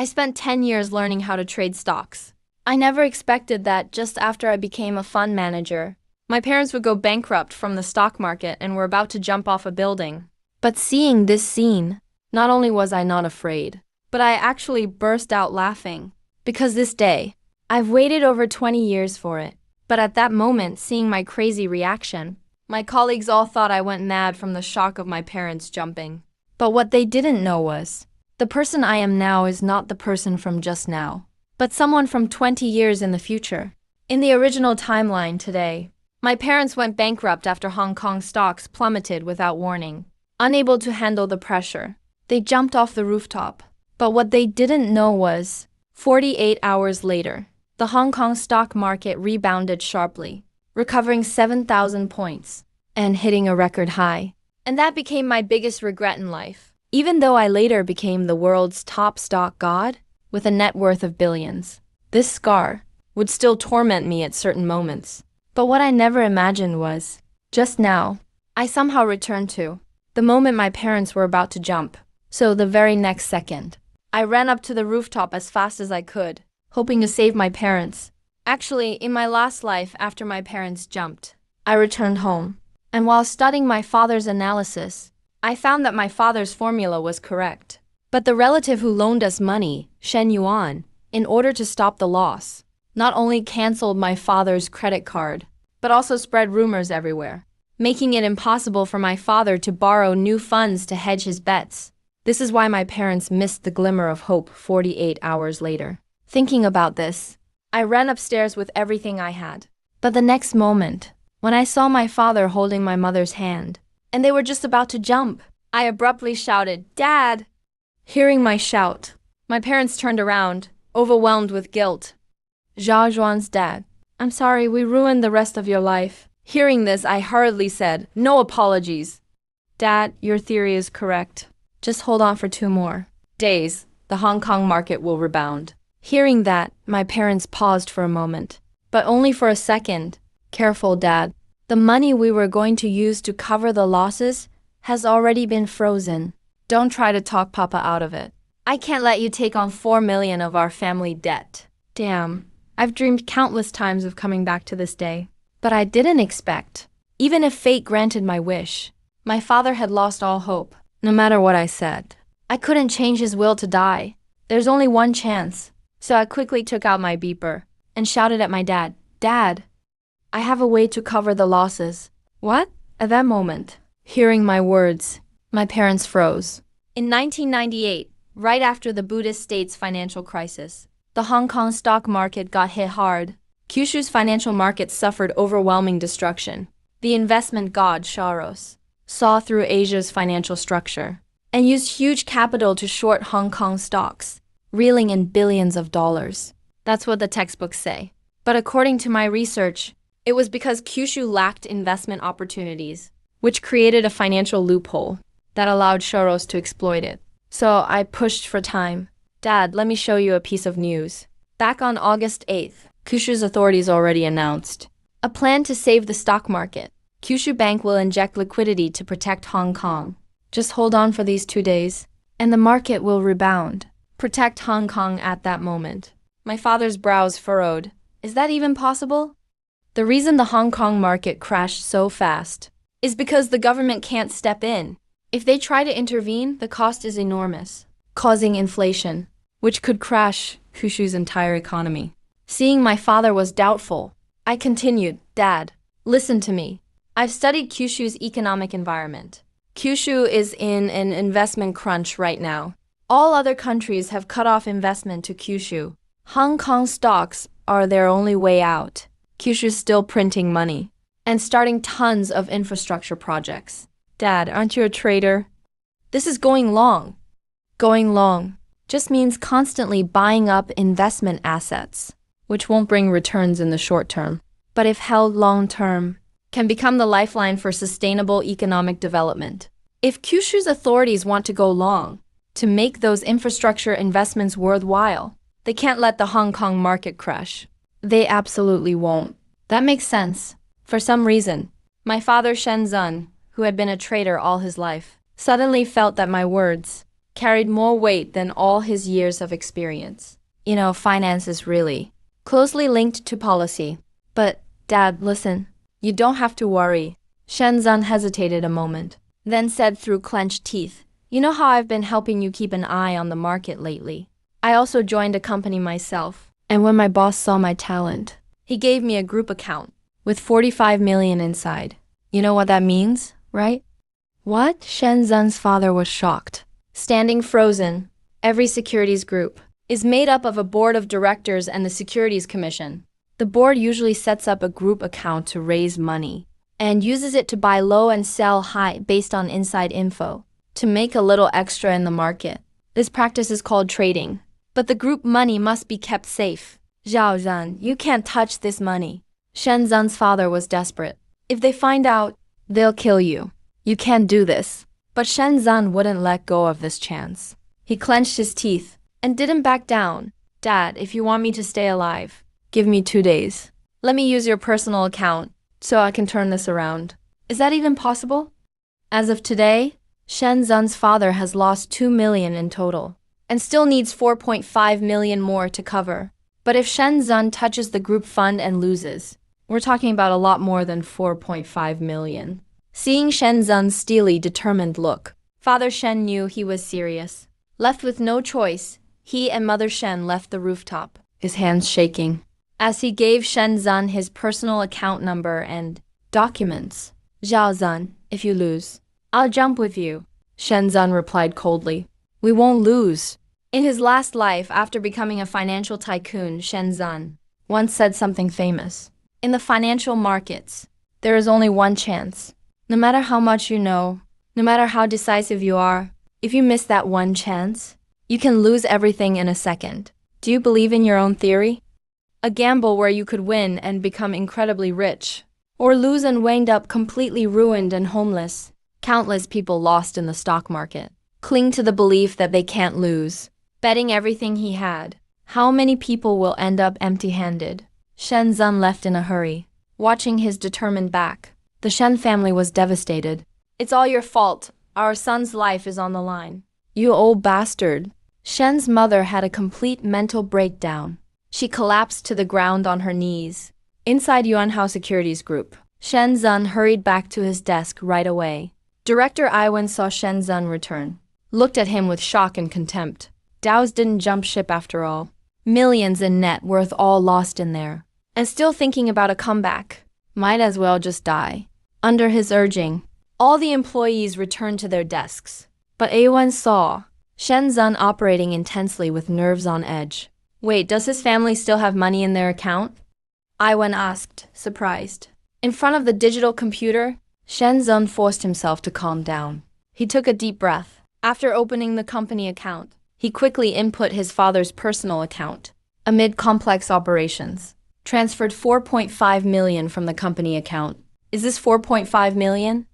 I spent 10 years learning how to trade stocks. I never expected that just after I became a fund manager, my parents would go bankrupt from the stock market and were about to jump off a building. But seeing this scene, not only was I not afraid, but I actually burst out laughing. Because this day, I've waited over 20 years for it. But at that moment, seeing my crazy reaction, my colleagues all thought I went mad from the shock of my parents jumping. But what they didn't know was, the person I am now is not the person from just now, but someone from 20 years in the future. In the original timeline today, my parents went bankrupt after Hong Kong stocks plummeted without warning. Unable to handle the pressure, they jumped off the rooftop. But what they didn't know was, 48 hours later, the Hong Kong stock market rebounded sharply, recovering 7,000 points and hitting a record high. And that became my biggest regret in life. Even though I later became the world's top stock god with a net worth of billions, this scar would still torment me at certain moments. But what I never imagined was, just now, I somehow returned to the moment my parents were about to jump. So the very next second, I ran up to the rooftop as fast as I could, hoping to save my parents. Actually, in my last life after my parents jumped, I returned home. And while studying my father's analysis, I found that my father's formula was correct. But the relative who loaned us money, Shen Yuan, in order to stop the loss, not only canceled my father's credit card, but also spread rumors everywhere, making it impossible for my father to borrow new funds to hedge his bets. This is why my parents missed the glimmer of hope 48 hours later. Thinking about this, I ran upstairs with everything I had. But the next moment, when I saw my father holding my mother's hand, and they were just about to jump, I abruptly shouted, "Dad!" Hearing my shout, my parents turned around, overwhelmed with guilt. Zhao Zhuan's dad, "I'm sorry, we ruined the rest of your life." Hearing this, I hurriedly said, "No apologies. Dad, your theory is correct. Just hold on for 2 more days. The Hong Kong market will rebound." Hearing that, my parents paused for a moment, but only for a second. "Careful, Dad. The money we were going to use to cover the losses has already been frozen. Don't try to talk Papa out of it. I can't let you take on 4 million of our family debt." Damn, I've dreamed countless times of coming back to this day. But I didn't expect, even if fate granted my wish, my father had lost all hope. No matter what I said, I couldn't change his will to die. There's only one chance. So I quickly took out my beeper and shouted at my dad, "Dad, I have a way to cover the losses." What? At that moment, hearing my words, my parents froze. In 1998, right after the Buddhist state's financial crisis, the Hong Kong stock market got hit hard. Kyushu's financial market suffered overwhelming destruction. The investment god Sharos saw through Asia's financial structure and used huge capital to short Hong Kong stocks, reeling in billions of dollars. That's what the textbooks say. But according to my research, it was because Kyushu lacked investment opportunities, which created a financial loophole that allowed Sharos to exploit it. So I pushed for time. "Dad, let me show you a piece of news." Back on August 8th, Kyushu's authorities already announced a plan to save the stock market. Kyushu Bank will inject liquidity to protect Hong Kong. Just hold on for these 2 days, and the market will rebound. Protect Hong Kong at that moment. My father's brows furrowed. Is that even possible? The reason the Hong Kong market crashed so fast is because the government can't step in. If they try to intervene, the cost is enormous, causing inflation, which could crash Kyushu's entire economy. Seeing my father was doubtful, I continued, "Dad, listen to me. I've studied Kyushu's economic environment. Kyushu is in an investment crunch right now. All other countries have cut off investment to Kyushu. Hong Kong stocks are their only way out. Kyushu's still printing money and starting tons of infrastructure projects. Dad, aren't you a trader? This is going long." Going long just means constantly buying up investment assets, which won't bring returns in the short term, but if held long term, can become the lifeline for sustainable economic development. If Kyushu's authorities want to go long, to make those infrastructure investments worthwhile, they can't let the Hong Kong market crash. They absolutely won't. That makes sense. For some reason, my father Shen Zun, who had been a trader all his life, suddenly felt that my words carried more weight than all his years of experience. Finance is really closely linked to policy. But, Dad, listen. You don't have to worry. Shenzhen hesitated a moment, then said through clenched teeth, You know how I've been helping you keep an eye on the market lately? I also joined a company myself, and when my boss saw my talent, he gave me a group account with 45 million inside. You know what that means, right? What? Shenzhen's father was shocked. Standing frozen, every securities group is made up of a board of directors and the Securities Commission. The board usually sets up a group account to raise money and uses it to buy low and sell high based on inside info to make a little extra in the market. This practice is called trading, but the group money must be kept safe. Zhao Zhan, you can't touch this money. Shenzhen's father was desperate. If they find out, they'll kill you. You can't do this. But Shenzhen wouldn't let go of this chance. He clenched his teeth and didn't back down. Dad, if you want me to stay alive, give me 2 days. Let me use your personal account so I can turn this around. Is that even possible? As of today, Shenzhen's father has lost 2 million in total and still needs 4.5 million more to cover. But if Shenzhen touches the group fund and loses, we're talking about a lot more than 4.5 million. Seeing Shenzhen's steely, determined look, Father Shen knew he was serious. Left with no choice, he and Mother Shen left the rooftop, his hands shaking, as he gave Shenzhen his personal account number and documents. Zhao Zhan, if you lose, I'll jump with you, Shenzhen replied coldly. We won't lose. In his last life, after becoming a financial tycoon, Shenzhen once said something famous. In the financial markets, there is only one chance. No matter how much you know, no matter how decisive you are, if you miss that one chance, you can lose everything in a second. Do you believe in your own theory? A gamble where you could win and become incredibly rich, or lose and wind up completely ruined and homeless. Countless people lost in the stock market cling to the belief that they can't lose, betting everything he had. How many people will end up empty-handed? Shenzhen left in a hurry, watching his determined back. The Shen family was devastated. It's all your fault. Our son's life is on the line. You old bastard. Shen's mother had a complete mental breakdown. She collapsed to the ground on her knees. Inside Yuanhao Securities Group, Shenzhen hurried back to his desk right away. Director Iwan saw Shenzhen return, looked at him with shock and contempt. Dao's didn't jump ship after all. Millions in net worth all lost in there. And still thinking about a comeback. Might as well just die. Under his urging, all the employees returned to their desks. But Awan saw Shenzhen operating intensely with nerves on edge. Wait, does his family still have money in their account? Iwan asked, surprised. In front of the digital computer, Shenzhen forced himself to calm down. He took a deep breath. After opening the company account, he quickly input his father's personal account. Amid complex operations, transferred 4.5 million from the company account. Is this 4.5 million?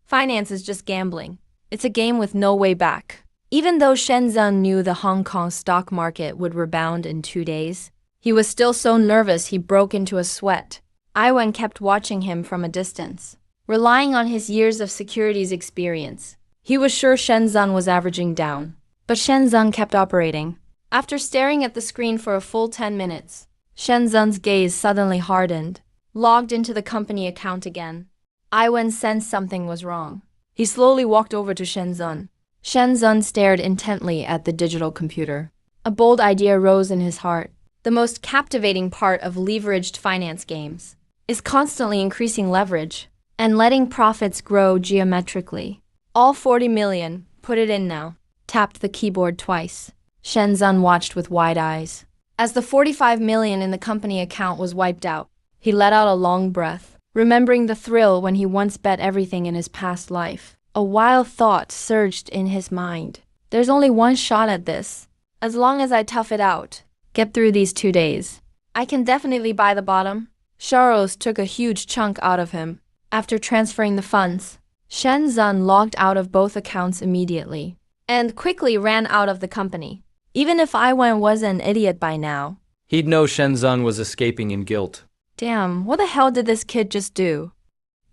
Finance is just gambling. It's a game with no way back. Even though Shenzhen knew the Hong Kong stock market would rebound in 2 days, he was still so nervous he broke into a sweat. Iwan kept watching him from a distance, relying on his years of securities experience. He was sure Shenzhen was averaging down, but Shenzhen kept operating. After staring at the screen for a full 10 minutes, Shenzhen's gaze suddenly hardened, logged into the company account again. Iwan sensed something was wrong. He slowly walked over to Shenzhen. Shenzhen stared intently at the digital computer. A bold idea rose in his heart. The most captivating part of leveraged finance games is constantly increasing leverage and letting profits grow geometrically. All 40 million, put it in now. Tapped the keyboard twice. Shenzhen watched with wide eyes. As the 45 million in the company account was wiped out, he let out a long breath, remembering the thrill when he once bet everything in his past life. A wild thought surged in his mind. There's only one shot at this. As long as I tough it out, get through these 2 days, I can definitely buy the bottom. Charles took a huge chunk out of him. After transferring the funds, Shenzhen logged out of both accounts immediately and quickly ran out of the company. Even if Iwan was an idiot by now, he'd know Shenzhen was escaping in guilt. Damn, what the hell did this kid just do?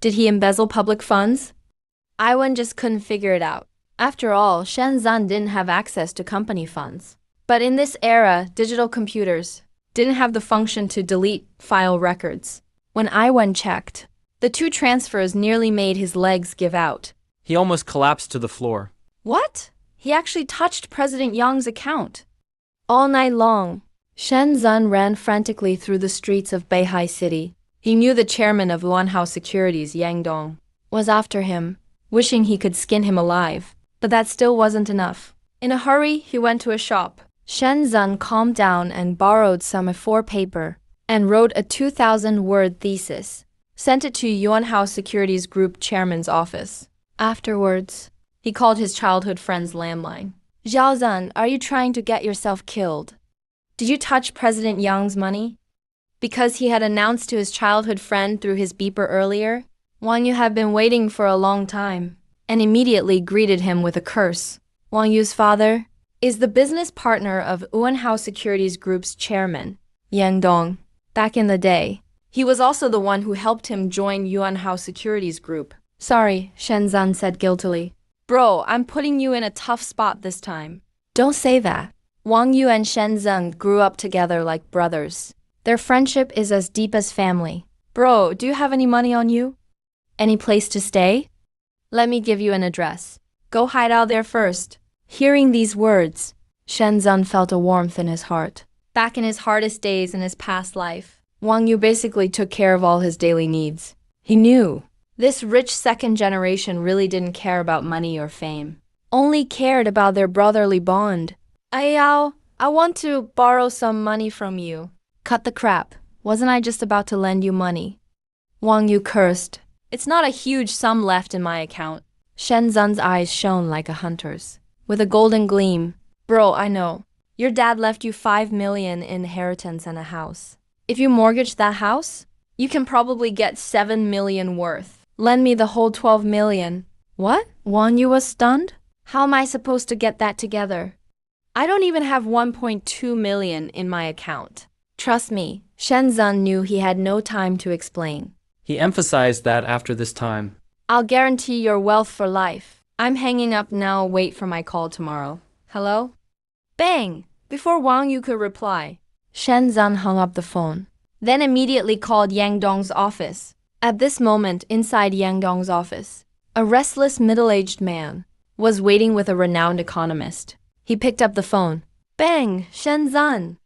Did he embezzle public funds? Iwan just couldn't figure it out. After all, Shenzhen didn't have access to company funds. But in this era, digital computers didn't have the function to delete file records. When Iwan checked, the two transfers nearly made his legs give out. He almost collapsed to the floor. What? He actually touched President Yang's account. All night long, Shenzhen ran frantically through the streets of Beihai City. He knew the chairman of Wanhao Securities, Yang Dong, was after him, wishing he could skin him alive. But that still wasn't enough. In a hurry, he went to a shop. Shenzhen calmed down and borrowed some A4 paper and wrote a 2,000-word thesis, sent it to Yuanhao Securities Group chairman's office. Afterwards, he called his childhood friend's landline. Zhaozan, are you trying to get yourself killed? Did you touch President Yang's money? Because he had announced to his childhood friend through his beeper earlier, Wang Yu had been waiting for a long time, and immediately greeted him with a curse. Wang Yu's father is the business partner of Yuanhao Securities Group's chairman, Yang Dong. Back in the day, he was also the one who helped him join Yuanhao Securities Group. Sorry, Shenzhen said guiltily. Bro, I'm putting you in a tough spot this time. Don't say that. Wang Yu and Shenzhen grew up together like brothers. Their friendship is as deep as family. Bro, do you have any money on you? Any place to stay? Let me give you an address. Go hide out there first. Hearing these words, Shenzhen felt a warmth in his heart. Back in his hardest days in his past life, Wang Yu basically took care of all his daily needs. He knew this rich second generation really didn't care about money or fame, only cared about their brotherly bond. Ayao, I want to borrow some money from you. Cut the crap. Wasn't I just about to lend you money? Wang Yu cursed. It's not a huge sum left in my account. Shenzhen's eyes shone like a hunter's, with a golden gleam. Bro, I know. Your dad left you 5 million in inheritance and a house. If you mortgage that house, you can probably get 7 million worth. Lend me the whole 12 million. What? Wang Yu was stunned? How am I supposed to get that together? I don't even have 1.2 million in my account. Trust me, Shenzhen knew he had no time to explain. He emphasized that after this time. I'll guarantee your wealth for life. I'm hanging up now. Wait for my call tomorrow. Hello? Bang! Before Wang Yu could reply, Shenzhen hung up the phone, then immediately called Yang Dong's office. At this moment, inside Yang Dong's office, a restless middle-aged man was waiting with a renowned economist. He picked up the phone. Bang! Shenzhen!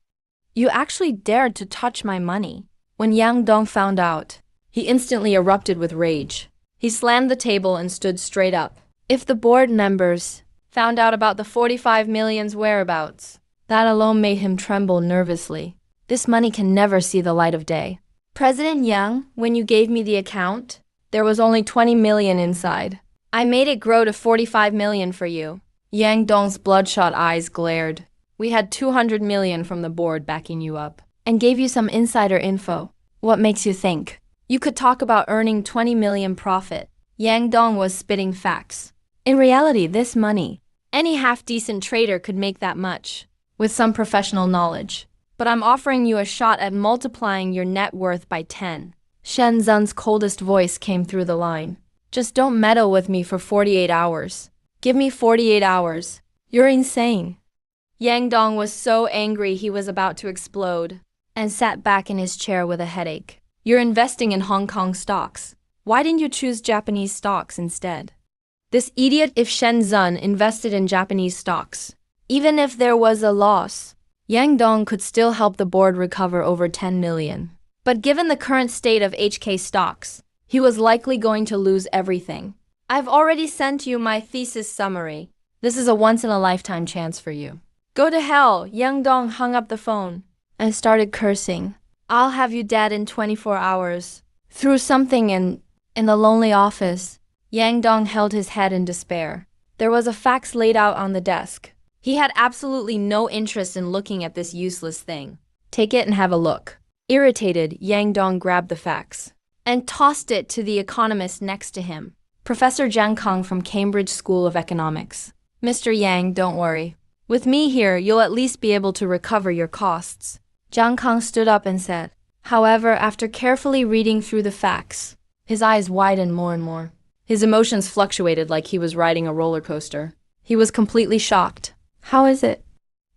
You actually dared to touch my money. When Yang Dong found out, he instantly erupted with rage. He slammed the table and stood straight up. If the board members found out about the 45 million's whereabouts, that alone made him tremble nervously. This money can never see the light of day. President Yang, when you gave me the account, there was only 20 million inside. I made it grow to 45 million for you. Yang Dong's bloodshot eyes glared. We had 200 million from the board backing you up, and gave you some insider info. What makes you think you could talk about earning 20 million profit? Yang Dong was spitting facts. In reality, this money, any half-decent trader could make that much, with some professional knowledge. But I'm offering you a shot at multiplying your net worth by 10. Shenzhen's coldest voice came through the line. Just don't meddle with me for 48 hours. Give me 48 hours. You're insane. Yang Dong was so angry he was about to explode, and sat back in his chair with a headache. You're investing in Hong Kong stocks. Why didn't you choose Japanese stocks instead? This idiot, if Shenzhen invested in Japanese stocks, even if there was a loss, Yang Dong could still help the board recover over 10 million. But given the current state of HK stocks, he was likely going to lose everything. I've already sent you my thesis summary. This is a once-in-a-lifetime chance for you. Go to hell. Yang Dong hung up the phone and started cursing. I'll have you dead in 24 hours. Through something in the lonely office, Yang Dong held his head in despair. There was a fax laid out on the desk. He had absolutely no interest in looking at this useless thing. Take it and have a look. Irritated, Yang Dong grabbed the fax and tossed it to the economist next to him, Professor Zhang Kang from Cambridge School of Economics. Mr. Yang, don't worry. With me here, you'll at least be able to recover your costs. Zhang Kang stood up and said. However, after carefully reading through the fax, his eyes widened more and more. His emotions fluctuated like he was riding a roller coaster. He was completely shocked. How is it?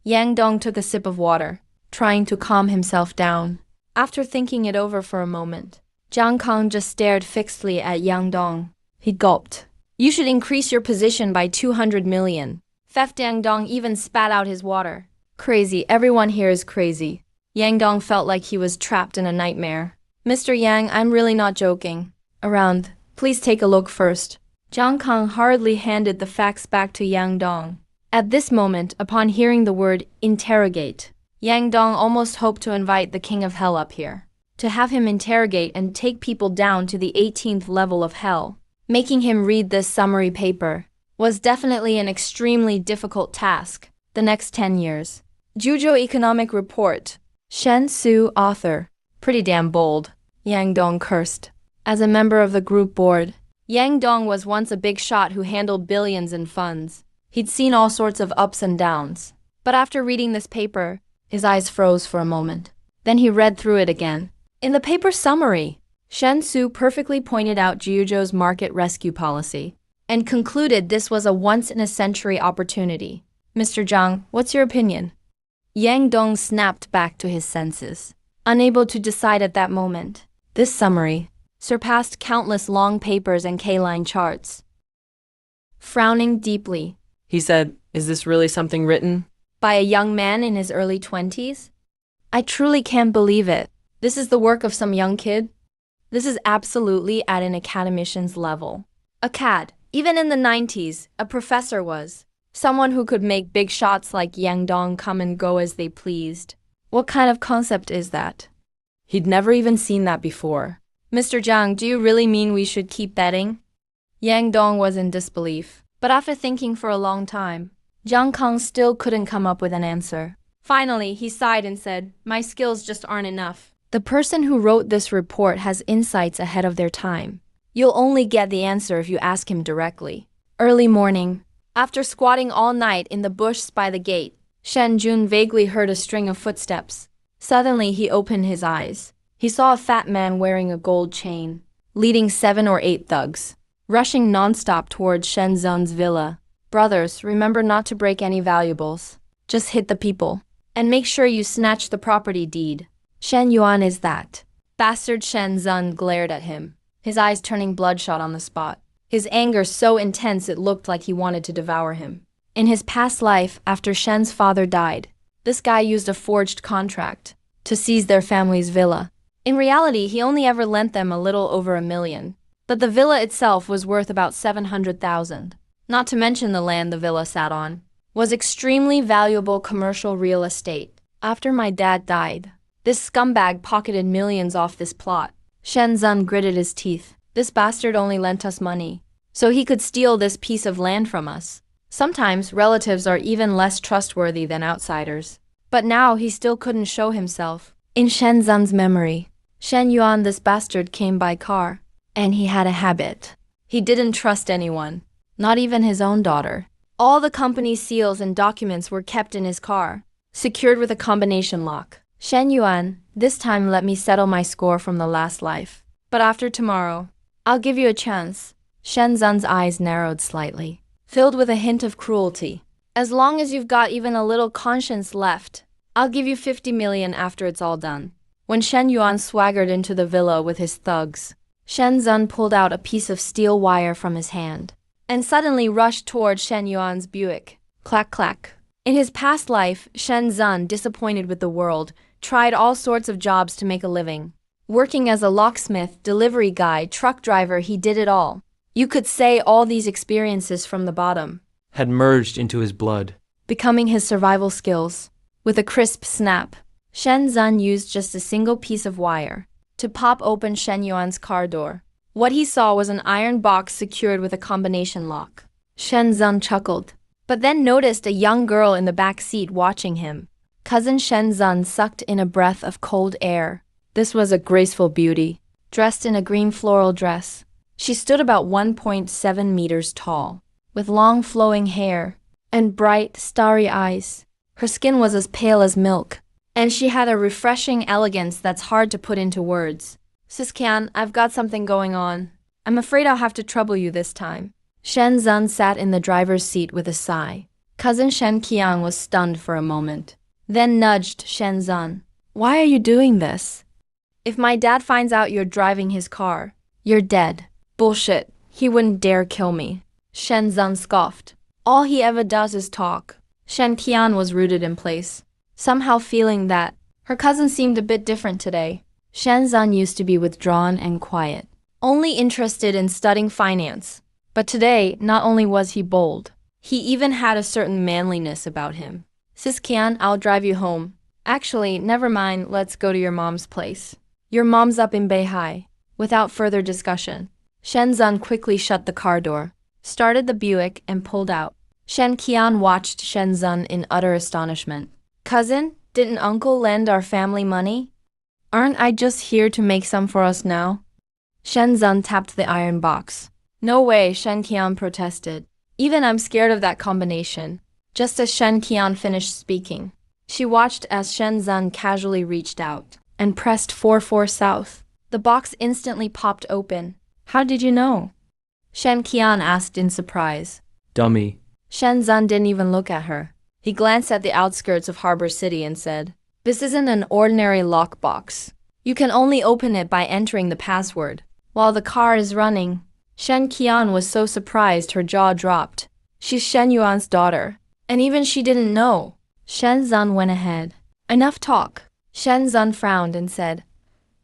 Yang Dong took a sip of water, trying to calm himself down. After thinking it over for a moment, Jiang Kang just stared fixedly at Yang Dong. He gulped. You should increase your position by 200 million. Theft Yang Dong even spat out his water. Crazy, everyone here is crazy. Yang Dong felt like he was trapped in a nightmare. Mr. Yang, I'm really not joking. Around, please take a look first. Jiang Kang hurriedly handed the facts back to Yang Dong. At this moment, upon hearing the word interrogate, Yang Dong almost hoped to invite the king of hell up here, to have him interrogate and take people down to the 18th level of hell. Making him read this summary paper was definitely an extremely difficult task. The next 10 years. Jujo Economic Report. Shen Su, author. Pretty damn bold. Yang Dong cursed. As a member of the group board, Yang Dong was once a big shot who handled billions in funds. He'd seen all sorts of ups and downs. But after reading this paper, his eyes froze for a moment. Then he read through it again. In the paper summary, Shen Su perfectly pointed out Jujo's market rescue policy and concluded this was a once-in-a-century opportunity. Mr. Zhang, what's your opinion? Yang Dong snapped back to his senses, unable to decide at that moment. This summary surpassed countless long papers and K-line charts. Frowning deeply, He said, "Is this really something written?" by a young man in his early 20s? I truly can't believe it. This is the work of some young kid? This is absolutely at an academician's level. A cad, even in the 90s, a professor was. Someone who could make big shots like Yang Dong come and go as they pleased. What kind of concept is that? He'd never even seen that before. Mr. Zhang, do you really mean we should keep betting? Yang Dong was in disbelief. But after thinking for a long time, Jiang Kang still couldn't come up with an answer. Finally, he sighed and said, my skills just aren't enough. The person who wrote this report has insights ahead of their time. You'll only get the answer if you ask him directly. Early morning. After squatting all night in the bush by the gate, Shen Jun vaguely heard a string of footsteps. Suddenly, he opened his eyes. He saw a fat man wearing a gold chain, leading 7 or 8 thugs, rushing nonstop towards Shen Zun's villa. Brothers, remember not to break any valuables. Just hit the people. And make sure you snatch the property deed. Shen Yuan is that. Bastard Shen Zun glared at him, his eyes turning bloodshot on the spot. His anger so intense it looked like he wanted to devour him. In his past life, after Shen's father died, this guy used a forged contract to seize their family's villa. In reality, he only ever lent them a little over $1 million. But the villa itself was worth about 700,000. Not to mention the land the villa sat on was extremely valuable commercial real estate. After my dad died, this scumbag pocketed millions off this plot. Shen Zun gritted his teeth. This bastard only lent us money, so he could steal this piece of land from us. Sometimes relatives are even less trustworthy than outsiders. But now he still couldn't show himself. In Shen Zun's memory, Shen Yuan, this bastard, came by car. And he had a habit. He didn't trust anyone, not even his own daughter. All the company's seals and documents were kept in his car, secured with a combination lock. Shen Yuan, this time let me settle my score from the last life. But after tomorrow, I'll give you a chance. Shen Zun's eyes narrowed slightly, filled with a hint of cruelty. As long as you've got even a little conscience left, I'll give you 50 million after it's all done. When Shen Yuan swaggered into the villa with his thugs, Shen Zun pulled out a piece of steel wire from his hand and suddenly rushed toward Shen Yuan's Buick. Clack clack. In his past life, Shen Zun, disappointed with the world, tried all sorts of jobs to make a living. Working as a locksmith, delivery guy, truck driver, he did it all. You could say all these experiences from the bottom Had merged into his blood. becoming his survival skills. With a crisp snap, Shen Zun used just a single piece of wire to pop open Shen Yuan's car door. What he saw was an iron box secured with a combination lock. Shen Zun chuckled, but then noticed a young girl in the back seat watching him. Cousin Shen Zun sucked in a breath of cold air. This was a graceful beauty, dressed in a green floral dress. She stood about 1.7 meters tall, with long flowing hair and bright, starry eyes. Her skin was as pale as milk, and she had a refreshing elegance that's hard to put into words. Sis Kian, I've got something going on. I'm afraid I'll have to trouble you this time. Shen Zun sat in the driver's seat with a sigh. Cousin Shen Qiang was stunned for a moment, then nudged Shen Zun. Why are you doing this? If my dad finds out you're driving his car, you're dead. Bullshit. He wouldn't dare kill me. Shen Zun scoffed. All he ever does is talk. Shen Qian was rooted in place, somehow feeling that her cousin seemed a bit different today. Shen Zun used to be withdrawn and quiet, only interested in studying finance. But today, not only was he bold, he even had a certain manliness about him. Sis Qian, I'll drive you home. Actually, never mind, let's go to your mom's place. Your mom's up in Beihai. Without further discussion, Shen Zun quickly shut the car door, started the Buick, and pulled out. Shen Qian watched Shen Zun in utter astonishment. Cousin, didn't uncle lend our family money? Aren't I just here to make some for us now? Shen Zun tapped the iron box. No way, Shen Qian protested. Even I'm scared of that combination. Just as Shen Qian finished speaking, she watched as Shen Zun casually reached out and pressed 44 south. The box instantly popped open. How did you know? Shen Qian asked in surprise. Dummy. Shen Zun didn't even look at her. He glanced at the outskirts of Harbor City and said, This isn't an ordinary lockbox. You can only open it by entering the password while the car is running. Shen Qian was so surprised her jaw dropped. She's Shen Yuan's daughter, and even she didn't know. Shen Zun went ahead. Enough talk. Shen Zun frowned and said,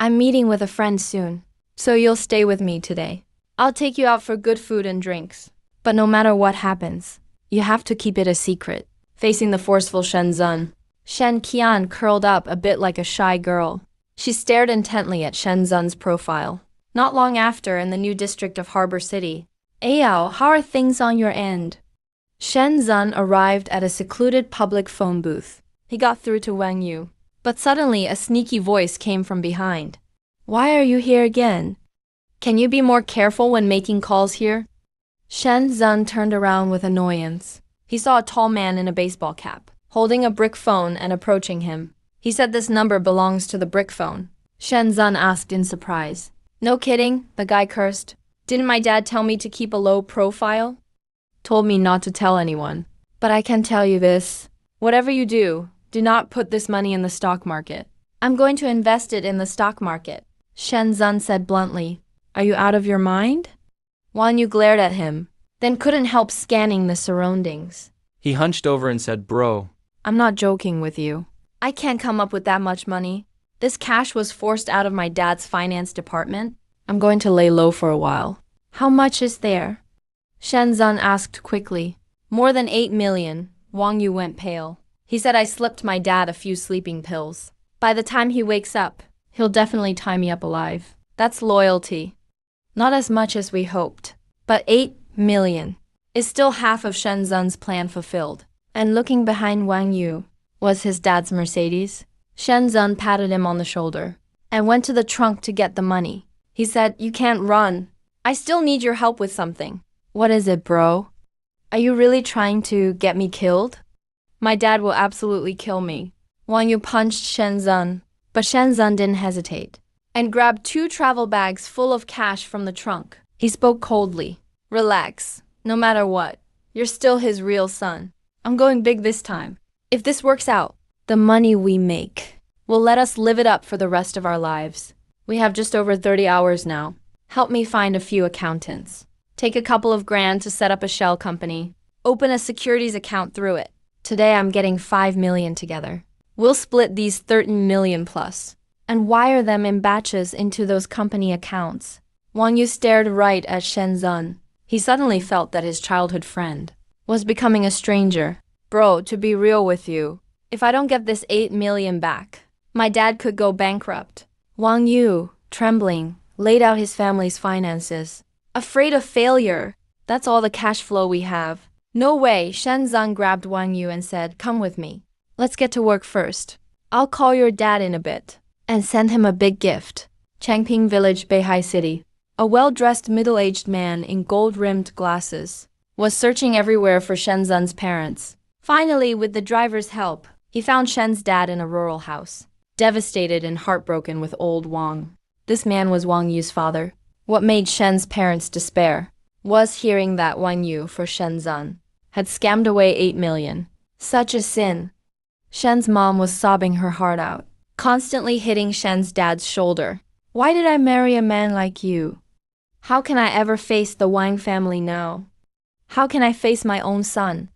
I'm meeting with a friend soon, so you'll stay with me today. I'll take you out for good food and drinks. But no matter what happens, you have to keep it a secret. Facing the forceful Shen Zun, Shen Qian curled up a bit like a shy girl. She stared intently at Shen Zun's profile. Not long after, in the new district of Harbor City, Ayao, how are things on your end? Shen Zun arrived at a secluded public phone booth. He got through to Wang Yu. But suddenly a sneaky voice came from behind. Why are you here again? Can you be more careful when making calls here? Shen Zun turned around with annoyance. He saw a tall man in a baseball cap, holding a brick phone and approaching him. He said this number belongs to the brick phone. Shen Zun asked in surprise. No kidding, the guy cursed. Didn't my dad tell me to keep a low profile? Told me not to tell anyone. But I can tell you this. Whatever you do not put this money in the stock market. I'm going to invest it in the stock market. Shen Zun said bluntly. Are you out of your mind? Wang Yu glared at him, then couldn't help scanning the surroundings. He hunched over and said, Bro. I'm not joking with you. I can't come up with that much money. This cash was forced out of my dad's finance department. I'm going to lay low for a while. How much is there? Shen Zun asked quickly. More than 8 million. Wang Yu went pale. He said I slipped my dad a few sleeping pills. By the time he wakes up, he'll definitely tie me up alive. That's loyalty. Not as much as we hoped, but 8 million is still half of Shen Zun's plan fulfilled. And looking behind Wang Yu was his dad's Mercedes. Shen Zun patted him on the shoulder and went to the trunk to get the money. He said, You can't run. I still need your help with something. What is it, bro? Are you really trying to get me killed? My dad will absolutely kill me. Wang Yu punched Shen Zun, but Shen Zun didn't hesitate and grabbed 2 travel bags full of cash from the trunk. He spoke coldly. Relax. No matter what, you're still his real son. I'm going big this time. If this works out, the money we make will let us live it up for the rest of our lives. We have just over 30 hours now. Help me find a few accountants. Take a couple of grand to set up a shell company. Open a securities account through it. Today I'm getting 5 million together. We'll split these 13 million plus and wire them in batches into those company accounts. Wang Yu stared right at Shen Zun. He suddenly felt that his childhood friend was becoming a stranger. Bro, to be real with you, if I don't get this 8 million back, my dad could go bankrupt. Wang Yu, trembling, laid out his family's finances. Afraid of failure. That's all the cash flow we have. No way, Shen Zun grabbed Wang Yu and said, Come with me. Let's get to work first. I'll call your dad in a bit and send him a big gift. Changping Village, Beihai City. A well-dressed middle-aged man in gold-rimmed glasses was searching everywhere for Shen Zun's parents. Finally, with the driver's help, he found Shen's dad in a rural house, devastated and heartbroken with old Wang. This man was Wang Yu's father. What made Shen's parents despair was hearing that Wang Yu for Shenzhen had scammed away 8 million. Such a sin. Shen's mom was sobbing her heart out, constantly hitting Shen's dad's shoulder. Why did I marry a man like you? How can I ever face the Wang family now? How can I face my own son?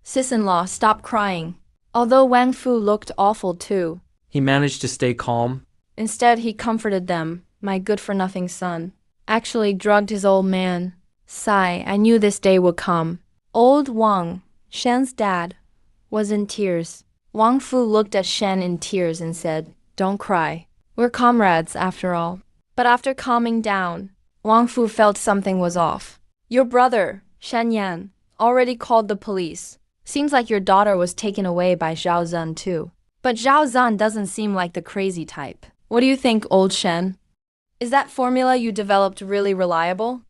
Sis-in-law, stop crying. Although Wang Fu looked awful too. He managed to stay calm. Instead, he comforted them. My good-for-nothing son actually drugged his old man. Sigh, I knew this day would come. Old Wang, Shen's dad, was in tears. Wang Fu looked at Shen in tears and said, "Don't cry. We're comrades after all." But after calming down, Wang Fu felt something was off. Your brother, Shen Yan, already called the police. Seems like your daughter was taken away by Zhao Zhan too. But Zhao Zhan doesn't seem like the crazy type. What do you think, old Shen? Is that formula you developed really reliable?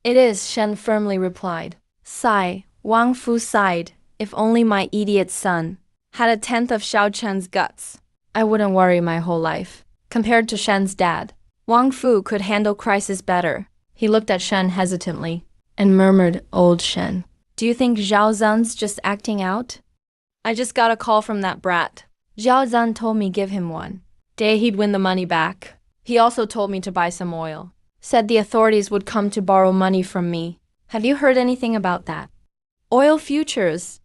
It is, Shen firmly replied. Sigh, Wang Fu sighed. If only my idiot son had a tenth of Xiao Chen's guts, I wouldn't worry my whole life. Compared to Shen's dad, Wang Fu could handle crisis better. He looked at Shen hesitantly and murmured, Old Shen, do you think Zhao Zhan's just acting out? I just got a call from that brat. Zhao Zhan told me give him one day he'd win the money back. He also told me to buy some oil. Said the authorities would come to borrow money from me. Have you heard anything about that? Oil futures.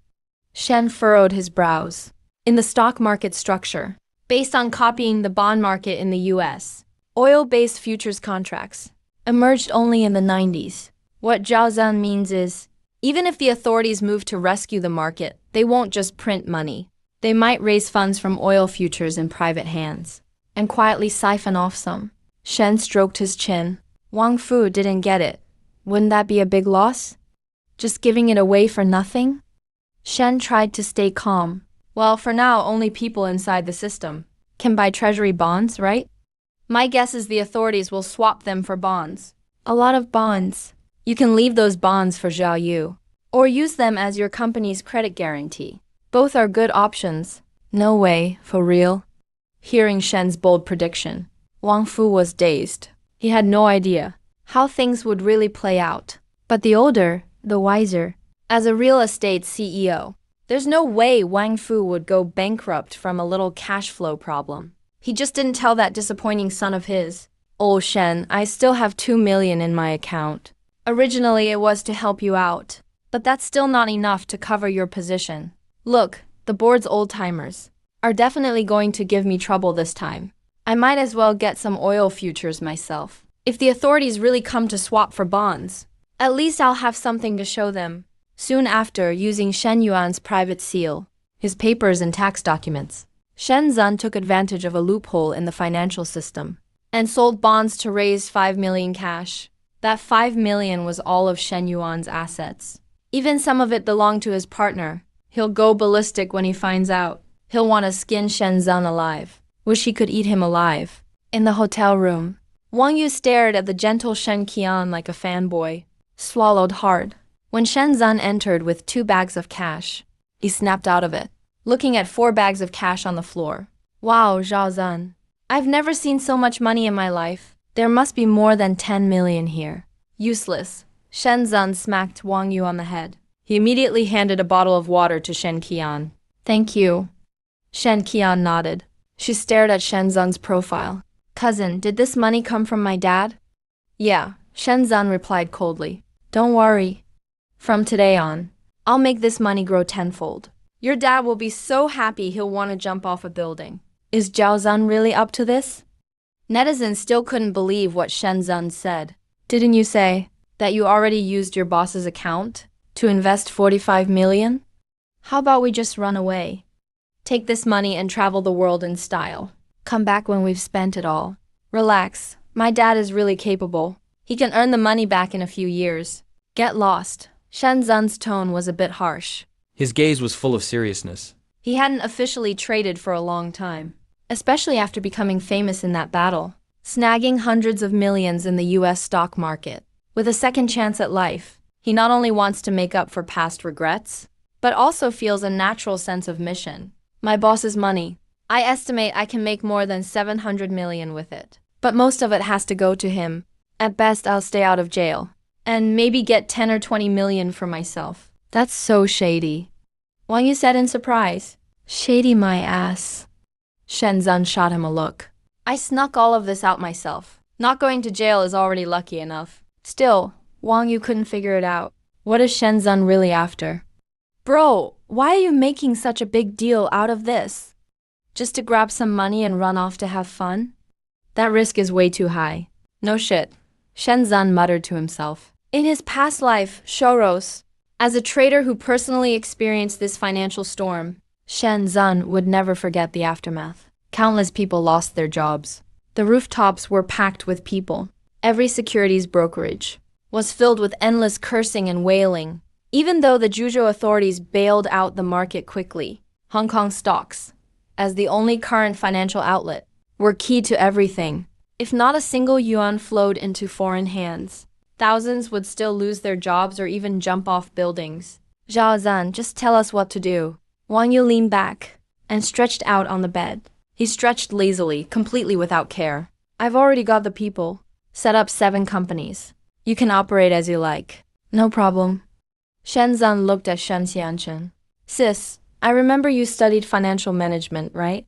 Shen furrowed his brows. In the stock market structure, based on copying the bond market in the US, oil-based futures contracts emerged only in the 90s. What Zhao Zhan means is, even if the authorities move to rescue the market, they won't just print money. They might raise funds from oil futures in private hands and quietly siphon off some. Shen stroked his chin. Wang Fu didn't get it. Wouldn't that be a big loss? Just giving it away for nothing? Shen tried to stay calm. Well, for now, only people inside the system can buy treasury bonds, right? My guess is the authorities will swap them for bonds. A lot of bonds. You can leave those bonds for Zhao Yu, or use them as your company's credit guarantee. Both are good options. No way, for real. Hearing Shen's bold prediction, Wang Fu was dazed. He had no idea how things would really play out. But the older, the wiser. As a real estate CEO, there's no way Wang Fu would go bankrupt from a little cash flow problem. He just didn't tell that disappointing son of his, "Oh Shen, I still have 2 million in my account. Originally it was to help you out, but that's still not enough to cover your position. Look, the board's old-timers are definitely going to give me trouble this time. I might as well get some oil futures myself. If the authorities really come to swap for bonds, at least I'll have something to show them." Soon after, using Shen Yuan's private seal, his papers and tax documents, Shen Zhan took advantage of a loophole in the financial system and sold bonds to raise 5 million cash. That 5 million was all of Shen Yuan's assets. Even some of it belonged to his partner. He'll go ballistic when he finds out. He'll want to skin Shen Zhan alive. Wish he could eat him alive. In the hotel room, Wang Yu stared at the gentle Shen Qian like a fanboy, swallowed hard. When Shen Zhan entered with 2 bags of cash, he snapped out of it, looking at 4 bags of cash on the floor. Wow, Zhao Zhan. I've never seen so much money in my life. There must be more than 10 million here. Useless. Shen Zhan smacked Wang Yu on the head. He immediately handed a bottle of water to Shen Qian. Thank you. Shen Qian nodded. She stared at Shen Zhan's profile. Cousin, did this money come from my dad? Yeah, Shen Zhan replied coldly. Don't worry. From today on, I'll make this money grow tenfold. Your dad will be so happy he'll want to jump off a building. Is Zhao Zhan really up to this? Netizens still couldn't believe what Shen Zhan said. Didn't you say that you already used your boss's account to invest 45 million? How about we just run away? Take this money and travel the world in style. Come back when we've spent it all. Relax, my dad is really capable. He can earn the money back in a few years. Get lost. Shen Zhan's tone was a bit harsh. His gaze was full of seriousness. He hadn't officially traded for a long time, especially after becoming famous in that battle, snagging hundreds of millions in the US stock market. With a second chance at life, he not only wants to make up for past regrets, but also feels a natural sense of mission. My boss's money. I estimate I can make more than 700 million with it, but most of it has to go to him. At best, I'll stay out of jail. and maybe get 10 or 20 million for myself. That's so shady. Wang Yu said in surprise. Shady my ass. Shen Zun shot him a look. I snuck all of this out myself. Not going to jail is already lucky enough. Still, Wang Yu couldn't figure it out. What is Shen Zun really after? Bro, why are you making such a big deal out of this? Just to grab some money and run off to have fun? That risk is way too high. No shit. Shen Zun muttered to himself. In his past life, Shoros, as a trader who personally experienced this financial storm, Shen Zun would never forget the aftermath. Countless people lost their jobs. The rooftops were packed with people. Every securities brokerage was filled with endless cursing and wailing. Even though the Zhuzhou authorities bailed out the market quickly, Hong Kong stocks, as the only current financial outlet, were key to everything. If not a single yuan flowed into foreign hands, thousands would still lose their jobs or even jump off buildings. Zhao Zan, just tell us what to do. Wang Yu leaned back and stretched out on the bed. He stretched lazily, completely without care. I've already got the people. Set up 7 companies. You can operate as you like. No problem. Shen Zun looked at Shen Xianchen. Sis, I remember you studied financial management, right?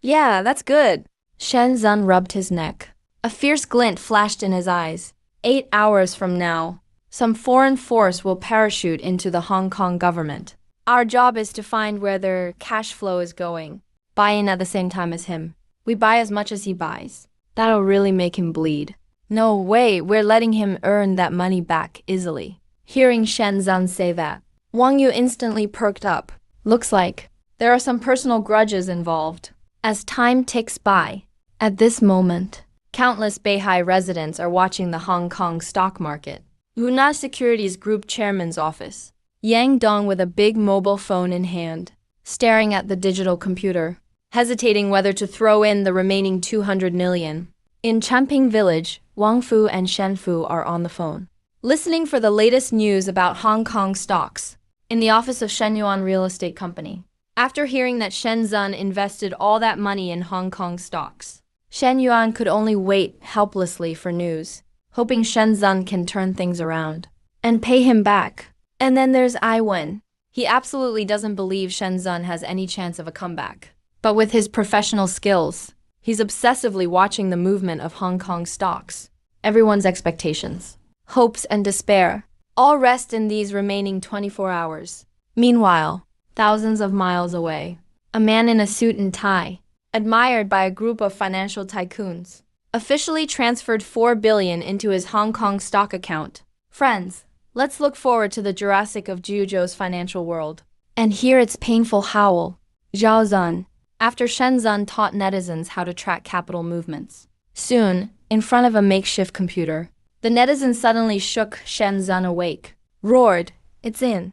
Yeah, that's good. Shen Zun rubbed his neck. A fierce glint flashed in his eyes. 8 hours from now, some foreign force will parachute into the Hong Kong government. Our job is to find where their cash flow is going. Buy in at the same time as him. We buy as much as he buys. That'll really make him bleed. No way, we're letting him earn that money back easily. Hearing Shen Zun say that, Wang Yu instantly perked up. Looks like there are some personal grudges involved. As time ticks by, at this moment, countless Beihai residents are watching the Hong Kong stock market. Luna Securities Group Chairman's office. Yang Dong with a big mobile phone in hand, staring at the digital computer, hesitating whether to throw in the remaining 200 million. In Champing Village, Wang Fu and Shen Fu are on the phone, listening for the latest news about Hong Kong stocks in the office of Shen Yuan Real Estate Company. After hearing that Shen Zun invested all that money in Hong Kong stocks, Shen Yuan could only wait helplessly for news, hoping Shen Zun can turn things around and pay him back. And then there's Iwen. He absolutely doesn't believe Shen Zun has any chance of a comeback. But with his professional skills, he's obsessively watching the movement of Hong Kong stocks. Everyone's expectations, hopes, and despair all rest in these remaining 24 hours. Meanwhile, thousands of miles away, a man in a suit and tie, admired by a group of financial tycoons, officially transferred 4 billion into his Hong Kong stock account. Friends, let's look forward to the Jurassic of Zhuzhou's financial world and hear its painful howl. Zhao Zun, after Shen Zun taught netizens how to track capital movements. Soon, in front of a makeshift computer, the netizens suddenly shook Shen Zun awake, roared, "It's in."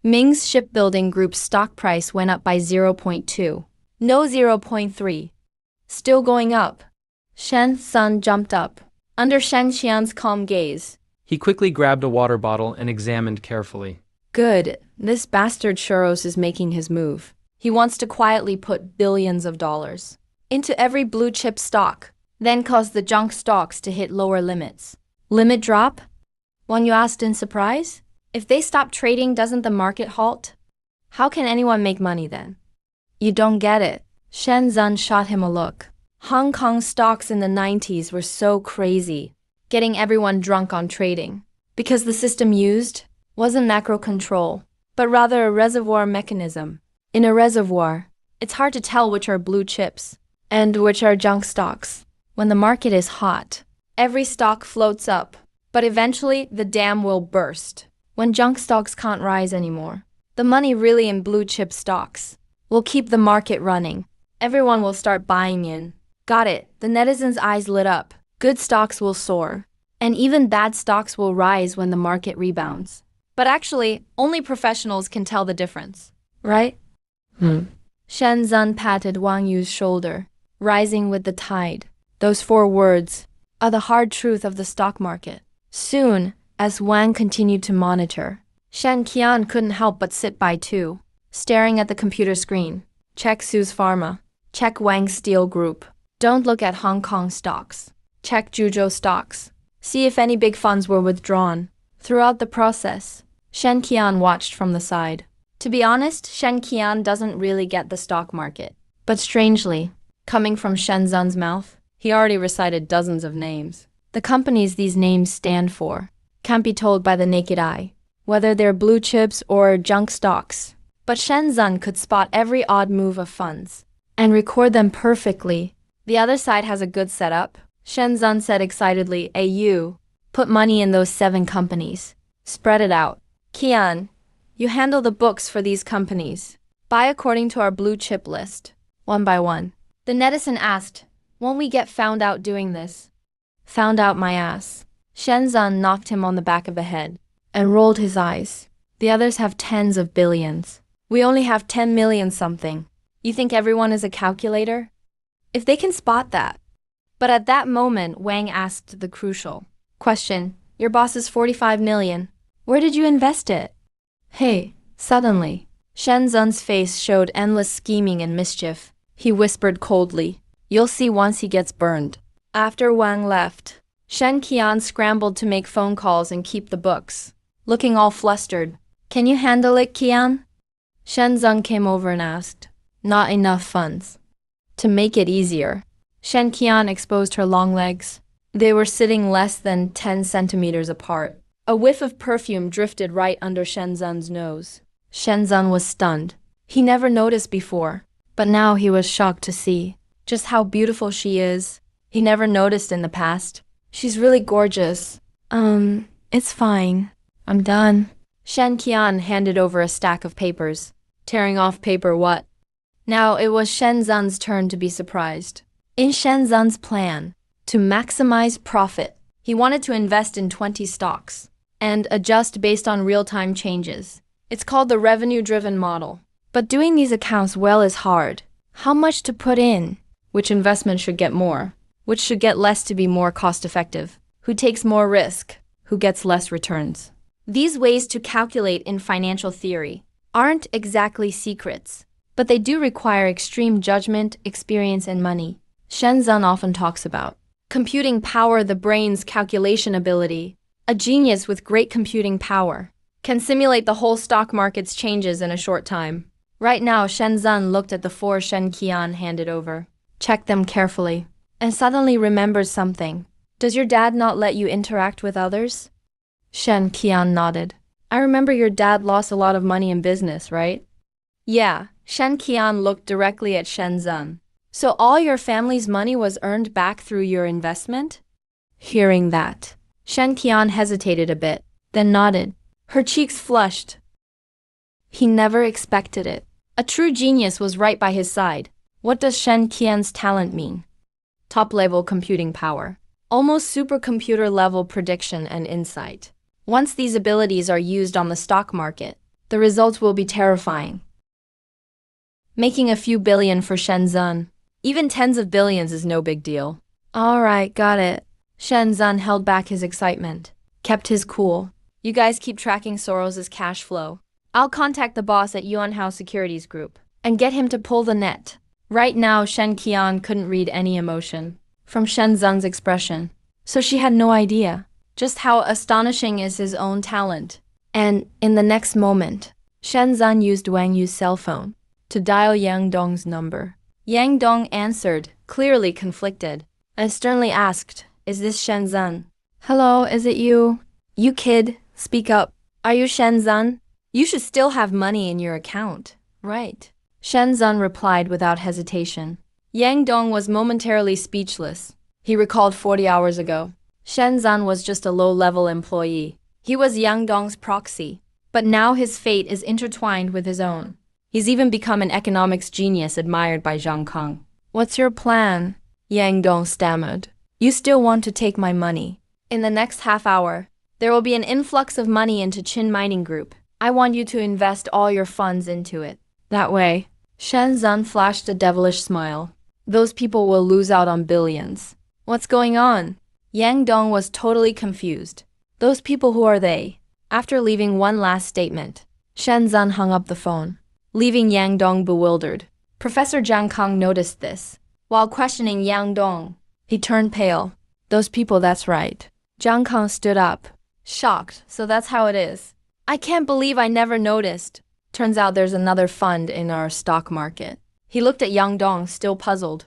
Ming's Shipbuilding Group's stock price went up by 0.2. No 0.3. Still going up. Shen Zun jumped up, under Shen Xian's calm gaze. He quickly grabbed a water bottle and examined carefully. Good, this bastard Shoros is making his move. He wants to quietly put billions of dollars into every blue chip stock, then cause the junk stocks to hit lower limits. Limit drop? Wang Yu asked in surprise. If they stop trading, doesn't the market halt? How can anyone make money then? You don't get it. Shen Zun shot him a look. Hong Kong stocks in the 90s were so crazy, getting everyone drunk on trading, because the system used wasn't macro control, but rather a reservoir mechanism. In a reservoir, it's hard to tell which are blue chips and which are junk stocks. When the market is hot, every stock floats up, but eventually the dam will burst. When junk stocks can't rise anymore, the money really in blue chip stocks will keep the market running. Everyone will start buying in. Got it. The netizens' eyes lit up. Good stocks will soar, and even bad stocks will rise when the market rebounds. But actually, only professionals can tell the difference, right? Shen Zun patted Wang Yu's shoulder, rising with the tide. Those 4 words are the hard truth of the stock market. Soon, as Wang continued to monitor, Shen Qian couldn't help but sit by too, staring at the computer screen. Check Sue's Pharma. Check Wang's Steel Group. Don't look at Hong Kong stocks. Check Zhuzhou stocks. See if any big funds were withdrawn. Throughout the process, Shen Qian watched from the side. To be honest, Shen Qian doesn't really get the stock market. But strangely, coming from Shen Zun's mouth, he already recited dozens of names. The companies these names stand for can't be told by the naked eye, whether they're blue chips or junk stocks. But Shen Zun could spot every odd move of funds and record them perfectly. The other side has a good setup. Shen Zun said excitedly, "Hey you, put money in those 7 companies. Spread it out. Qian, you handle the books for these companies. Buy according to our blue chip list, one by one." The netizen asked, "Won't we get found out doing this?" "Found out my ass." Shen Zun knocked him on the back of the head and rolled his eyes. "The others have tens of billions. We only have 10 million something. You think everyone is a calculator? If they can spot that." But at that moment, Wang asked the crucial question, "Your boss is 45 million. Where did you invest it?" "Hey," suddenly, Shen Zun's face showed endless scheming and mischief. He whispered coldly, "You'll see once he gets burned." After Wang left, Shen Qian scrambled to make phone calls and keep the books, looking all flustered. "Can you handle it, Qian?" Shen Zun came over and asked. "Not enough funds." To make it easier, Shen Qian exposed her long legs. They were sitting less than 10 centimeters apart. A whiff of perfume drifted right under Shen Zun's nose. Shen Zun was stunned. He never noticed before, but now he was shocked to see just how beautiful she is. He never noticed in the past. "She's really gorgeous." It's fine. I'm done." Shen Qian handed over a stack of papers. Tearing off paper what? Now it was Shen Zun's turn to be surprised. In Shen Zun's plan to maximize profit, he wanted to invest in 20 stocks and adjust based on real-time changes. It's called the revenue-driven model. But doing these accounts well is hard. How much to put in? Which investment should get more? Which should get less to be more cost-effective? Who takes more risk? Who gets less returns? These ways to calculate in financial theory aren't exactly secrets, but they do require extreme judgment, experience, and money. Shen Zun often talks about computing power, the brain's calculation ability. A genius with great computing power can simulate the whole stock market's changes in a short time. Right now, Shen Zun looked at the 4 Shen Qian handed over, checked them carefully, and suddenly remembered something. "Does your dad not let you interact with others?" Shen Qian nodded. "I remember your dad lost a lot of money in business, right?" "Yeah." Shen Qian looked directly at Shen Zun. "So all your family's money was earned back through your investment?" Hearing that, Shen Qian hesitated a bit, then nodded. Her cheeks flushed. He never expected it. A true genius was right by his side. What does Shen Qian's talent mean? Top-level computing power. Almost supercomputer-level prediction and insight. Once these abilities are used on the stock market, the results will be terrifying. Making a few billion for Shen Zun. Even tens of billions is no big deal. All right, got it. Shen Zun held back his excitement, kept his cool. "You guys keep tracking Soros' cash flow. I'll contact the boss at Yuanhao Securities Group and get him to pull the net." Right now, Shen Qian couldn't read any emotion from Shen Zun's expression, so she had no idea just how astonishing is his own talent. And in the next moment, Shen Zun used Wang Yu's cell phone to dial Yang Dong's number. Yang Dong answered, clearly conflicted, and sternly asked, "Is this Shen Zun?" "Hello, is it you?" "You kid, speak up. Are you Shen Zun? You should still have money in your account, right?" Shen Zun replied without hesitation. Yang Dong was momentarily speechless. He recalled 40 hours ago. Shen Zun was just a low-level employee. He was Yang Dong's proxy. But now his fate is intertwined with his own. He's even become an economics genius admired by Zhang Kang. "What's your plan?" Yang Dong stammered. "You still want to take my money. In the next half hour, there will be an influx of money into Qin Mining Group. I want you to invest all your funds into it. That way," Shen Zun flashed a devilish smile, "those people will lose out on billions." "What's going on?" Yang Dong was totally confused. "Those people, who are they?" After leaving one last statement, Shen Zun hung up the phone, leaving Yang Dong bewildered. Professor Zhang Kang noticed this. While questioning Yang Dong, he turned pale. "Those people, that's right." Zhang Kang stood up. Shocked, so that's how it is. I can't believe I never noticed. Turns out there's another fund in our stock market. He looked at Yang Dong, still puzzled.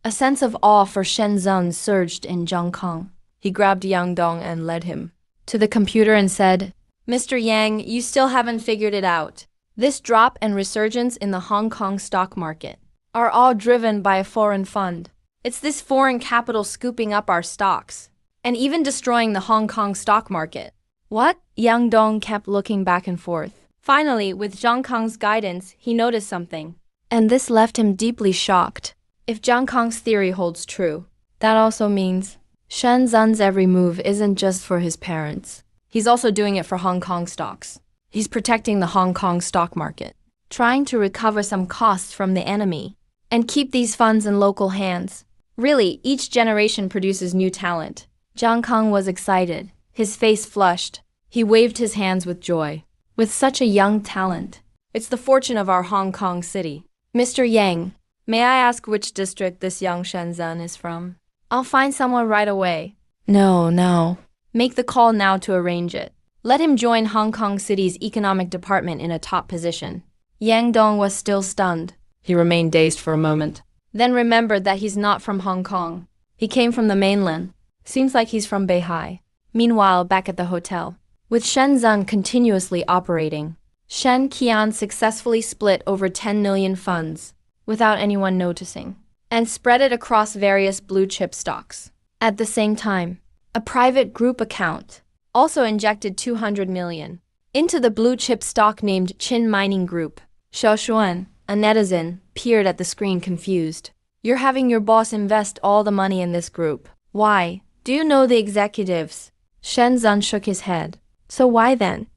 A sense of awe for Shen Zun surged in Zhang Kang. He grabbed Yang Dong and led him to the computer and said, Mr. Yang, you still haven't figured it out. This drop and resurgence in the Hong Kong stock market are all driven by a foreign fund. It's this foreign capital scooping up our stocks and even destroying the Hong Kong stock market. What? Yang Dong kept looking back and forth. Finally, with Zhang Kang's guidance, he noticed something. And this left him deeply shocked. If Zhang Kang's theory holds true, that also means Shen Zun's every move isn't just for his parents. He's also doing it for Hong Kong stocks. He's protecting the Hong Kong stock market, trying to recover some costs from the enemy, and keep these funds in local hands. Really, each generation produces new talent. Zhang Kang was excited. His face flushed. He waved his hands with joy. With such a young talent, it's the fortune of our Hong Kong city. Mr. Yang, may I ask which district this young Shen Zun is from? I'll find someone right away. No. Make the call now to arrange it. Let him join Hong Kong City's economic department in a top position. Yang Dong was still stunned. He remained dazed for a moment, then remembered that he's not from Hong Kong. He came from the mainland. Seems like he's from Beihai. Meanwhile, back at the hotel, with Shen Zun continuously operating, Shen Qian successfully split over 10 million funds without anyone noticing and spread it across various blue-chip stocks. At the same time, a private group account also injected 200 million into the blue-chip stock named Qin Mining Group. Xiao Xuan, a netizen, peered at the screen confused. You're having your boss invest all the money in this group. Why? Do you know the executives? Shen Zun shook his head. So why then?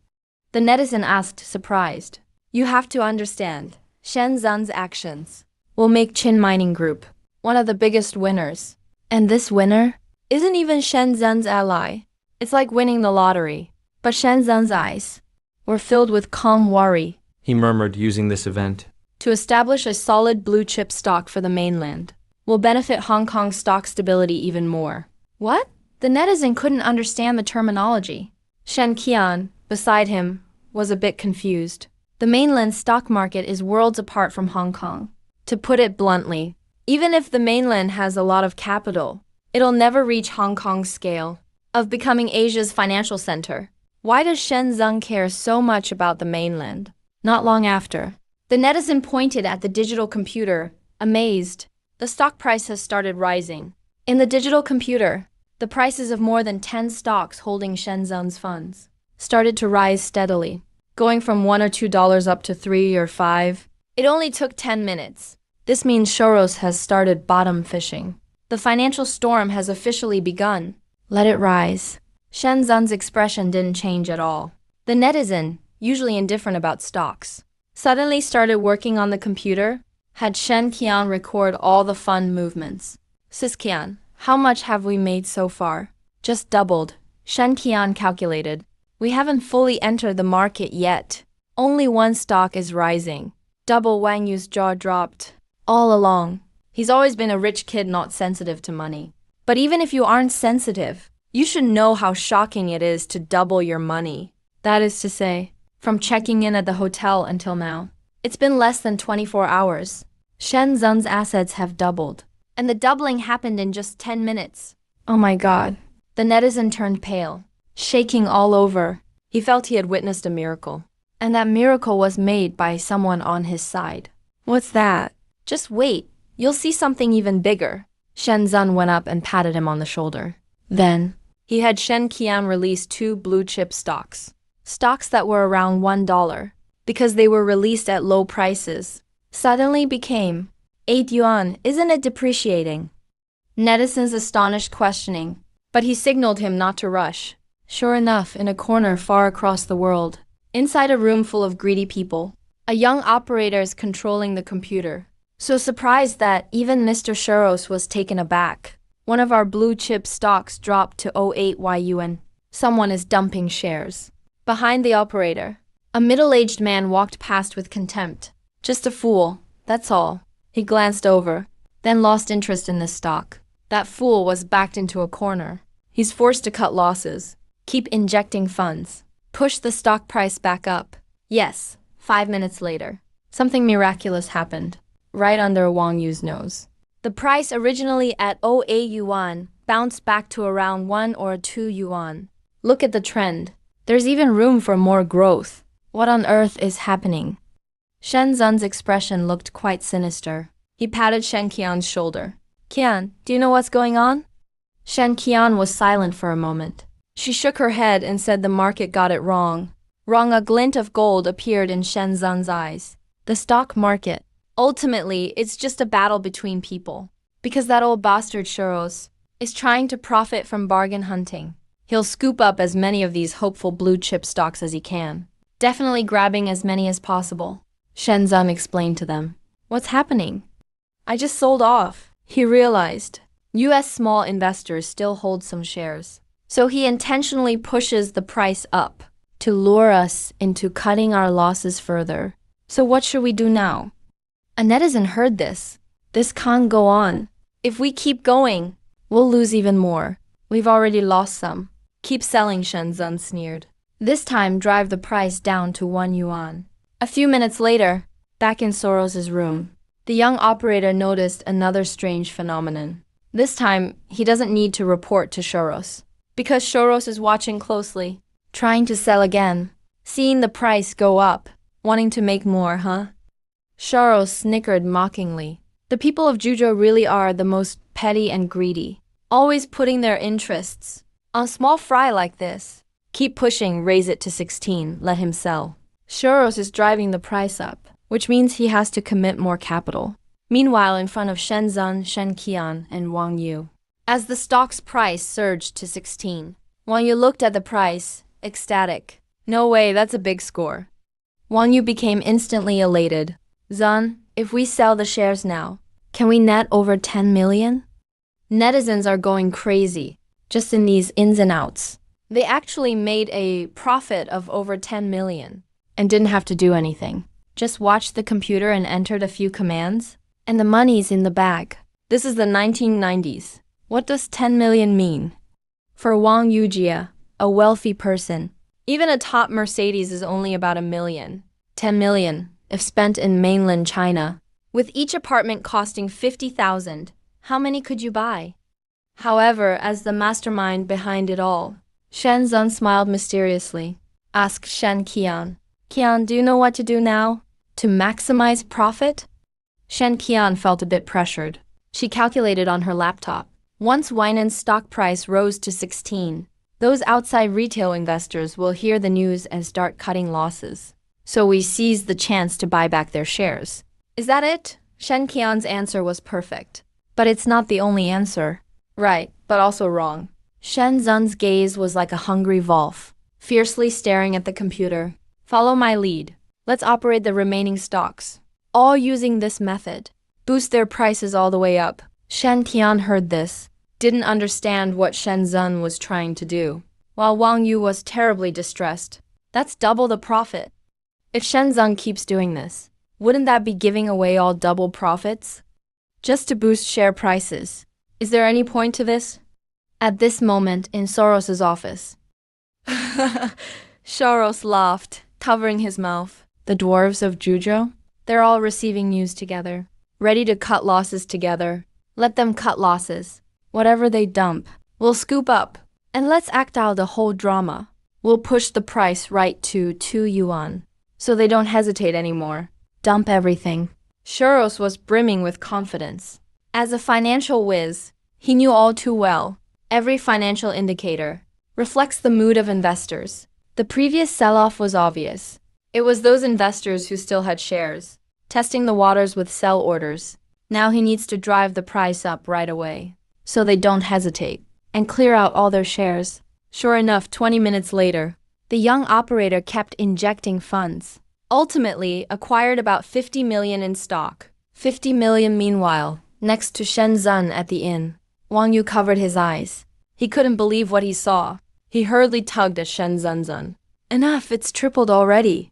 The netizen asked, surprised. You have to understand, Shen Zun's actions will make Qin Mining Group one of the biggest winners. And this winner isn't even Shen Zun's ally. It's like winning the lottery. But Shen Zun's eyes were filled with calm worry. He murmured, using this event To establish a solid blue-chip stock for the mainland will benefit Hong Kong's stock stability even more. What? The netizen couldn't understand the terminology. Shen Qian, beside him, was a bit confused. The mainland stock market is worlds apart from Hong Kong. To put it bluntly, even if the mainland has a lot of capital, it'll never reach Hong Kong's scale of becoming Asia's financial center. Why does Shen Zun care so much about the mainland? Not long after, the netizen pointed at the digital computer, amazed. The stock price has started rising. In the digital computer, the prices of more than 10 stocks holding Shen Zun's funds started to rise steadily, going from $1 or $2 up to $3 or $5. It only took 10 minutes. This means Soros has started bottom fishing. The financial storm has officially begun. Let it rise. Shen Zun's expression didn't change at all. The netizen, usually indifferent about stocks, suddenly started working on the computer, had Shen Qian record all the fund movements. Sis Qian, how much have we made so far? Just doubled. Shen Qian calculated. We haven't fully entered the market yet. Only one stock is rising. Double Wang Yu's jaw dropped. All along, he's always been a rich kid not sensitive to money. But even if you aren't sensitive, you should know how shocking it is to double your money. That is to say, from checking in at the hotel until now, it's been less than 24 hours. Shen Zun's assets have doubled, and the doubling happened in just 10 minutes. Oh my God. The netizen turned pale, shaking all over. He felt he had witnessed a miracle, and that miracle was made by someone on his side. What's that? Just wait, you'll see something even bigger. Shen Zun went up and patted him on the shoulder. Then, he had Shen Qian release 2 blue-chip stocks. Stocks that were around $1, because they were released at low prices, suddenly became 8 yuan. Isn't it depreciating? Netizens astonished questioning, but he signaled him not to rush. Sure enough, in a corner far across the world, inside a room full of greedy people, a young operator is controlling the computer. So surprised that even Mr. Soros was taken aback. One of our blue-chip stocks dropped to 08 yuan. Someone is dumping shares. Behind the operator, a middle-aged man walked past with contempt. Just a fool, that's all. He glanced over, then lost interest in the stock. That fool was backed into a corner. He's forced to cut losses. Keep injecting funds. Push the stock price back up. Yes, 5 minutes later. Something miraculous happened, right under Wang Yu's nose. The price originally at 08 yuan bounced back to around 1 or 2 yuan. Look at the trend. There's even room for more growth. What on earth is happening? Shen Zun's expression looked quite sinister. He patted Shen Qian's shoulder. Qian, do you know what's going on? Shen Qian was silent for a moment. She shook her head and said the market got it wrong. Wrong. A glint of gold appeared in Shen Zun's eyes. The stock market. Ultimately, it's just a battle between people. Because that old bastard Churros is trying to profit from bargain hunting. He'll scoop up as many of these hopeful blue chip stocks as he can. Definitely grabbing as many as possible. Shen Zun explained to them. What's happening? I just sold off. He realized US small investors still hold some shares. So he intentionally pushes the price up to lure us into cutting our losses further. So what should we do now? A netizen heard this. This can't go on. If we keep going, we'll lose even more. We've already lost some. Keep selling, Shen Zun sneered. This time drive the price down to 1 yuan. A few minutes later, back in Soros's room, the young operator noticed another strange phenomenon. This time, he doesn't need to report to Soros, because Soros is watching closely, trying to sell again, seeing the price go up, wanting to make more, huh? Soros snickered mockingly. The people of Zhuzhou really are the most petty and greedy, always putting their interests on small fry like this. Keep pushing, raise it to 16, let him sell. Soros is driving the price up, which means he has to commit more capital. Meanwhile, in front of Shen Zun, Shen Qian, and Wang Yu, as the stock's price surged to 16, Wang Yu looked at the price, ecstatic. No way, that's a big score. Wang Yu became instantly elated. Zun, if we sell the shares now, can we net over 10 million? Netizens are going crazy, just in these ins and outs. They actually made a profit of over 10 million and didn't have to do anything. Just watched the computer and entered a few commands, and the money's in the bag. This is the 1990s. What does 10 million mean? For Wang Yujia, a wealthy person, even a top Mercedes is only about 1 million. 10 million, if spent in mainland China, with each apartment costing 50,000, how many could you buy? However, as the mastermind behind it all, Shen Zun smiled mysteriously, asked Shen Qian, Qian, do you know what to do now? To maximize profit? Shen Qian felt a bit pressured. She calculated on her laptop. Once Weinen's stock price rose to 16, those outside retail investors will hear the news and start cutting losses. So we seized the chance to buy back their shares. Is that it? Shen Qian's answer was perfect. But it's not the only answer. Right, but also wrong. Shen Zun's gaze was like a hungry wolf, fiercely staring at the computer. Follow my lead. Let's operate the remaining stocks, all using this method. Boost their prices all the way up. Shen Qian heard this, didn't understand what Shen Zun was trying to do, while Wang Yu was terribly distressed. That's double the profit. If Shen Zun keeps doing this, wouldn't that be giving away all double profits? Just to boost share prices. Is there any point to this? At this moment in Soros's office, Soros laughed, covering his mouth. The dwarves of Zhuzhou? They're all receiving news together, ready to cut losses together. Let them cut losses. Whatever they dump, we'll scoop up. And let's act out the whole drama. We'll push the price right to 2 yuan, so they don't hesitate anymore. Dump everything. Soros was brimming with confidence. As a financial whiz, he knew all too well. Every financial indicator reflects the mood of investors. The previous sell-off was obvious. It was those investors who still had shares, testing the waters with sell orders. Now he needs to drive the price up right away, so they don't hesitate, and clear out all their shares. Sure enough, 20 minutes later, the young operator kept injecting funds. Ultimately, acquired about 50 million in stock. 50 million meanwhile, next to Shen Zun at the inn. Wang Yu covered his eyes. He couldn't believe what he saw. He hurriedly tugged at Shen Zun. Enough, it's tripled already.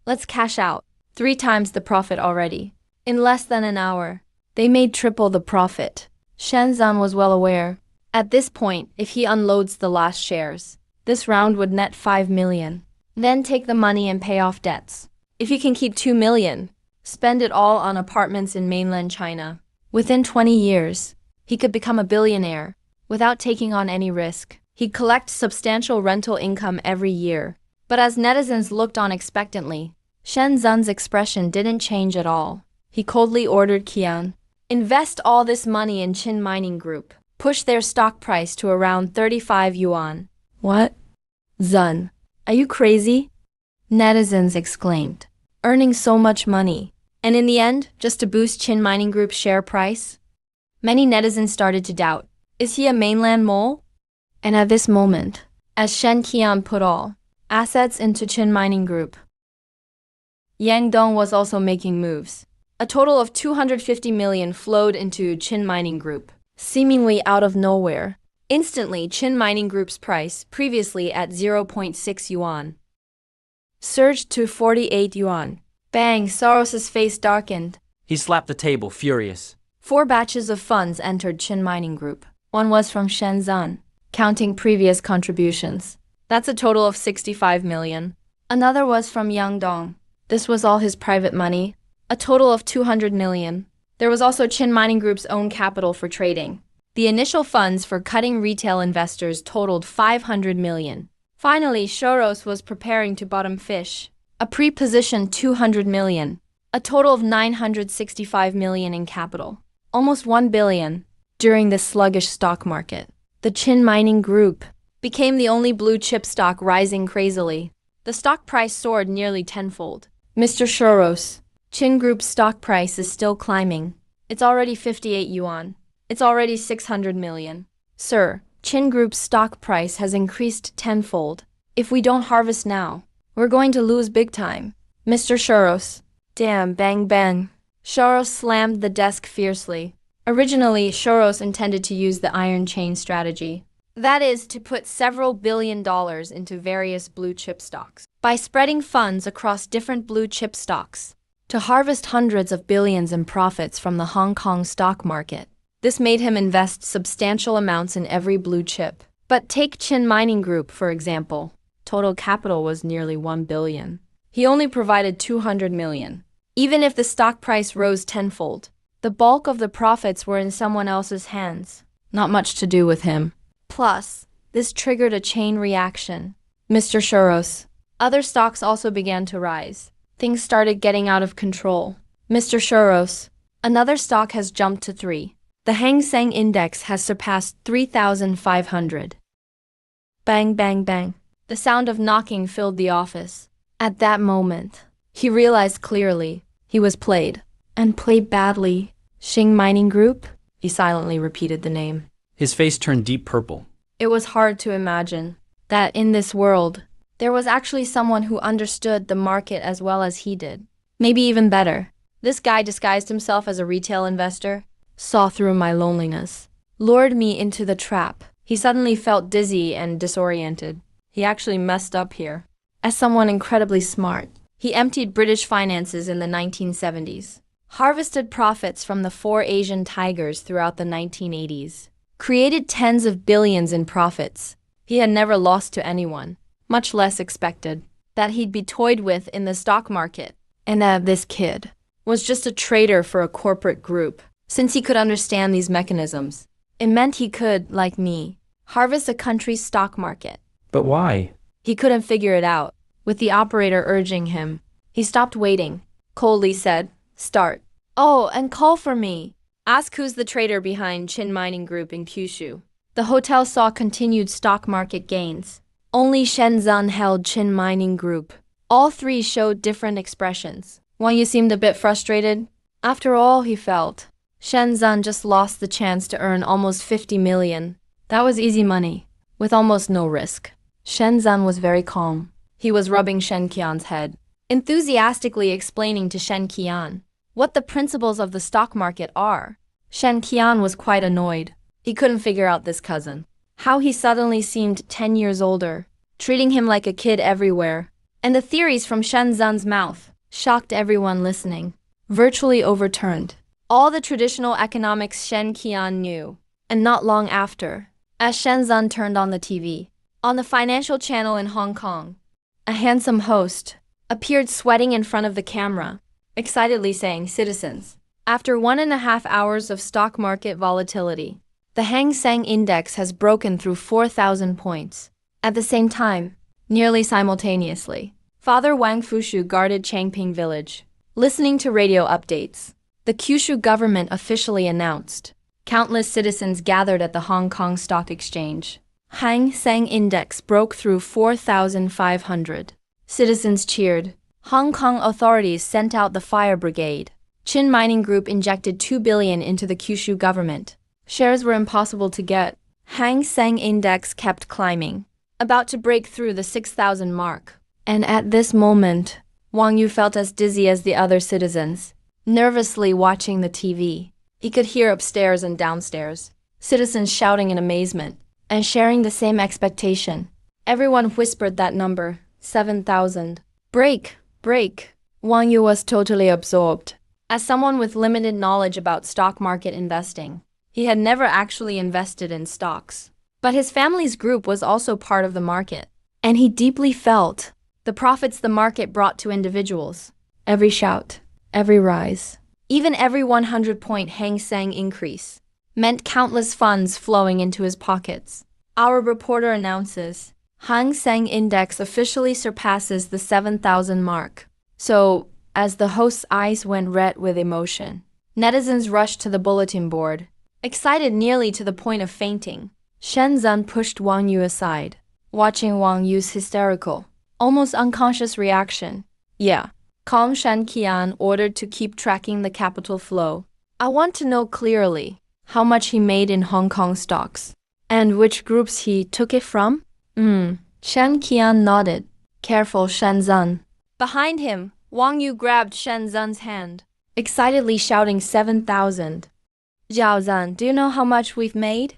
Let's cash out. 3 times the profit already. In less than an hour, they made triple the profit. Shen Zun was well aware. At this point, if he unloads the last shares, This round would net 5 million. Then take the money and pay off debts. If he can keep 2 million, spend it all on apartments in mainland China. Within 20 years, he could become a billionaire without taking on any risk. He'd collect substantial rental income every year. But as netizens looked on expectantly, Shen Zun's expression didn't change at all. He coldly ordered Qian, invest all this money in Qin Mining Group. Push their stock price to around 35 yuan. What? Zun, are you crazy? Netizens exclaimed. Earning so much money. And in the end, just to boost Qin Mining Group's share price? Many netizens started to doubt. Is he a mainland mole? And at this moment, as Shen Qian put all assets into Qin Mining Group, Yang Dong was also making moves. A total of 250 million flowed into Qin Mining Group, seemingly out of nowhere. Instantly, Qin Mining Group's price, previously at 0.6 yuan, surged to 48 yuan. Bang, Soros's face darkened. He slapped the table, furious. 4 batches of funds entered Qin Mining Group. One was from Shen Zun, counting previous contributions. That's a total of 65 million. Another was from Yang Dong. This was all his private money, a total of 200 million. There was also Qin Mining Group's own capital for trading. The initial funds for cutting retail investors totaled 500 million. Finally, Soros was preparing to bottom fish. A pre-positioned 200 million. A total of 965 million in capital. Almost 1 billion. During this sluggish stock market, the Qin Mining Group became the only blue chip stock rising crazily. The stock price soared nearly tenfold. Mr. Soros, Qin Group's stock price is still climbing. It's already 58 yuan. It's already 600 million. Sir, Qin Group's stock price has increased tenfold. If we don't harvest now, we're going to lose big time. Mr. Soros. Damn, bang bang. Soros slammed the desk fiercely. Originally, Soros intended to use the iron chain strategy. That is, to put several $1 billion into various blue chip stocks. By spreading funds across different blue chip stocks, to harvest hundreds of billions in profits from the Hong Kong stock market. This made him invest substantial amounts in every blue chip. But take Qin Mining Group, for example. Total capital was nearly 1 billion. He only provided 200 million. Even if the stock price rose tenfold, the bulk of the profits were in someone else's hands. Not much to do with him. Plus, this triggered a chain reaction. Mr. Soros. Other stocks also began to rise. Things started getting out of control. Mr. Soros. Another stock has jumped to 3. The Hang Seng Index has surpassed 3,500. Bang, bang, bang. The sound of knocking filled the office. At that moment, he realized clearly he was played. And played badly. Qin Mining Group? He silently repeated the name. His face turned deep purple. It was hard to imagine that in this world, there was actually someone who understood the market as well as he did. Maybe even better. This guy disguised himself as a retail investor, saw through my loneliness, lured me into the trap. He suddenly felt dizzy and disoriented. He actually messed up here. As someone incredibly smart, he emptied British finances in the 1970s, harvested profits from the 4 Asian tigers throughout the 1980s, created tens of billions in profits. He had never lost to anyone, much less expected that he'd be toyed with in the stock market, and that this kid was just a trader for a corporate group. Since he could understand these mechanisms, it meant he could, like me, harvest a country's stock market. But why? He couldn't figure it out, with the operator urging him. He stopped waiting, coldly said, "Start. Oh, and call for me. Ask who's the trader behind Qin Mining Group in Kyushu." The hotel saw continued stock market gains. Only Shen Zun held Qin Mining Group. All 3 showed different expressions. Wang Yu seemed a bit frustrated. After all, he felt, Shen Zun just lost the chance to earn almost 50 million. That was easy money, with almost no risk. Shen Zun was very calm. He was rubbing Shen Qian's head, enthusiastically explaining to Shen Qian what the principles of the stock market are. Shen Qian was quite annoyed. He couldn't figure out this cousin. How he suddenly seemed 10 years older, treating him like a kid everywhere. And the theories from Shen Zun's mouth shocked everyone listening. Virtually overturned all the traditional economics Shen Qian knew. And not long after, as Shen Zun turned on the TV, On the financial channel in Hong Kong, a handsome host appeared sweating in front of the camera, excitedly saying, "Citizens, after 1.5 hours of stock market volatility, the Hang Seng Index has broken through 4,000 points." At the same time, nearly simultaneously, Father Wang Fushu guarded Changping village, listening to radio updates. The Kyushu government officially announced. Countless citizens gathered at the Hong Kong Stock Exchange. Hang Seng Index broke through 4,500. Citizens cheered. Hong Kong authorities sent out the fire brigade. Chin Mining Group injected 2 billion into the Kyushu government. Shares were impossible to get. Hang Seng Index kept climbing, about to break through the 6,000 mark. And at this moment, Wang Yu felt as dizzy as the other citizens, nervously watching the TV. He could hear upstairs and downstairs citizens shouting in amazement and sharing the same expectation. Everyone whispered that number, 7,000. Break, break. Wang Yu was totally absorbed. As someone with limited knowledge about stock market investing, he had never actually invested in stocks. But his family's group was also part of the market, and he deeply felt the profits the market brought to individuals. Every shout, every rise, even every 100-point Hang Seng increase meant countless funds flowing into his pockets. Our reporter announces, Hang Seng Index officially surpasses the 7,000 mark. So, as the host's eyes went red with emotion, netizens rushed to the bulletin board, excited nearly to the point of fainting. Shen Zun pushed Wang Yu aside, watching Wang Yu's hysterical, almost unconscious reaction. Yeah, calm Shen Qian ordered to keep tracking the capital flow. I want to know clearly how much he made in Hong Kong stocks, and which groups he took it from? Shen Qian nodded. Careful, Shen Zun. Behind him, Wang Yu grabbed Shen Zun's hand, excitedly shouting 7,000. Zhao Zan, do you know how much we've made?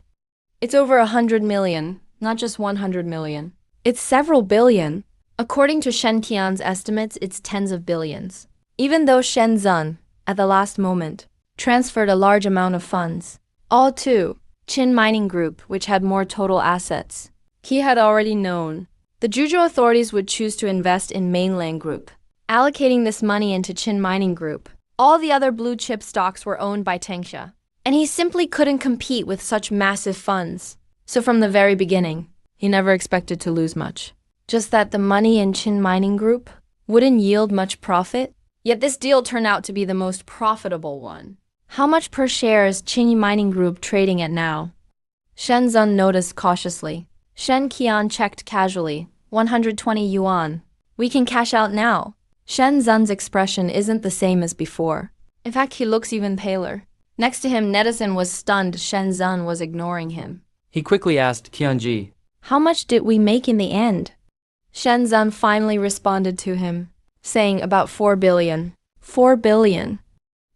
It's over 100 million, not just 100 million. It's several billion. According to Shen Qian's estimates, it's tens of billions. Even though Shen Zun, at the last moment, transferred a large amount of funds, all to Chin Mining Group, which had more total assets, he had already known the Zhuzhou authorities would choose to invest in Mainland Group, allocating this money into Chin Mining Group. All the other blue chip stocks were owned by Tengsha, and he simply couldn't compete with such massive funds. So from the very beginning, he never expected to lose much. Just that the money in Chin Mining Group wouldn't yield much profit. Yet this deal turned out to be the most profitable one. How much per share is Chin Mining Group trading at now? Shen Zun noticed cautiously. Shen Qian checked casually. 120 yuan. We can cash out now. Shen Zun's expression isn't the same as before. In fact, he looks even paler. Next to him, netizen was stunned Shen Zun was ignoring him. He quickly asked Qianji, How much did we make in the end? Shen Zun finally responded to him, saying about 4 billion. 4 billion.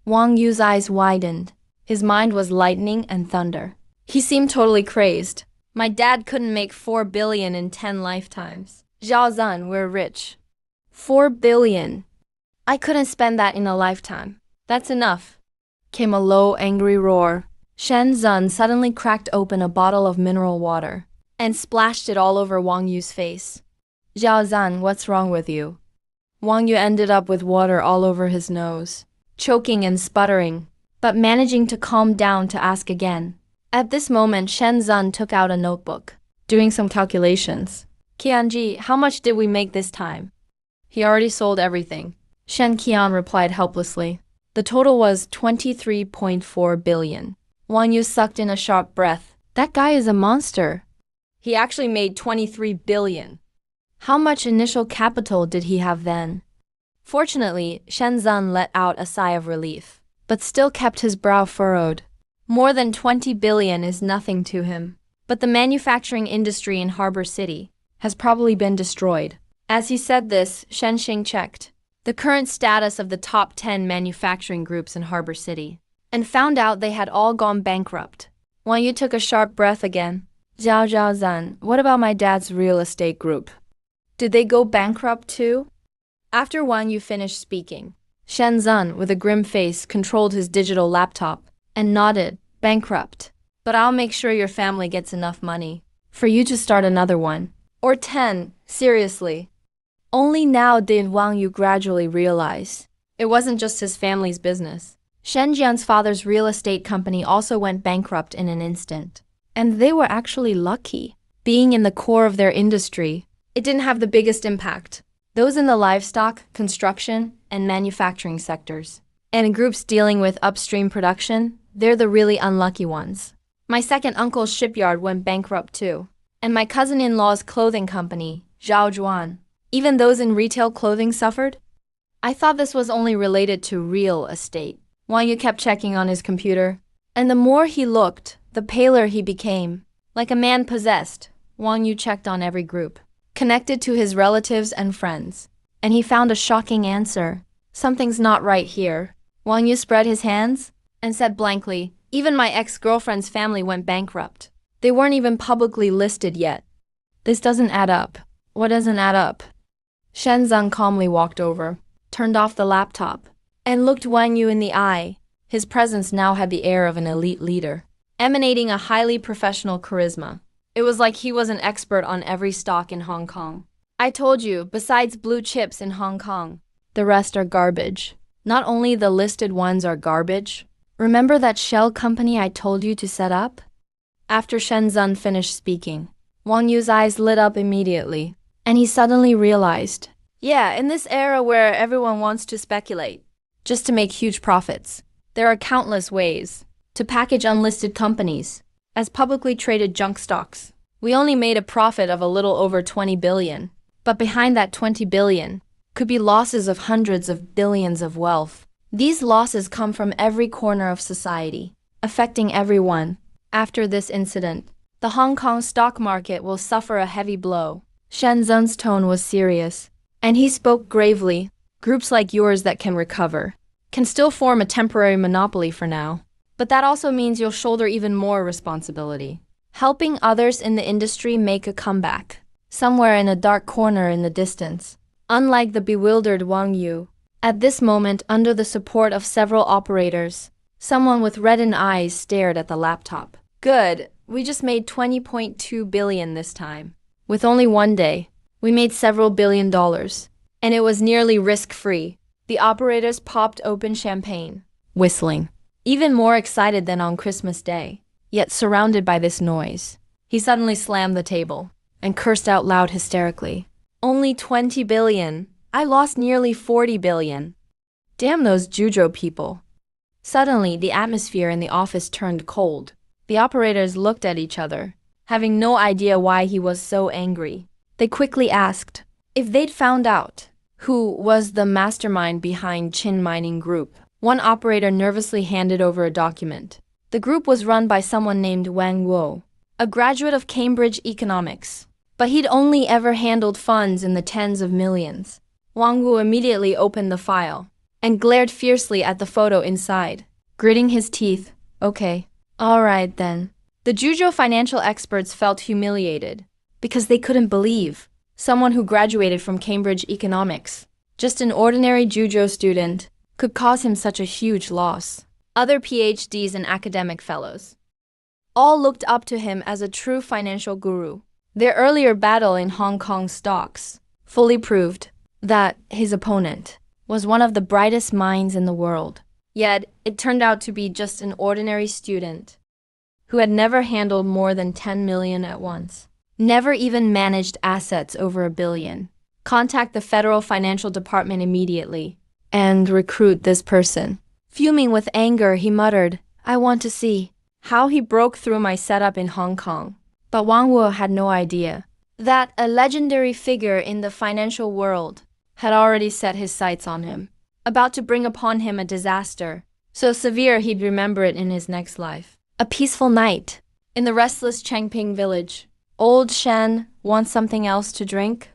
Wang Yu's eyes widened. His mind was lightning and thunder. He seemed totally crazed. My dad couldn't make 4 billion in 10 lifetimes. Zhao Zan, we're rich. 4 billion. I couldn't spend that in a lifetime. That's enough. Came a low, angry roar. Shen Zun suddenly cracked open a bottle of mineral water and splashed it all over Wang Yu's face. Zhao Zan, what's wrong with you? Wang Yu ended up with water all over his nose, choking and sputtering, but managing to calm down to ask again. At this moment, Shen Zun took out a notebook, doing some calculations. Qianji, how much did we make this time? He already sold everything. Shen Qian replied helplessly. The total was 23.4 billion. Wang Yu sucked in a sharp breath. That guy is a monster. He actually made 23 billion. How much initial capital did he have then? Fortunately, Shen Zun let out a sigh of relief, but still kept his brow furrowed. More than 20 billion is nothing to him. But the manufacturing industry in Harbor City has probably been destroyed. As he said this, Shen Xing checked the current status of the top 10 manufacturing groups in Harbor City and found out they had all gone bankrupt. Wang Yu took a sharp breath again. Zhao Zan, what about my dad's real estate group? Did they go bankrupt too? After Wang Yu finished speaking, Shen Zun, with a grim face, controlled his digital laptop and nodded. Bankrupt. But I'll make sure your family gets enough money for you to start another one. Or 10, seriously. Only now did Wang Yu gradually realize it wasn't just his family's business. Shen Jian's father's real estate company also went bankrupt in an instant. And they were actually lucky. Being in the core of their industry, it didn't have the biggest impact. Those in the livestock, construction, and manufacturing sectors. And in groups dealing with upstream production, they're the really unlucky ones. My second uncle's shipyard went bankrupt too. And my cousin-in-law's clothing company, Zhao Juan. Even those in retail clothing suffered? I thought this was only related to real estate. Wang Yu kept checking on his computer. And the more he looked, the paler he became. Like a man possessed, Wang Yu checked on every group, connected to his relatives and friends. And he found a shocking answer. Something's not right here. Wang Yu spread his hands and said blankly, even my ex-girlfriend's family went bankrupt. They weren't even publicly listed yet. This doesn't add up. What doesn't add up? Shenzhen calmly walked over, turned off the laptop, and looked Wang Yu in the eye. His presence now had the air of an elite leader, emanating a highly professional charisma. It was like he was an expert on every stock in Hong Kong. I told you, besides blue chips in Hong Kong, the rest are garbage. Not only the listed ones are garbage. Remember that shell company I told you to set up? After Shenzhen finished speaking, Wang Yu's eyes lit up immediately, and he suddenly realized, yeah, in this era where everyone wants to speculate, just to make huge profits, there are countless ways to package unlisted companies as publicly traded junk stocks. We only made a profit of a little over 20 billion, but behind that 20 billion could be losses of hundreds of billions of wealth. These losses come from every corner of society, affecting everyone. After this incident, the Hong Kong stock market will suffer a heavy blow. Shenzhen's tone was serious, and he spoke gravely. Groups like yours that can recover can still form a temporary monopoly for now, but that also means you'll shoulder even more responsibility, helping others in the industry make a comeback, somewhere in a dark corner in the distance. Unlike the bewildered Wang Yu, at this moment, under the support of several operators, someone with reddened eyes stared at the laptop. Good, we just made 20.2 billion this time. With only one day, we made several $billion, and it was nearly risk-free. The operators popped open champagne, whistling, even more excited than on Christmas Day. Yet surrounded by this noise, he suddenly slammed the table and cursed out loud hysterically. Only 20 billion. I lost nearly 40 billion. Damn those Juzhou people. Suddenly, the atmosphere in the office turned cold. The operators looked at each other, having no idea why he was so angry. They quickly asked if they'd found out who was the mastermind behind Qin Mining Group. One operator nervously handed over a document. The group was run by someone named Wang Wo, a graduate of Cambridge Economics. But he'd only ever handled funds in the tens of millions. Wang Wu immediately opened the file and glared fiercely at the photo inside, gritting his teeth. Okay, all right then. The Juzhou financial experts felt humiliated because they couldn't believe someone who graduated from Cambridge Economics, just an ordinary Juzhou student, could cause him such a huge loss. Other PhDs and academic fellows all looked up to him as a true financial guru. Their earlier battle in Hong Kong stocks fully proved that his opponent was one of the brightest minds in the world. Yet, it turned out to be just an ordinary student who had never handled more than 10 million at once, never even managed assets over $1 billion. Contact the Federal Financial Department immediately and recruit this person. Fuming with anger, he muttered, I want to see how he broke through my setup in Hong Kong. But Wang Wu had no idea that a legendary figure in the financial world had already set his sights on him, about to bring upon him a disaster so severe he'd remember it in his next life. A peaceful night in the restless Changping village. Old Shen wants something else to drink?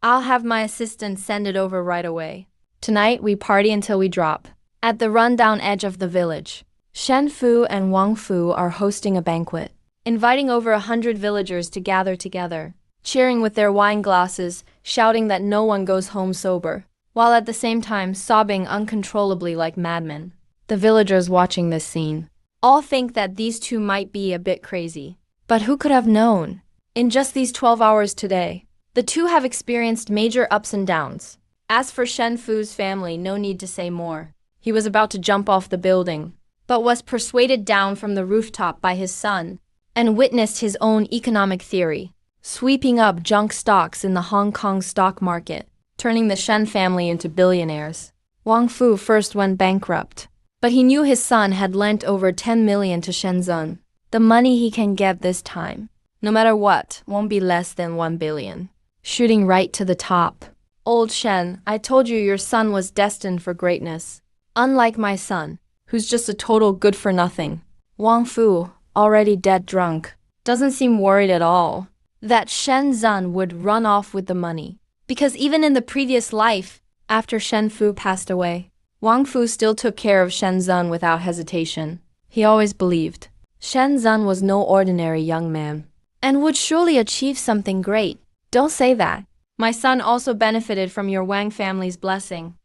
I'll have my assistant send it over right away. Tonight we party until we drop. At the rundown edge of the village, Shen Fu and Wang Fu are hosting a banquet, inviting over 100 villagers to gather together, cheering with their wine glasses, shouting that no one goes home sober, while at the same time sobbing uncontrollably like madmen. The villagers watching this scene all think that these two might be a bit crazy. But who could have known? In just these 12 hours today, the two have experienced major ups and downs. As for Shen Fu's family, no need to say more. He was about to jump off the building, but was persuaded down from the rooftop by his son, and witnessed his own economic theory, sweeping up junk stocks in the Hong Kong stock market, turning the Shen family into billionaires. Wang Fu first went bankrupt, but he knew his son had lent over 10 million to Shenzhen. The money he can get this time, no matter what, won't be less than 1 billion. Shooting right to the top. Old Shen, I told you your son was destined for greatness. Unlike my son, who's just a total good-for-nothing. Wang Fu, already dead drunk, doesn't seem worried at all that Shen Zan would run off with the money. Because even in the previous life, after Shen Fu passed away, Wang Fu still took care of Shen Zan without hesitation. He always believed Shen Zan was no ordinary young man, and would surely achieve something great. Don't say that. My son also benefited from your Wang family's blessing.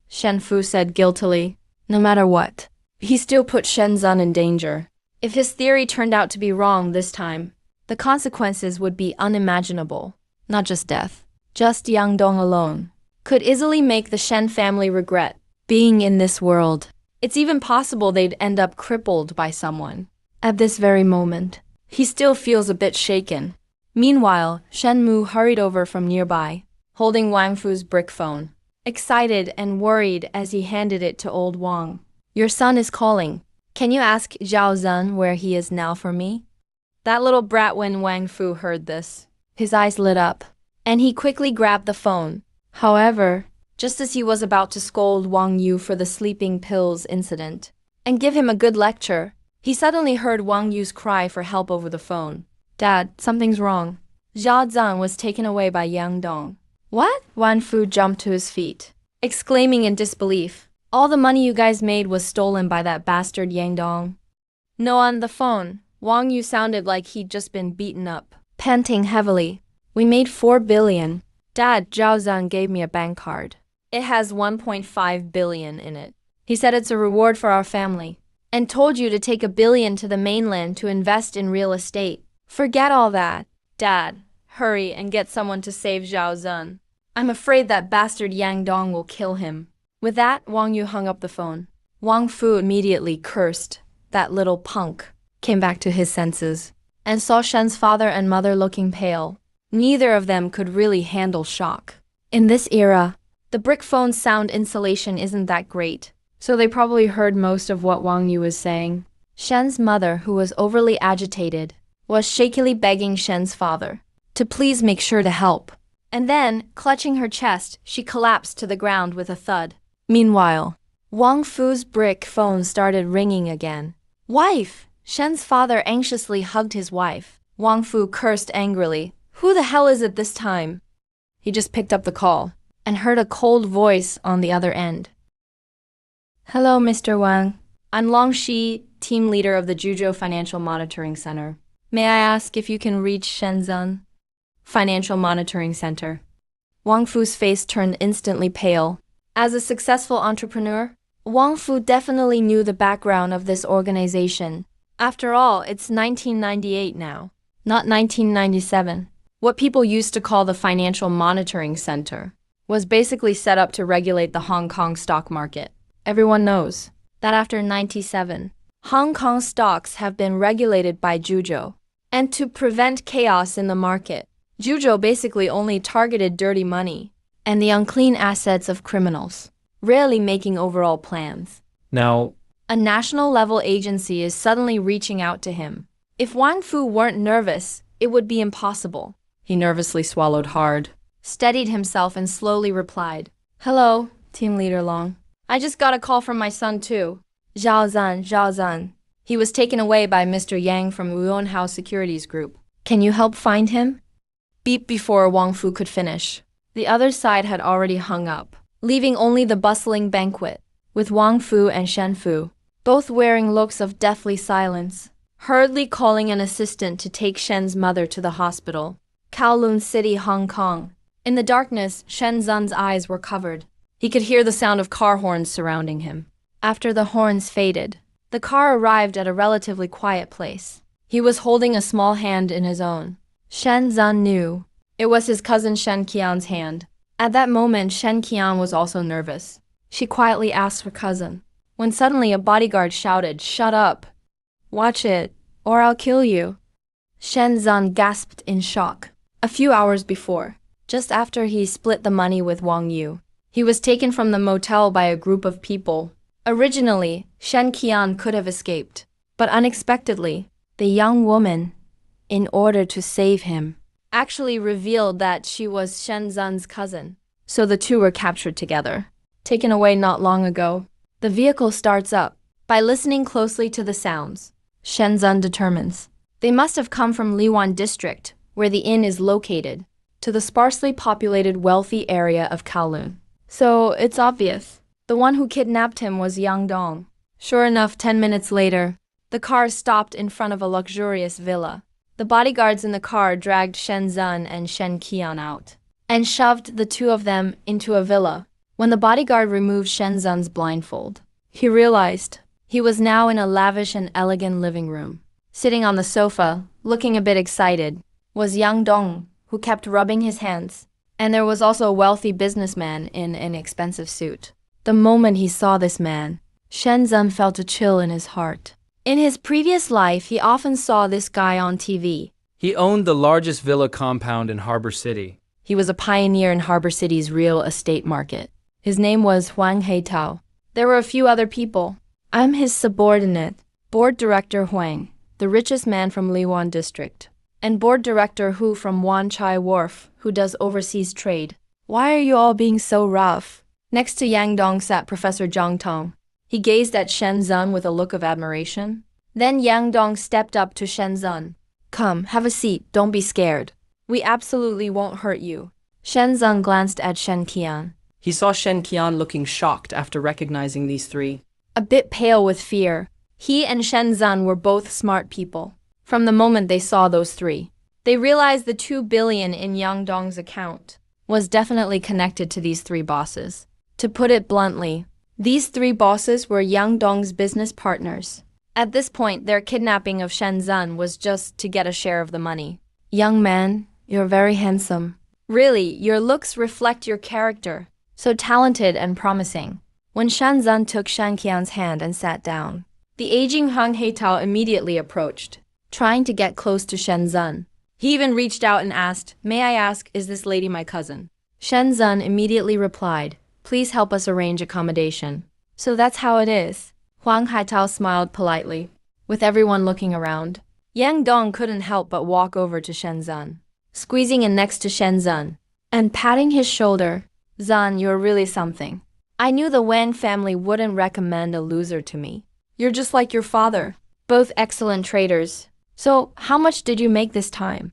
Shen Fu said guiltily. No matter what, he still put Shen Zan in danger. If his theory turned out to be wrong this time, the consequences would be unimaginable. Not just death. Just Yang Dong alone could easily make the Shen family regret being in this world. It's even possible they'd end up crippled by someone. At this very moment, he still feels a bit shaken. Meanwhile, Shen Mu hurried over from nearby, holding Wang Fu's brick phone, excited and worried as he handed it to old Wang. Your son is calling. Can you ask Zhao Zan where he is now for me? That little brat. When Wang Fu heard this, his eyes lit up, and he quickly grabbed the phone. However, just as he was about to scold Wang Yu for the sleeping pills incident and give him a good lecture, he suddenly heard Wang Yu's cry for help over the phone. Dad, something's wrong. Zhao Zan was taken away by Yang Dong. What? Wang Fu jumped to his feet, exclaiming in disbelief. All the money you guys made was stolen by that bastard Yang Dong. No, on the phone, Wang Yu sounded like he'd just been beaten up, panting heavily. We made 4 billion. Dad, Zhao Zan gave me a bank card. It has 1.5 billion in it. He said it's a reward for our family, and told you to take 1 billion to the mainland to invest in real estate. Forget all that. Dad, hurry and get someone to save Zhao Zan. I'm afraid that bastard Yang Dong will kill him. With that, Wang Yu hung up the phone. Wang Fu immediately cursed that little punk, came back to his senses, and saw Shen's father and mother looking pale. Neither of them could really handle shock. In this era, the brick phone's sound insulation isn't that great, so they probably heard most of what Wang Yu was saying. Shen's mother, who was overly agitated, was shakily begging Shen's father to please make sure to help. And then, clutching her chest, she collapsed to the ground with a thud. Meanwhile, Wang Fu's brick phone started ringing again. Wife! Shen's father anxiously hugged his wife. Wang Fu cursed angrily. Who the hell is it this time? He just picked up the call and heard a cold voice on the other end. Hello, Mr. Wang. I'm Long Shi, team leader of the Juzhou Financial Monitoring Center. May I ask if you can reach Shenzhen Financial Monitoring Center? Wang Fu's face turned instantly pale. As a successful entrepreneur, Wang Fu definitely knew the background of this organization. After all, it's 1998 now, not 1997. What people used to call the Financial Monitoring Center was basically set up to regulate the Hong Kong stock market. Everyone knows that after 97, Hong Kong stocks have been regulated by Juzhou. And to prevent chaos in the market, Juzhou basically only targeted dirty money and the unclean assets of criminals, rarely making overall plans. Now, a national-level agency is suddenly reaching out to him. If Wang Fu weren't nervous, it would be impossible. He nervously swallowed hard, steadied himself, and slowly replied. Hello, Team Leader Long. I just got a call from my son too. Zhao Zan. He was taken away by Mr. Yang from Wuhan House Securities Group. Can you help find him? Beep before Wang Fu could finish. The other side had already hung up, leaving only the bustling banquet, with Wang Fu and Shen Fu, both wearing looks of deathly silence, hurriedly calling an assistant to take Shen's mother to the hospital. Kowloon City, Hong Kong. In the darkness, Shen Zun's eyes were covered. He could hear the sound of car horns surrounding him. After the horns faded, the car arrived at a relatively quiet place. He was holding a small hand in his own. Shen Zun knew. It was his cousin Shen Qian's hand. At that moment, Shen Qian was also nervous. She quietly asked her cousin, when suddenly a bodyguard shouted, "Shut up! Watch it, or I'll kill you." Shen Zun gasped in shock. A few hours before, just after he split the money with Wang Yu, he was taken from the motel by a group of people. Originally, Shen Qian could have escaped, but unexpectedly, the young woman, in order to save him, actually revealed that she was Shen Zun's cousin. So the two were captured together, taken away not long ago. The vehicle starts up. By listening closely to the sounds, Shen Zun determines they must have come from Liwan district, where the inn is located, to the sparsely populated wealthy area of Kowloon. So it's obvious. The one who kidnapped him was Yang Dong. Sure enough, 10 minutes later, the car stopped in front of a luxurious villa. The bodyguards in the car dragged Shen Zun and Shen Qian out and shoved the two of them into a villa. When the bodyguard removed Shen Zun's blindfold, he realized he was now in a lavish and elegant living room. Sitting on the sofa, looking a bit excited, was Yang Dong, who kept rubbing his hands. And there was also a wealthy businessman in an expensive suit. The moment he saw this man, Shen Zun felt a chill in his heart. In his previous life, he often saw this guy on TV. He owned the largest villa compound in Harbor City. He was a pioneer in Harbor City's real estate market. His name was Huang Heitao. There were a few other people. I'm his subordinate, Board Director Huang, the richest man from Liwan District, and Board Director Hu from Wan Chai Wharf, who does overseas trade. Why are you all being so rough? Next to Yang Dong sat Professor Zhang Tong. He gazed at Shen Zun with a look of admiration. Then Yang Dong stepped up to Shen Zun. Come, have a seat, don't be scared. We absolutely won't hurt you. Shen Zun glanced at Shen Qian. He saw Shen Qian looking shocked after recognizing these three. A bit pale with fear, he and Shen Zun were both smart people. From the moment they saw those three, they realized the 2 billion in Yang Dong's account was definitely connected to these three bosses. To put it bluntly, these three bosses were Yang Dong's business partners. At this point, their kidnapping of Shen Zun was just to get a share of the money. Young man, you're very handsome. Really, your looks reflect your character. So talented and promising. When Shen Zun took Shen Qian's hand and sat down, the aging Huang Heitao immediately approached, trying to get close to Shen Zun. He even reached out and asked, "May I ask, is this lady my cousin?" Shen Zun immediately replied, "Please help us arrange accommodation." So that's how it is. Huang Heitao smiled politely, with everyone looking around. Yang Dong couldn't help but walk over to Shen Zun, squeezing in next to Shen Zun, and patting his shoulder. "Zun, you're really something. I knew the Wen family wouldn't recommend a loser to me. You're just like your father, both excellent traders. So, how much did you make this time?"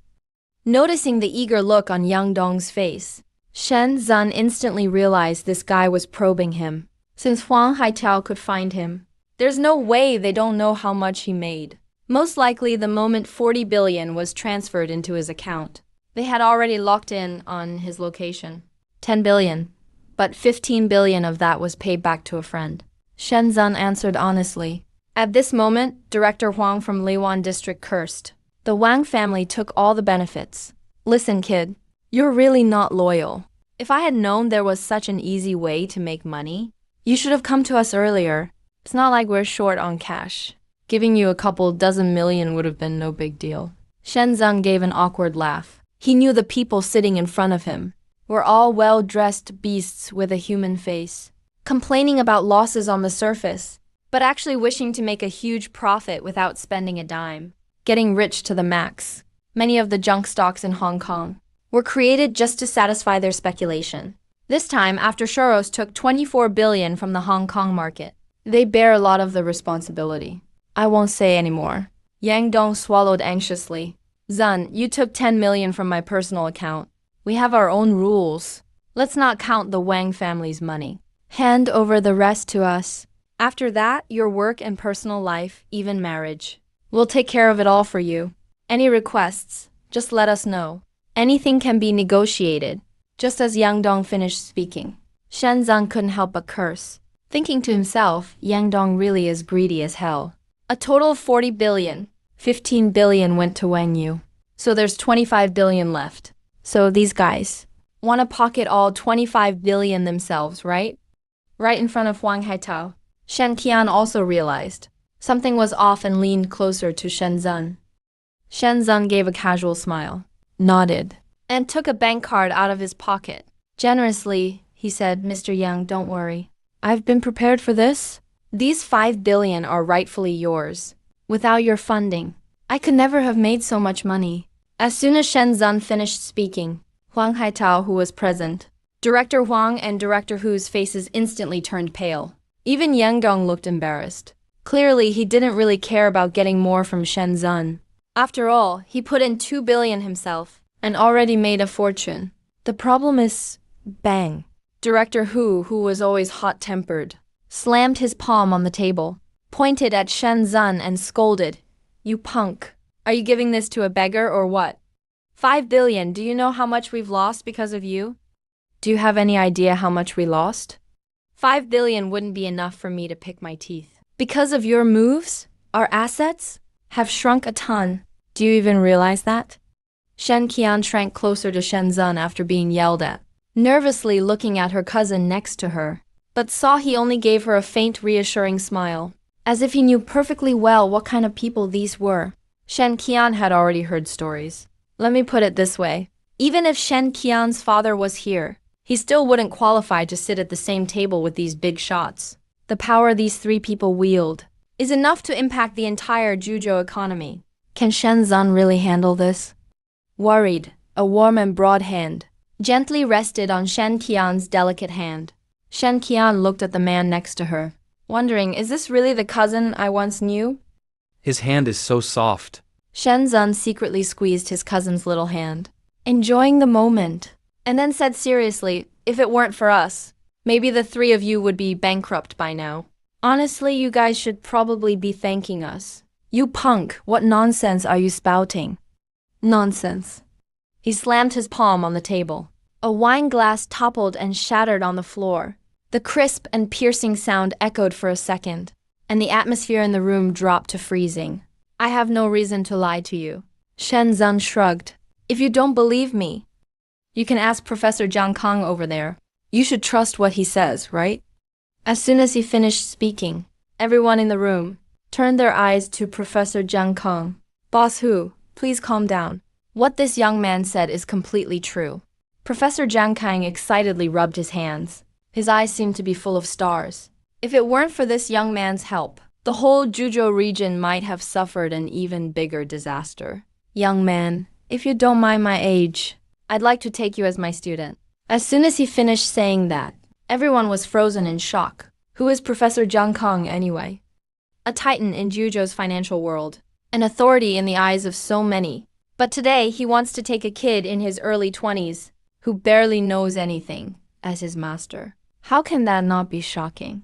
Noticing the eager look on Yang Dong's face, Shen Zun instantly realized this guy was probing him. Since Huang Haitao could find him, there's no way they don't know how much he made. Most likely the moment 40 billion was transferred into his account, they had already locked in on his location. 10 billion, but 15 billion of that was paid back to a friend. Shen Zun answered honestly. At this moment, Director Huang from Liwan District cursed. The Wang family took all the benefits. Listen, kid, you're really not loyal. If I had known there was such an easy way to make money, you should have come to us earlier. It's not like we're short on cash. Giving you a couple dozen million would have been no big deal. Shen Zun gave an awkward laugh. He knew the people sitting in front of him were all well-dressed beasts with a human face, complaining about losses on the surface, but actually wishing to make a huge profit without spending a dime, getting rich to the max. Many of the junk stocks in Hong Kong were created just to satisfy their speculation. This time, after Soros took 24 billion from the Hong Kong market, they bear a lot of the responsibility. I won't say anymore. Yang Dong swallowed anxiously. Zun, you took 10 million from my personal account. We have our own rules. Let's not count the Wang family's money. Hand over the rest to us. After that, your work and personal life, even marriage. We'll take care of it all for you. Any requests, just let us know. Anything can be negotiated. Just as Yang Dong finished speaking, Shen Zun couldn't help but curse, thinking to himself, Yang Dong really is greedy as hell. A total of 40 billion. 15 billion went to Wang Yu. So there's 25 billion left. So these guys want to pocket all 25 billion themselves, right? Right in front of Huang Haitao. Shen Qian also realized something was off and leaned closer to Shen Zun. Shen Zun gave a casual smile, nodded, and took a bank card out of his pocket. Generously, he said, Mr. Yang, don't worry. I've been prepared for this. These 5 billion are rightfully yours. Without your funding, I could never have made so much money. As soon as Shen Zun finished speaking, Huang Haitao, who was present, Director Huang and Director Hu's faces instantly turned pale. Even Yang Gong looked embarrassed. Clearly, he didn't really care about getting more from Shen Zun. After all, he put in 2 billion himself and already made a fortune. The problem is, bang. Director Hu, who was always hot-tempered, slammed his palm on the table, pointed at Shen Zun and scolded, You punk. Are you giving this to a beggar or what? 5 billion, do you know how much we've lost because of you? Do you have any idea how much we lost? 5 billion wouldn't be enough for me to pick my teeth. Because of your moves, our assets have shrunk a ton. Do you even realize that? Shen Qian shrank closer to Shen Zun after being yelled at, nervously looking at her cousin next to her, but saw he only gave her a faint reassuring smile, as if he knew perfectly well what kind of people these were. Shen Qian had already heard stories. Let me put it this way. Even if Shen Qian's father was here, he still wouldn't qualify to sit at the same table with these big shots. The power these 3 people wield is enough to impact the entire Juzhou economy. Can Shen Zun really handle this? Worried, a warm and broad hand gently rested on Shen Qian's delicate hand. Shen Qian looked at the man next to her, wondering, is this really the cousin I once knew? His hand is so soft. Shen Zun secretly squeezed his cousin's little hand, enjoying the moment, and then said seriously, if it weren't for us, maybe the 3 of you would be bankrupt by now. Honestly, you guys should probably be thanking us. You punk, what nonsense are you spouting? Nonsense. He slammed his palm on the table. A wine glass toppled and shattered on the floor. The crisp and piercing sound echoed for a second, and the atmosphere in the room dropped to freezing. I have no reason to lie to you. Shen Zun shrugged. If you don't believe me, you can ask Professor Zhang Kang over there. You should trust what he says, right? As soon as he finished speaking, everyone in the room turned their eyes to Professor Zhang Kang. Boss Hu, please calm down. What this young man said is completely true. Professor Zhang Kang excitedly rubbed his hands. His eyes seemed to be full of stars. If it weren't for this young man's help, the whole Juzhou region might have suffered an even bigger disaster. Young man, if you don't mind my age, I'd like to take you as my student. As soon as he finished saying that, everyone was frozen in shock. Who is Professor Zhang Kang anyway? A titan in Juzhou's financial world, an authority in the eyes of so many. But today he wants to take a kid in his early 20s, who barely knows anything, as his master. How can that not be shocking?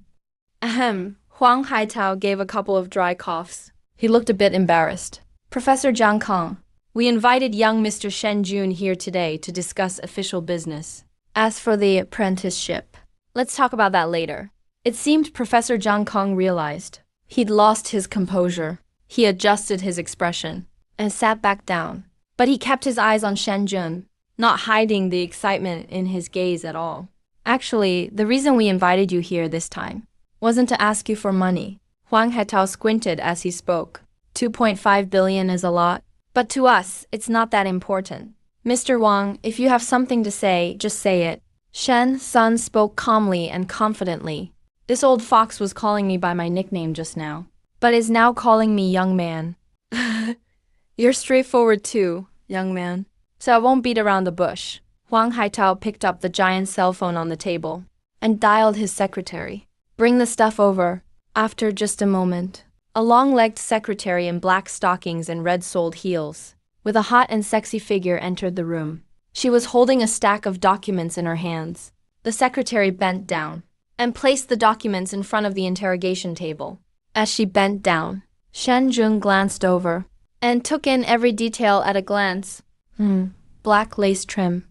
Ahem, Huang Haitao gave a couple of dry coughs. He looked a bit embarrassed. Professor Zhang Kang, we invited young Mr. Shen Jun here today to discuss official business. As for the apprenticeship, let's talk about that later. It seemed Professor Zhang Kang realized he'd lost his composure. He adjusted his expression and sat back down. But he kept his eyes on Shen Jun, not hiding the excitement in his gaze at all. Actually, the reason we invited you here this time wasn't to ask you for money. Huang Haitao squinted as he spoke. 2.5 billion is a lot, but to us, it's not that important. Mr. Wang, if you have something to say, just say it. Shen Sun spoke calmly and confidently. This old fox was calling me by my nickname just now, but is now calling me young man. You're straightforward too, young man, so I won't beat around the bush. Huang Haitao picked up the giant cell phone on the table and dialed his secretary. Bring the stuff over. After just a moment, a long-legged secretary in black stockings and red-soled heels, with a hot and sexy figure, entered the room. She was holding a stack of documents in her hands. The secretary bent down and placed the documents in front of the interrogation table. As she bent down, Shen Jun glanced over and took in every detail at a glance. Black lace trim.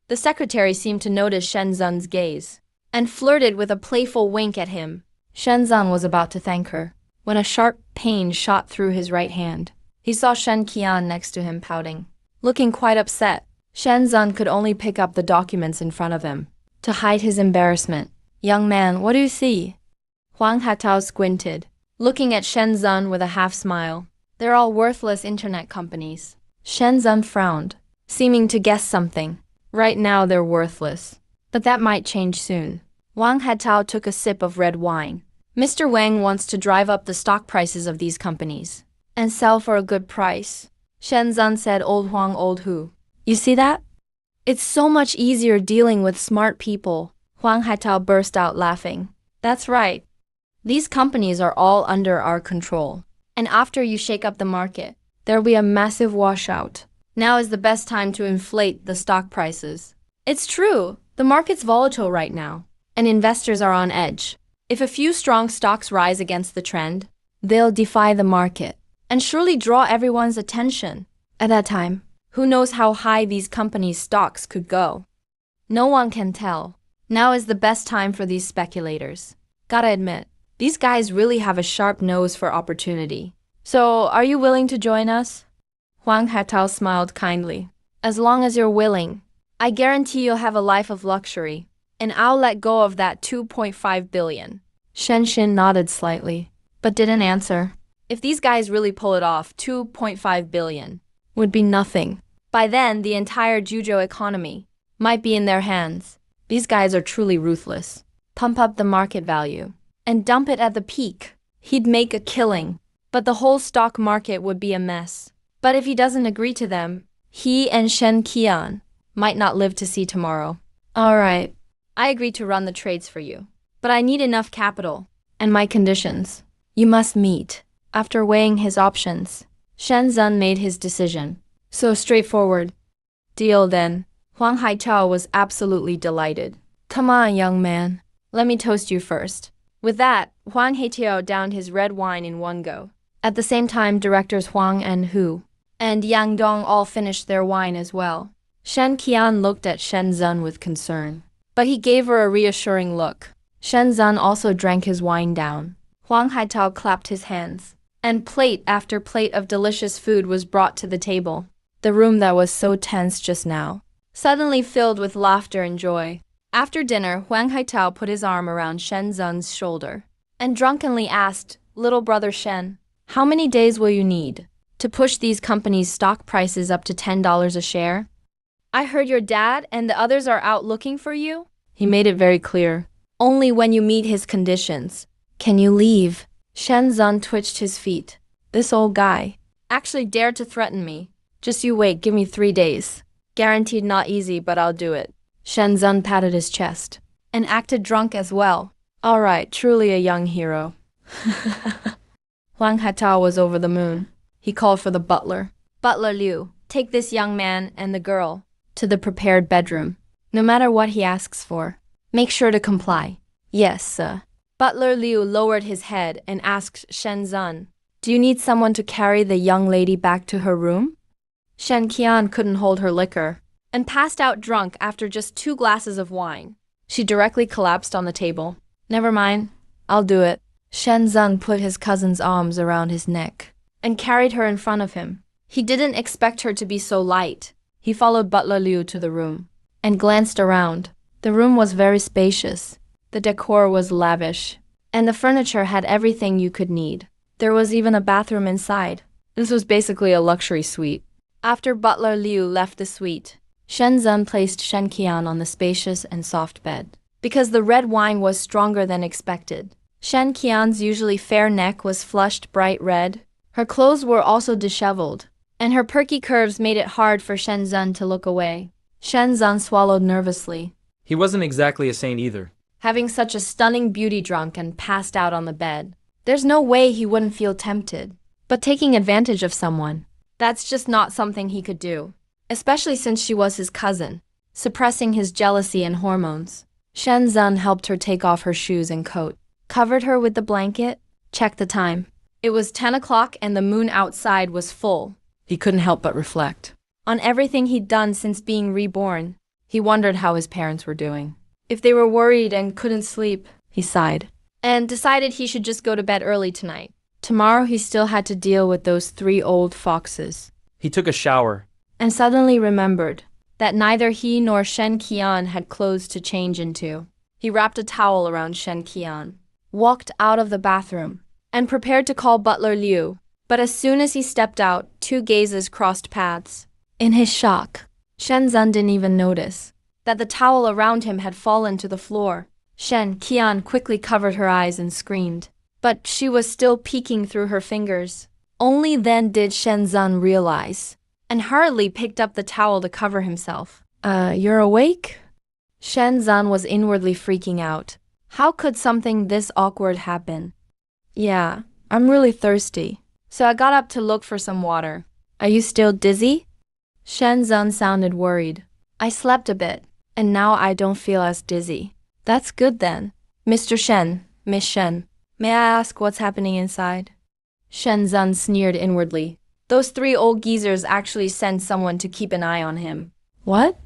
The secretary seemed to notice Shen Zun's gaze and flirted with a playful wink at him. Shen Zun was about to thank her when a sharp pain shot through his right hand. He saw Shen Qian next to him pouting, looking quite upset. Shen Zun could only pick up the documents in front of him to hide his embarrassment. Young man, what do you see? Huang Hatao squinted, looking at Shen Zun with a half smile. They're all worthless internet companies. Shen Zun frowned, seeming to guess something. Right now they're worthless, but that might change soon. Wang Hatao took a sip of red wine. Mr. Wang wants to drive up the stock prices of these companies and sell for a good price. Shen Zun said, Old Huang, old who? You see that? It's so much easier dealing with smart people. Huang Hatao burst out laughing. That's right. These companies are all under our control. And after you shake up the market, there'll be a massive washout. Now is the best time to inflate the stock prices. It's true. The market's volatile right now, and investors are on edge. If a few strong stocks rise against the trend, they'll defy the market and surely draw everyone's attention. At that time, who knows how high these companies' stocks could go? No one can tell. Now is the best time for these speculators. Gotta admit, these guys really have a sharp nose for opportunity. So, are you willing to join us? Huang Hatao smiled kindly. As long as you're willing, I guarantee you'll have a life of luxury, and I'll let go of that 2.5 billion. Shen Xin nodded slightly, but didn't answer. If these guys really pull it off, 2.5 billion would be nothing. By then, the entire Juzhou economy might be in their hands. These guys are truly ruthless. Pump up the market value and dump it at the peak. He'd make a killing, but the whole stock market would be a mess. But if he doesn't agree to them, he and Shen Qian might not live to see tomorrow. All right, I agree to run the trades for you, but I need enough capital, and my conditions you must meet. After weighing his options, Shen Zun made his decision. So straightforward. Deal then. Huang Haichao was absolutely delighted. Come on, young man. Let me toast you first. With that, Huang Haichao downed his red wine in one go. At the same time, directors Huang and Hu and Yang Dong all finished their wine as well. Shen Qian looked at Shen Zun with concern, but he gave her a reassuring look. Shen Zun also drank his wine down. Huang Haitao clapped his hands, and plate after plate of delicious food was brought to the table. The room that was so tense just now suddenly filled with laughter and joy. After dinner, Huang Haitao put his arm around Shen Zun's shoulder and drunkenly asked, Little brother Shen, how many days will you need to push these companies' stock prices up to $10 a share? I heard your dad and the others are out looking for you. He made it very clear. Only when you meet his conditions can you leave. Shen Zun twitched his feet. This old guy actually dared to threaten me. Just you wait, give me 3 days. Guaranteed not easy, but I'll do it. Shen Zun patted his chest and acted drunk as well. All right, truly a young hero. Huang Hatao was over the moon. He called for the butler. Butler Liu, take this young man and the girl to the prepared bedroom. No matter what he asks for, make sure to comply. Yes, sir. Butler Liu lowered his head and asked Shen Zun, Do you need someone to carry the young lady back to her room? Shen Qian couldn't hold her liquor and passed out drunk after just 2 glasses of wine. She directly collapsed on the table. Never mind, I'll do it. Shen Zun put his cousin's arms around his neck and carried her in front of him. He didn't expect her to be so light. He followed Butler Liu to the room and glanced around. The room was very spacious. The decor was lavish, and the furniture had everything you could need. There was even a bathroom inside. This was basically a luxury suite. After Butler Liu left the suite, Shen Zun placed Shen Qian on the spacious and soft bed. Because the red wine was stronger than expected, Shen Qian's usually fair neck was flushed bright red. Her clothes were also disheveled, and her perky curves made it hard for Shen Zun to look away. Shen Zun swallowed nervously. He wasn't exactly a saint either. Having such a stunning beauty drunk and passed out on the bed, there's no way he wouldn't feel tempted. But taking advantage of someone, that's just not something he could do, especially since she was his cousin, suppressing his jealousy and hormones. Shen Zun helped her take off her shoes and coat, covered her with the blanket, checked the time. It was 10 o'clock and the moon outside was full. He couldn't help but reflect on everything he'd done since being reborn. He wondered how his parents were doing. If they were worried and couldn't sleep, he sighed, and decided he should just go to bed early tonight. Tomorrow he still had to deal with those 3 old foxes. He took a shower. And suddenly remembered that neither he nor Shen Qian had clothes to change into. He wrapped a towel around Shen Qian, walked out of the bathroom, and prepared to call butler Liu. But as soon as he stepped out, 2 gazes crossed paths. In his shock, Shen Zun didn't even notice that the towel around him had fallen to the floor. Shen Qian quickly covered her eyes and screamed, but she was still peeking through her fingers. Only then did Shen Zun realize, and hurriedly picked up the towel to cover himself. You're awake? Shen Zun was inwardly freaking out. How could something this awkward happen? Yeah, I'm really thirsty, so I got up to look for some water. Are you still dizzy? Shen Zun sounded worried. I slept a bit, and now I don't feel as dizzy. That's good then. Mr. Shen, Miss Shen, may I ask what's happening inside? Shen Zun sneered inwardly. Those 3 old geezers actually sent someone to keep an eye on him. What?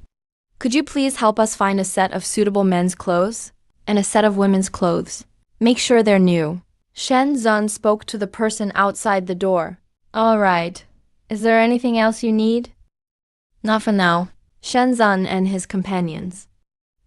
Could you please help us find a set of suitable men's clothes and a set of women's clothes? Make sure they're new. Shen Zun spoke to the person outside the door. All right. Is there anything else you need? Not for now. Shen Zun and his companions.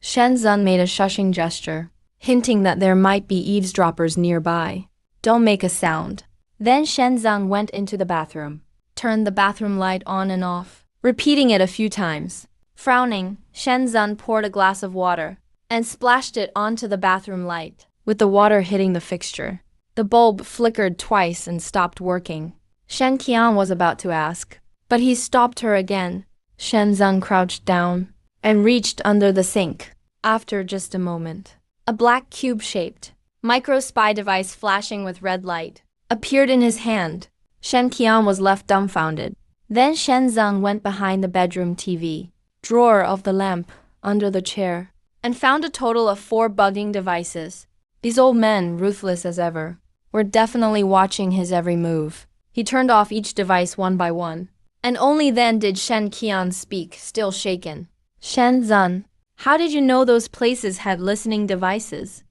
Shen Zun made a shushing gesture, hinting that there might be eavesdroppers nearby. Don't make a sound. Then Shen Zun went into the bathroom, turned the bathroom light on and off, repeating it a few times. Frowning, Shen Zun poured a glass of water and splashed it onto the bathroom light, with the water hitting the fixture. The bulb flickered twice and stopped working. Shen Qian was about to ask, but he stopped her again. Shen Zun crouched down and reached under the sink. After just a moment, a black cube-shaped, micro-spy device flashing with red light appeared in his hand. Shen Qian was left dumbfounded. Then Shen Zun went behind the bedroom TV, drawer of the lamp, under the chair, and found a total of 4 bugging devices. These old men, ruthless as ever, were definitely watching his every move. He turned off each device one by one, and only then did Shen Qian speak, still shaken. Shen Zun, how did you know those places had listening devices?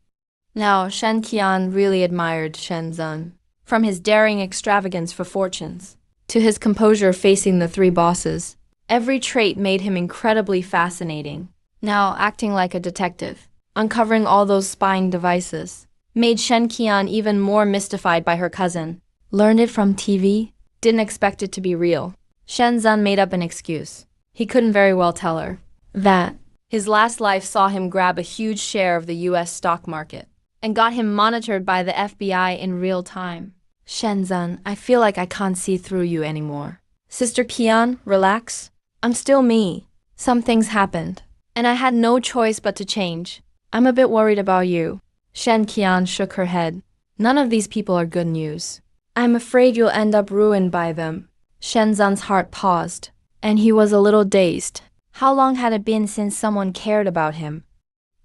Now, Shen Qian really admired Shen Zun. From his daring extravagance for fortunes, to his composure facing the 3 bosses, every trait made him incredibly fascinating. Now, acting like a detective, uncovering all those spying devices, made Shen Qian even more mystified by her cousin. Learned it from TV? Didn't expect it to be real. Shen Zun made up an excuse. He couldn't very well tell her that his last life saw him grab a huge share of the US stock market and got him monitored by the FBI in real time. Shen Zun, I feel like I can't see through you anymore. Sister Qian, relax. I'm still me. Some things happened, and I had no choice but to change. I'm a bit worried about you. Shen Qian shook her head. None of these people are good news. I'm afraid you'll end up ruined by them. Shen Zun's heart paused, and he was a little dazed. How long had it been since someone cared about him?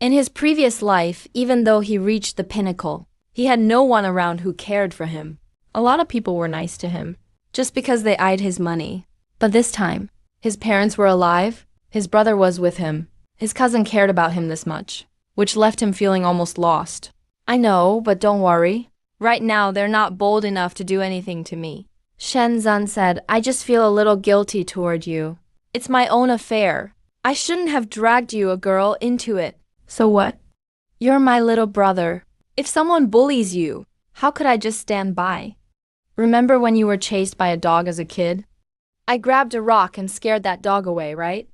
In his previous life, even though he reached the pinnacle, he had no one around who cared for him. A lot of people were nice to him, just because they eyed his money. But this time, his parents were alive, his brother was with him, his cousin cared about him this much, which left him feeling almost lost. I know, but don't worry. Right now, they're not bold enough to do anything to me. Shen Zun said, I just feel a little guilty toward you. It's my own affair. I shouldn't have dragged you, a girl, into it. So what? You're my little brother. If someone bullies you, how could I just stand by? Remember when you were chased by a dog as a kid? I grabbed a rock and scared that dog away, right?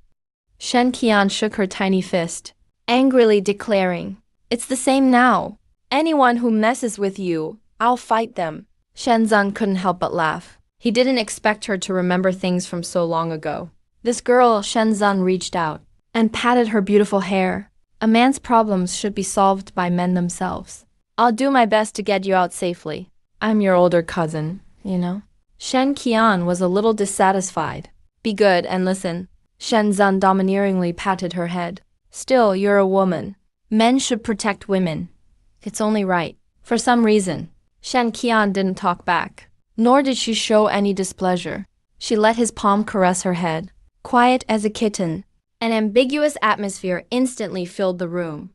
Shen Qian shook her tiny fist, angrily declaring, it's the same now. Anyone who messes with you, I'll fight them. Shen Zun couldn't help but laugh. He didn't expect her to remember things from so long ago. This girl, Shen Zun, reached out and patted her beautiful hair. A man's problems should be solved by men themselves. I'll do my best to get you out safely. I'm your older cousin, you know? Shen Qian was a little dissatisfied. Be good and listen. Shen Zun domineeringly patted her head. Still, you're a woman. Men should protect women. It's only right. For some reason, Shen Qian didn't talk back, nor did she show any displeasure. She let his palm caress her head, quiet as a kitten. An ambiguous atmosphere instantly filled the room.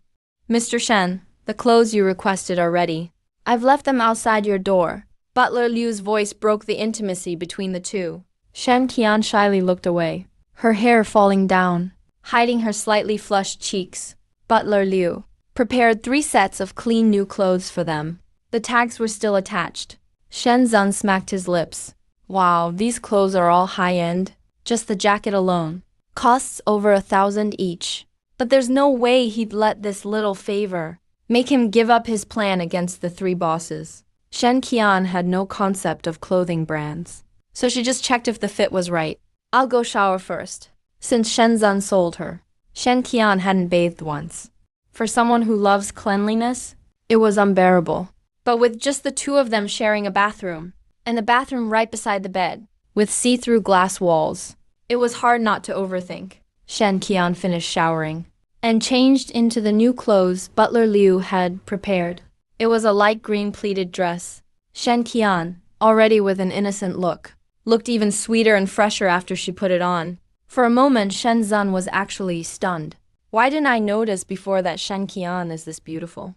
Mr. Shen, the clothes you requested are ready. I've left them outside your door. Butler Liu's voice broke the intimacy between the two. Shen Qian shyly looked away, her hair falling down, hiding her slightly flushed cheeks. Butler Liu prepared 3 sets of clean new clothes for them. The tags were still attached. Shen Zun smacked his lips. Wow, these clothes are all high-end. Just the jacket alone costs over 1,000 each. But there's no way he'd let this little favor make him give up his plan against the 3 bosses. Shen Qian had no concept of clothing brands, so she just checked if the fit was right. I'll go shower first. Since Shen Zun sold her, Shen Qian hadn't bathed once. For someone who loves cleanliness, it was unbearable. But with just the 2 of them sharing a bathroom, and the bathroom right beside the bed, with see-through glass walls, it was hard not to overthink. Shen Qian finished showering and changed into the new clothes Butler Liu had prepared. It was a light green pleated dress. Shen Qian, already with an innocent look, looked even sweeter and fresher after she put it on. For a moment, Shen Zun was actually stunned. Why didn't I notice before that Shen Qian is this beautiful?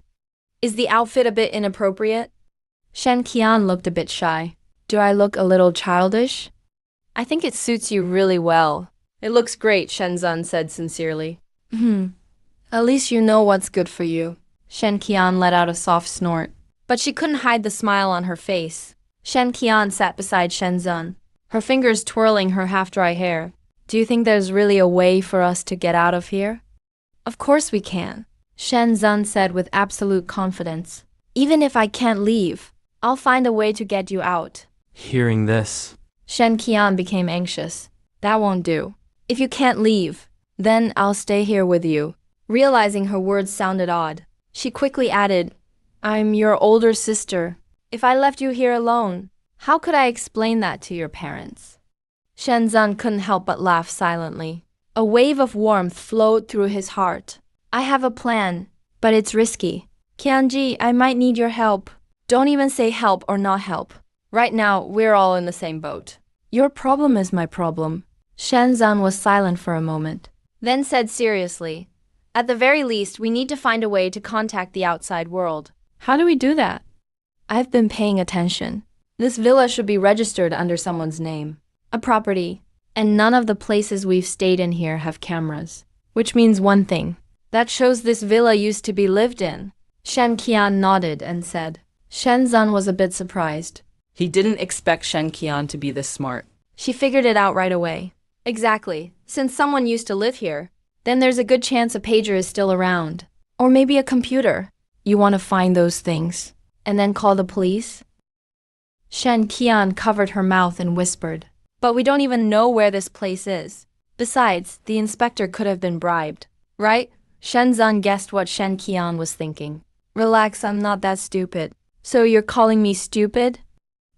Is the outfit a bit inappropriate? Shen Qian looked a bit shy. Do I look a little childish? I think it suits you really well. It looks great, Shen Zun said sincerely. At least you know what's good for you. Shen Qian let out a soft snort, but she couldn't hide the smile on her face. Shen Qian sat beside Shen Zun, her fingers twirling her half-dry hair. Do you think there's really a way for us to get out of here? Of course we can, Shen Zun said with absolute confidence. Even if I can't leave, I'll find a way to get you out. Hearing this, Shen Qian became anxious. That won't do. If you can't leave, then I'll stay here with you. Realizing her words sounded odd, she quickly added, I'm your older sister. If I left you here alone, how could I explain that to your parents? Shen Zun couldn't help but laugh silently. A wave of warmth flowed through his heart. I have a plan, but it's risky. Qianji, I might need your help. Don't even say help or not help. Right now, we're all in the same boat. Your problem is my problem. Shen Zun was silent for a moment, then said seriously, at the very least, we need to find a way to contact the outside world. How do we do that? I've been paying attention. This villa should be registered under someone's name, a property, and none of the places we've stayed in here have cameras. Which means one thing. That shows this villa used to be lived in. Shen Qian nodded and said. Shen Zun was a bit surprised. He didn't expect Shen Qian to be this smart. She figured it out right away. Exactly. Since someone used to live here, then there's a good chance a pager is still around. Or maybe a computer. You want to find those things, and then call the police? Shen Qian covered her mouth and whispered. But we don't even know where this place is. Besides, the inspector could have been bribed. Right? Shen Zun guessed what Shen Qian was thinking. Relax, I'm not that stupid. So you're calling me stupid?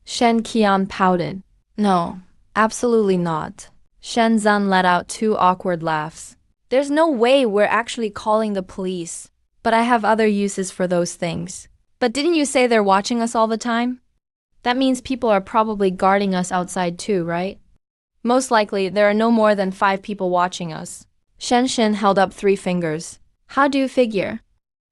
Shen Qian pouted. No, absolutely not. Shen Zun let out 2 awkward laughs. There's no way we're actually calling the police, but I have other uses for those things. But didn't you say they're watching us all the time? That means people are probably guarding us outside too, right? Most likely, there are no more than 5 people watching us. Shen Shen held up 3 fingers. How do you figure?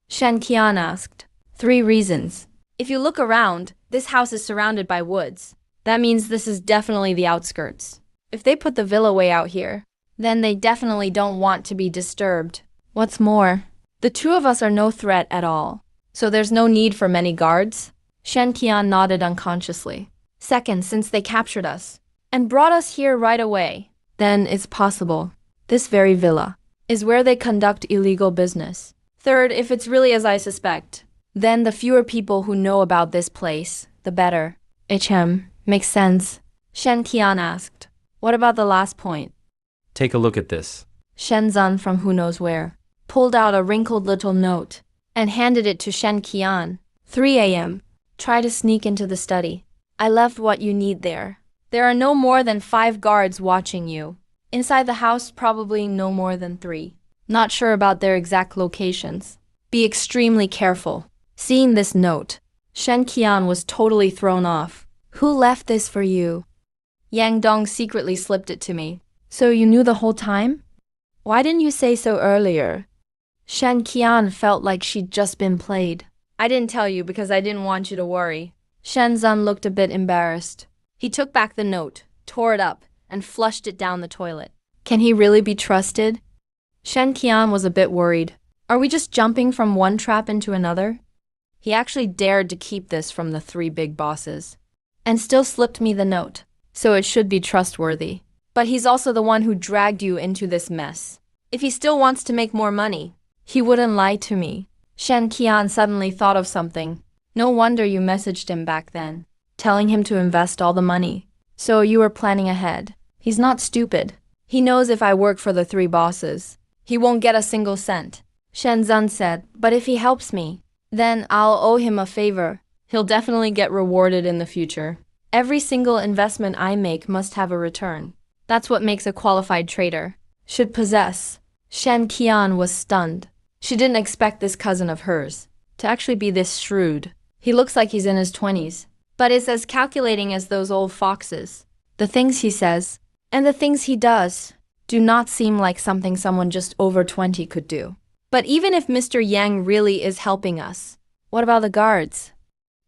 Shen Qian asked. 3 reasons. If you look around, this house is surrounded by woods. That means this is definitely the outskirts. If they put the villa way out here, then they definitely don't want to be disturbed. What's more, the 2 of us are no threat at all, so there's no need for many guards. Shen Qian nodded unconsciously. Second, since they captured us and brought us here right away, then it's possible this very villa is where they conduct illegal business. Third, if it's really as I suspect, then the fewer people who know about this place, the better. Makes sense. Shen Qian asked. What about the last point? take a look at this. Shen Zun from who knows where pulled out a wrinkled little note and handed it to Shen Qian. 3 a.m. Try to sneak into the study. I left what you need there. There are no more than 5 guards watching you. Inside the house, probably no more than 3. Not sure about their exact locations. Be extremely careful. Seeing this note, Shen Qian was totally thrown off. Who left this for you? Yang Dong secretly slipped it to me. So you knew the whole time? Why didn't you say so earlier? Shen Qian felt like she'd just been played. I didn't tell you because I didn't want you to worry. Shenzhen looked a bit embarrassed. He took back the note, tore it up, and flushed it down the toilet. Can he really be trusted? Shen Qian was a bit worried. Are we just jumping from one trap into another? He actually dared to keep this from the three big bosses. And still slipped me the note, so it should be trustworthy. But he's also the one who dragged you into this mess. If he still wants to make more money, he wouldn't lie to me. Shen Qian suddenly thought of something. No wonder you messaged him back then, telling him to invest all the money. So you were planning ahead. He's not stupid. He knows if I work for the three bosses, he won't get a single cent. Shenzhen said, but if he helps me, then I'll owe him a favor. He'll definitely get rewarded in the future. Every single investment I make must have a return. That's what makes a qualified trader. Should possess. Shen Qian was stunned. She didn't expect this cousin of hers to actually be this shrewd. He looks like he's in his 20s, but is as calculating as those old foxes. The things he says, and the things he does, do not seem like something someone just over 20 could do. But even if Mr. Yang really is helping us, what about the guards?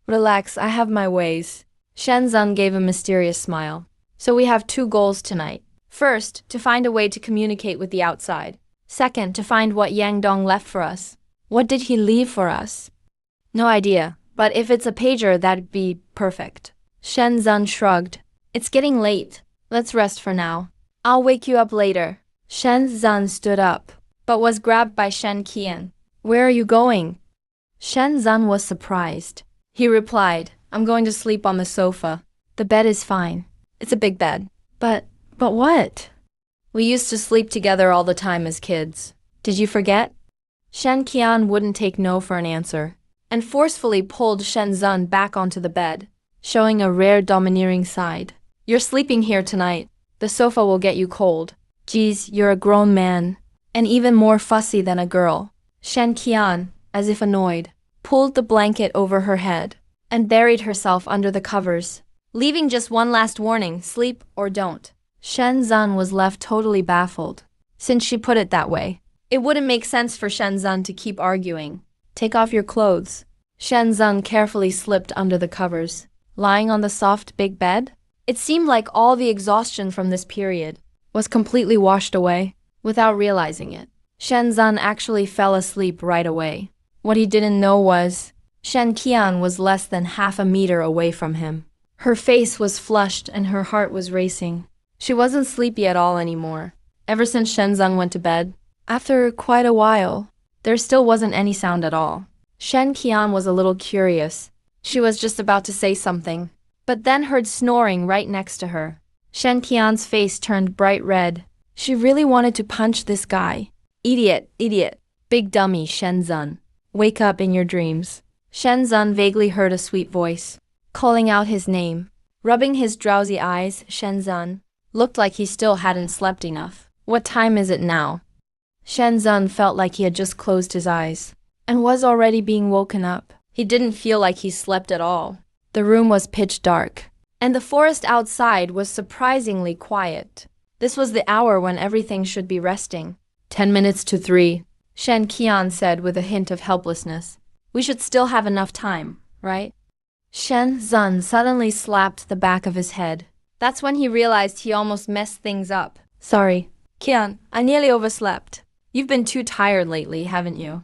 Relax, I have my ways. Shenzhen gave a mysterious smile. So we have two goals tonight. First, to find a way to communicate with the outside. Second, to find what Yang Dong left for us. What did he leave for us? No idea, but if it's a pager, that'd be perfect. Shenzhen shrugged. It's getting late. Let's rest for now. I'll wake you up later. Shenzhen stood up, but was grabbed by Shen Qian. Where are you going? Shenzhen was surprised. He replied, I'm going to sleep on the sofa. The bed is fine. It's a big bed. But what? We used to sleep together all the time as kids. Did you forget? Shen Qian wouldn't take no for an answer, and forcefully pulled Shenzhen back onto the bed, showing a rare domineering side. You're sleeping here tonight. The sofa will get you cold. Geez, you're a grown man, and even more fussy than a girl. Shen Qian, as if annoyed, pulled the blanket over her head and buried herself under the covers, leaving just one last warning, sleep or don't. Shenzhen was left totally baffled. Since she put it that way, it wouldn't make sense for Shenzhen to keep arguing. Take off your clothes. Shenzhen carefully slipped under the covers, lying on the soft big bed. It seemed like all the exhaustion from this period was completely washed away without realizing it. Shenzhen actually fell asleep right away. What he didn't know was Shen Qian was less than half a meter away from him. Her face was flushed and her heart was racing. She wasn't sleepy at all anymore. Ever since Shenzhen went to bed, after quite a while, there still wasn't any sound at all. Shen Qian was a little curious. She was just about to say something, but then heard snoring right next to her. Shen Qian's face turned bright red. She really wanted to punch this guy. Idiot, idiot. Big dummy, Shenzhen. Wake up in your dreams. Shenzhen vaguely heard a sweet voice, calling out his name. Rubbing his drowsy eyes, Shenzhen looked like he still hadn't slept enough. What time is it now? Shenzhen felt like he had just closed his eyes and was already being woken up. He didn't feel like he slept at all. The room was pitch dark, and the forest outside was surprisingly quiet. This was the hour when everything should be resting. 10 minutes to 3, Shen Qian said with a hint of helplessness. We should still have enough time, right? Shenzhen suddenly slapped the back of his head. That's when he realized he almost messed things up. Sorry, Qian, I nearly overslept. You've been too tired lately, haven't you?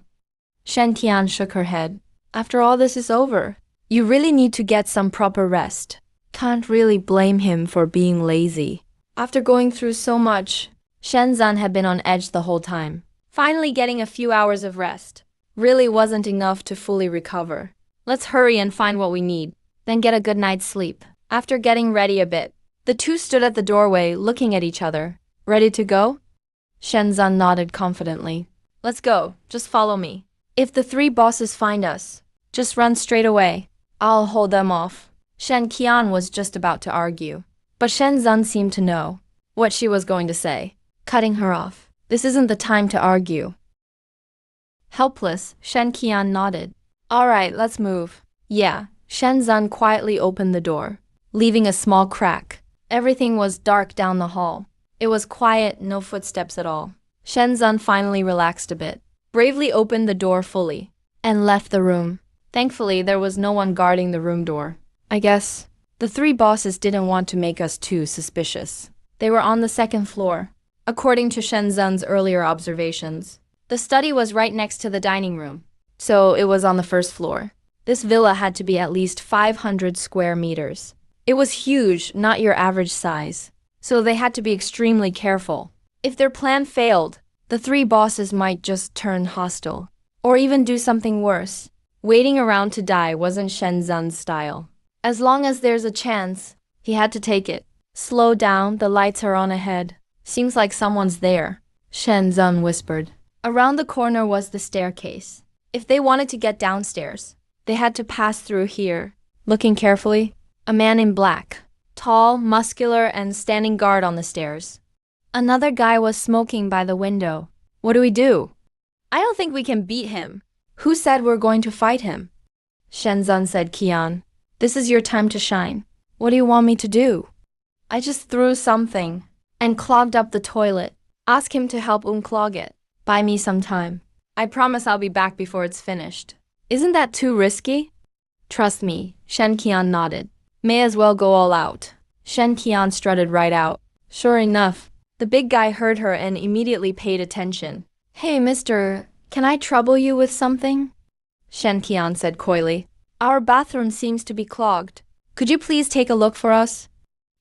Shen Qian shook her head. After all this is over, you really need to get some proper rest. Can't really blame him for being lazy. After going through so much, Shenzhen had been on edge the whole time. Finally getting a few hours of rest really wasn't enough to fully recover. Let's hurry and find what we need, then get a good night's sleep. After getting ready a bit, the two stood at the doorway looking at each other. Ready to go? Shenzhen nodded confidently. Let's go, just follow me. If the three bosses find us, just run straight away. I'll hold them off. Shen Qian was just about to argue, but Shenzhen seemed to know what she was going to say, cutting her off. This isn't the time to argue. Helpless, Shen Qian nodded. All right, let's move. Yeah, Shenzhen quietly opened the door, leaving a small crack. Everything was dark down the hall. It was quiet, no footsteps at all. Shenzhen finally relaxed a bit, bravely opened the door fully, and left the room. Thankfully, there was no one guarding the room door. I guess the three bosses didn't want to make us too suspicious. They were on the second floor. According to Shenzhen's earlier observations, the study was right next to the dining room, so it was on the first floor. This villa had to be at least 500 square meters. It was huge, not your average size, so they had to be extremely careful. If their plan failed, the three bosses might just turn hostile, or even do something worse. Waiting around to die wasn't Shenzhen's style. As long as there's a chance, he had to take it. Slow down, the lights are on ahead. Seems like someone's there, Shenzhen whispered. Around the corner was the staircase. If they wanted to get downstairs, they had to pass through here. Looking carefully, a man in black, tall, muscular, and standing guard on the stairs. Another guy was smoking by the window. What do we do? I don't think we can beat him. Who said we're going to fight him? Shenzhen said, Kian, this is your time to shine. What do you want me to do? I just threw something and clogged up the toilet. Ask him to help unclog it. Buy me some time. I promise I'll be back before it's finished. Isn't that too risky? Trust me, Shen Qian nodded. May as well go all out. Shen Qian strutted right out. Sure enough, the big guy heard her and immediately paid attention. Hey, mister, can I trouble you with something? Shen Qian said coyly. Our bathroom seems to be clogged. Could you please take a look for us?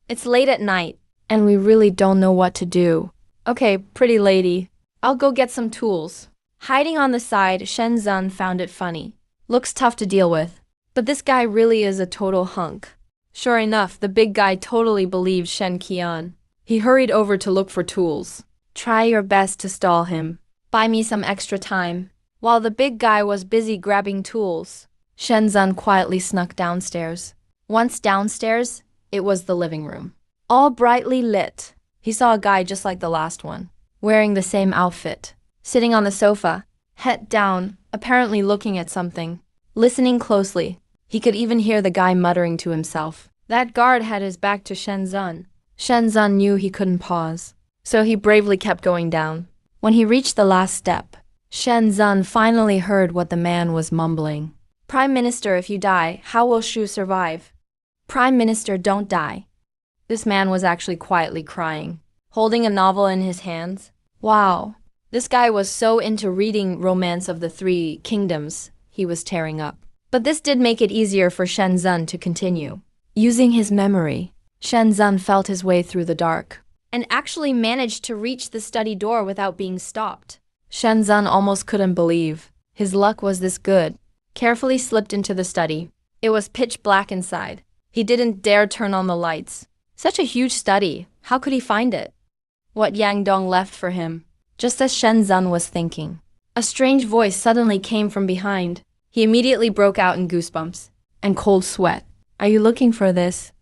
It's late at night, and we really don't know what to do. Okay, pretty lady. I'll go get some tools. Hiding on the side, Shenzhen found it funny. Looks tough to deal with. But this guy really is a total hunk. Sure enough, the big guy totally believed Shen Qian. He hurried over to look for tools. Try your best to stall him. Buy me some extra time. While the big guy was busy grabbing tools, Shenzhen quietly snuck downstairs. Once downstairs, it was the living room. All brightly lit. He saw a guy just like the last one, wearing the same outfit, sitting on the sofa, head down, apparently looking at something. Listening closely, he could even hear the guy muttering to himself. That guard had his back to Shenzhen. Shenzhen knew he couldn't pause, so he bravely kept going down. When he reached the last step, Shenzhen finally heard what the man was mumbling. Prime Minister, if you die, how will Shu survive? Prime Minister, don't die. This man was actually quietly crying, holding a novel in his hands. Wow, this guy was so into reading Romance of the Three Kingdoms, he was tearing up. But this did make it easier for Shenzhen to continue. Using his memory, Shenzhen felt his way through the dark, and actually managed to reach the study door without being stopped. Shenzhen almost couldn't believe his luck was this good. Carefully slipped into the study. It was pitch black inside. He didn't dare turn on the lights. Such a huge study, how could he find it? What Yang Dong left for him, just as Shenzhen was thinking. A strange voice suddenly came from behind. He immediately broke out in goosebumps and cold sweat. Are you looking for this?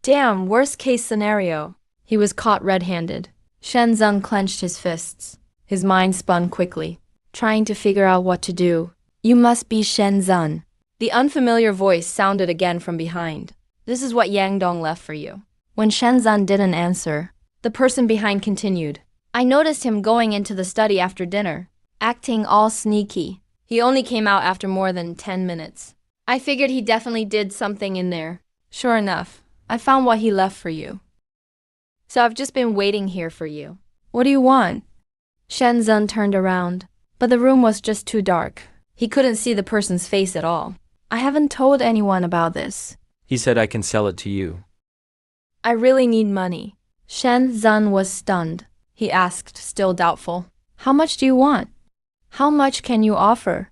Damn, worst case scenario. He was caught red-handed. Shenzhen clenched his fists. His mind spun quickly, trying to figure out what to do. You must be Shenzhen. The unfamiliar voice sounded again from behind. This is what Yang Dong left for you. When Shenzhen didn't answer, the person behind continued. I noticed him going into the study after dinner, acting all sneaky. He only came out after more than 10 minutes. I figured he definitely did something in there. Sure enough, I found what he left for you. So I've just been waiting here for you. What do you want? Shenzhen turned around, but the room was just too dark. He couldn't see the person's face at all. I haven't told anyone about this. He said I can sell it to you. I really need money. Shenzhen was stunned. He asked, still doubtful. How much do you want? How much can you offer?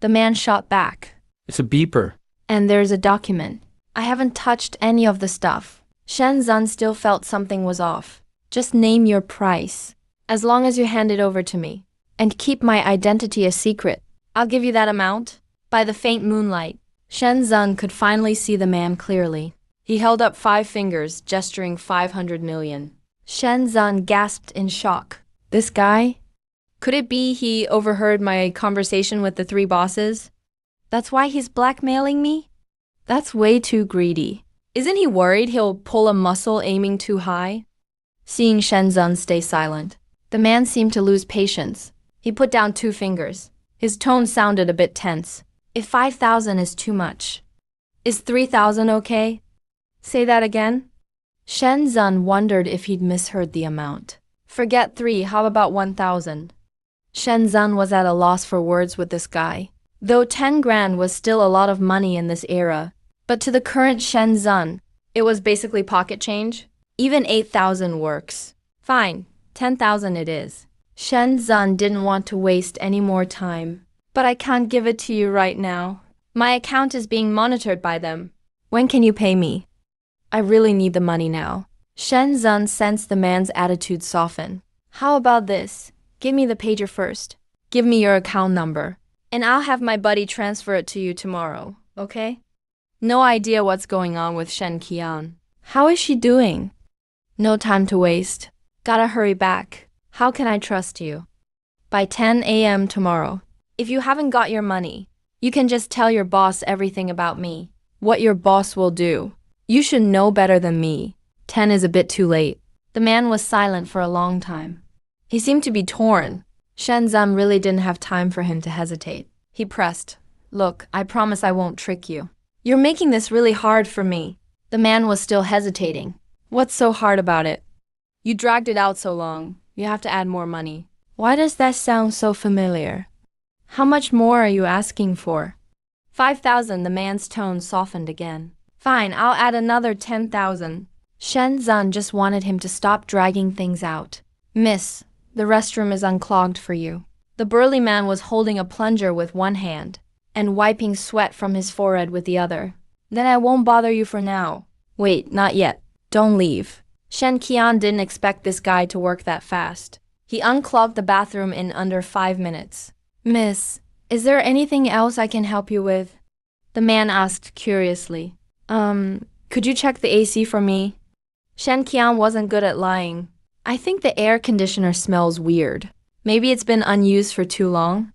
The man shot back. It's a beeper. And there's a document. I haven't touched any of the stuff. Shenzhen still felt something was off. Just name your price, as long as you hand it over to me. And keep my identity a secret. I'll give you that amount. By the faint moonlight, Shenzhen could finally see the man clearly. He held up 5 fingers, gesturing 500 million. Shenzhen gasped in shock. This guy? Could it be he overheard my conversation with the 3 bosses? That's why he's blackmailing me? That's way too greedy. Isn't he worried he'll pull a muscle aiming too high? Seeing Shenzhen stay silent, the man seemed to lose patience. He put down 2 fingers. His tone sounded a bit tense. If 5,000 is too much, Is 3,000 okay? Say that again? Shen Zun wondered if he'd misheard the amount. Forget 3, how about 1,000? Shen Zun was at a loss for words with this guy. Though 10 grand was still a lot of money in this era, but to the current Shen Zun, it was basically pocket change. Even 8,000 works. Fine, 10,000 it is. Shen Zun didn't want to waste any more time. But I can't give it to you right now. My account is being monitored by them. When can you pay me? I really need the money now. Shen Zun sensed the man's attitude soften. How about this? Give me the pager first. Give me your account number. And I'll have my buddy transfer it to you tomorrow, okay? No idea what's going on with Shen Qian. How is she doing? No time to waste. Gotta hurry back. How can I trust you? By 10 a.m. tomorrow. If you haven't got your money, you can just tell your boss everything about me. What your boss will do. You should know better than me. 10 is a bit too late. The man was silent for a long time. He seemed to be torn. Shen Zun really didn't have time for him to hesitate. He pressed. Look, I promise I won't trick you. You're making this really hard for me. The man was still hesitating. What's so hard about it? You dragged it out so long. You have to add more money. Why does that sound so familiar? How much more are you asking for? 5,000, the man's tone softened again. Fine, I'll add another 10,000. Shen Zun just wanted him to stop dragging things out. Miss, the restroom is unclogged for you. The burly man was holding a plunger with one hand and wiping sweat from his forehead with the other. Then I won't bother you for now. Wait, not yet. Don't leave. Shen Qian didn't expect this guy to work that fast. He unclogged the bathroom in under 5 minutes. Miss, is there anything else I can help you with? The man asked curiously. Could you check the AC for me? Shen Qian wasn't good at lying. I think the air conditioner smells weird. Maybe it's been unused for too long?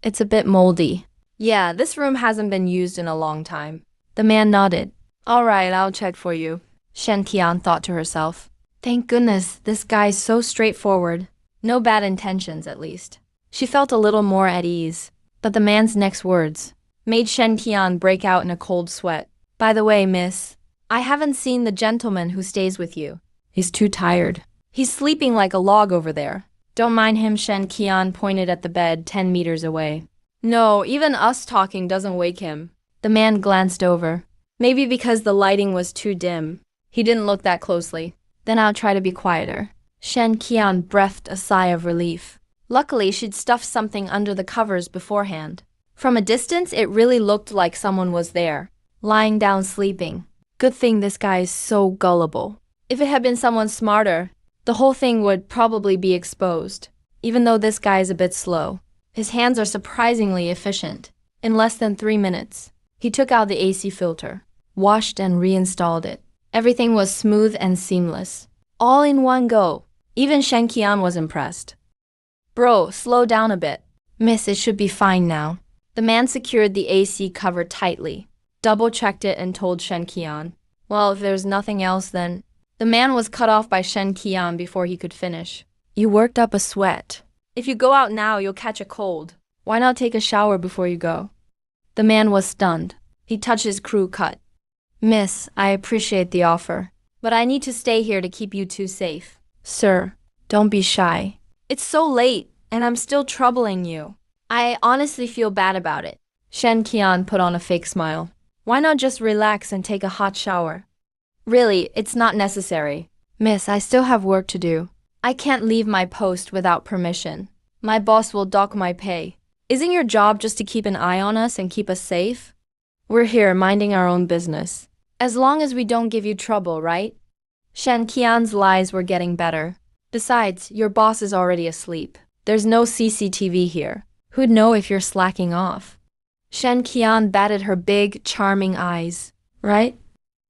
It's a bit moldy. Yeah, this room hasn't been used in a long time. The man nodded. All right, I'll check for you. Shen Qian thought to herself. Thank goodness, this guy's so straightforward. No bad intentions, at least. She felt a little more at ease. But the man's next words made Shen Qian break out in a cold sweat. By the way, miss, I haven't seen the gentleman who stays with you. He's too tired. He's sleeping like a log over there. Don't mind him, Shen Qian pointed at the bed 10 meters away. No, even us talking doesn't wake him. The man glanced over. Maybe because the lighting was too dim. He didn't look that closely. Then I'll try to be quieter. Shen Qian breathed a sigh of relief. Luckily, she'd stuffed something under the covers beforehand. From a distance, it really looked like someone was there, lying down sleeping. Good thing this guy is so gullible. If it had been someone smarter, the whole thing would probably be exposed. Even though this guy is a bit slow, his hands are surprisingly efficient. In less than 3 minutes, he took out the AC filter, washed and reinstalled it. Everything was smooth and seamless. All in one go. Even Shen Qian was impressed. Bro, slow down a bit. Miss, it should be fine now. The man secured the AC cover tightly, double-checked it and told Shen Qian. Well, if there's nothing else then... The man was cut off by Shen Qian before he could finish. You worked up a sweat. If you go out now, you'll catch a cold. Why not take a shower before you go? The man was stunned. He touched his crew cut. Miss, I appreciate the offer, but I need to stay here to keep you two safe. Sir, don't be shy. It's so late, and I'm still troubling you. I honestly feel bad about it. Shen Qian put on a fake smile. Why not just relax and take a hot shower? Really, it's not necessary. Miss, I still have work to do. I can't leave my post without permission. My boss will dock my pay. Isn't your job just to keep an eye on us and keep us safe? We're here minding our own business. As long as we don't give you trouble, right? Shen Qian's lies were getting better. Besides, your boss is already asleep. There's no CCTV here. Who'd know if you're slacking off? Shen Qian batted her big, charming eyes. Right?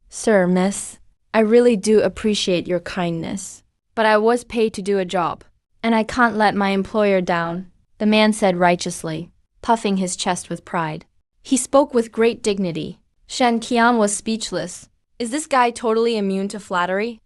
Sir, miss, I really do appreciate your kindness. But I was paid to do a job, and I can't let my employer down, the man said righteously, puffing his chest with pride. He spoke with great dignity. Shen Qian was speechless. Is this guy totally immune to flattery?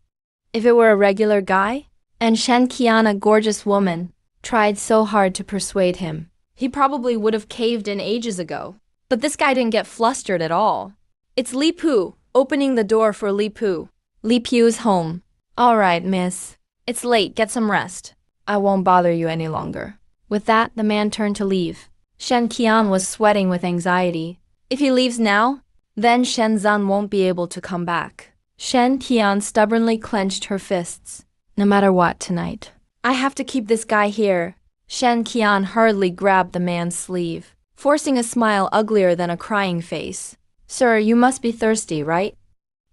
If it were a regular guy, and Shen Qian, a gorgeous woman, tried so hard to persuade him, he probably would have caved in ages ago. But this guy didn't get flustered at all. It's Li Pu, opening the door for Li Pu. Li Pu's home. All right, miss. It's late, get some rest. I won't bother you any longer. With that, the man turned to leave. Shen Qian was sweating with anxiety. If he leaves now, then Shen Zan won't be able to come back. Shen Qian stubbornly clenched her fists. No matter what tonight, I have to keep this guy here. Shen Qian hurriedly grabbed the man's sleeve, forcing a smile uglier than a crying face. Sir, you must be thirsty, right?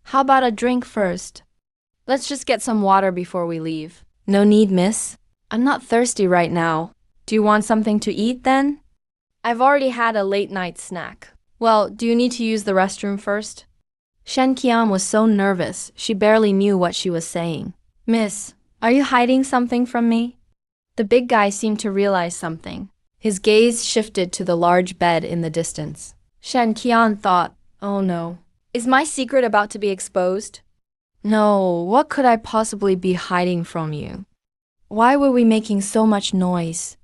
How about a drink first? Let's just get some water before we leave. No need, miss. I'm not thirsty right now. Do you want something to eat then? I've already had a late night snack. Well, do you need to use the restroom first? Shen Qian was so nervous, she barely knew what she was saying. Miss, are you hiding something from me? The big guy seemed to realize something. His gaze shifted to the large bed in the distance. Shen Qian thought, oh no. Is my secret about to be exposed? No, what could I possibly be hiding from you? Why were we making so much noise?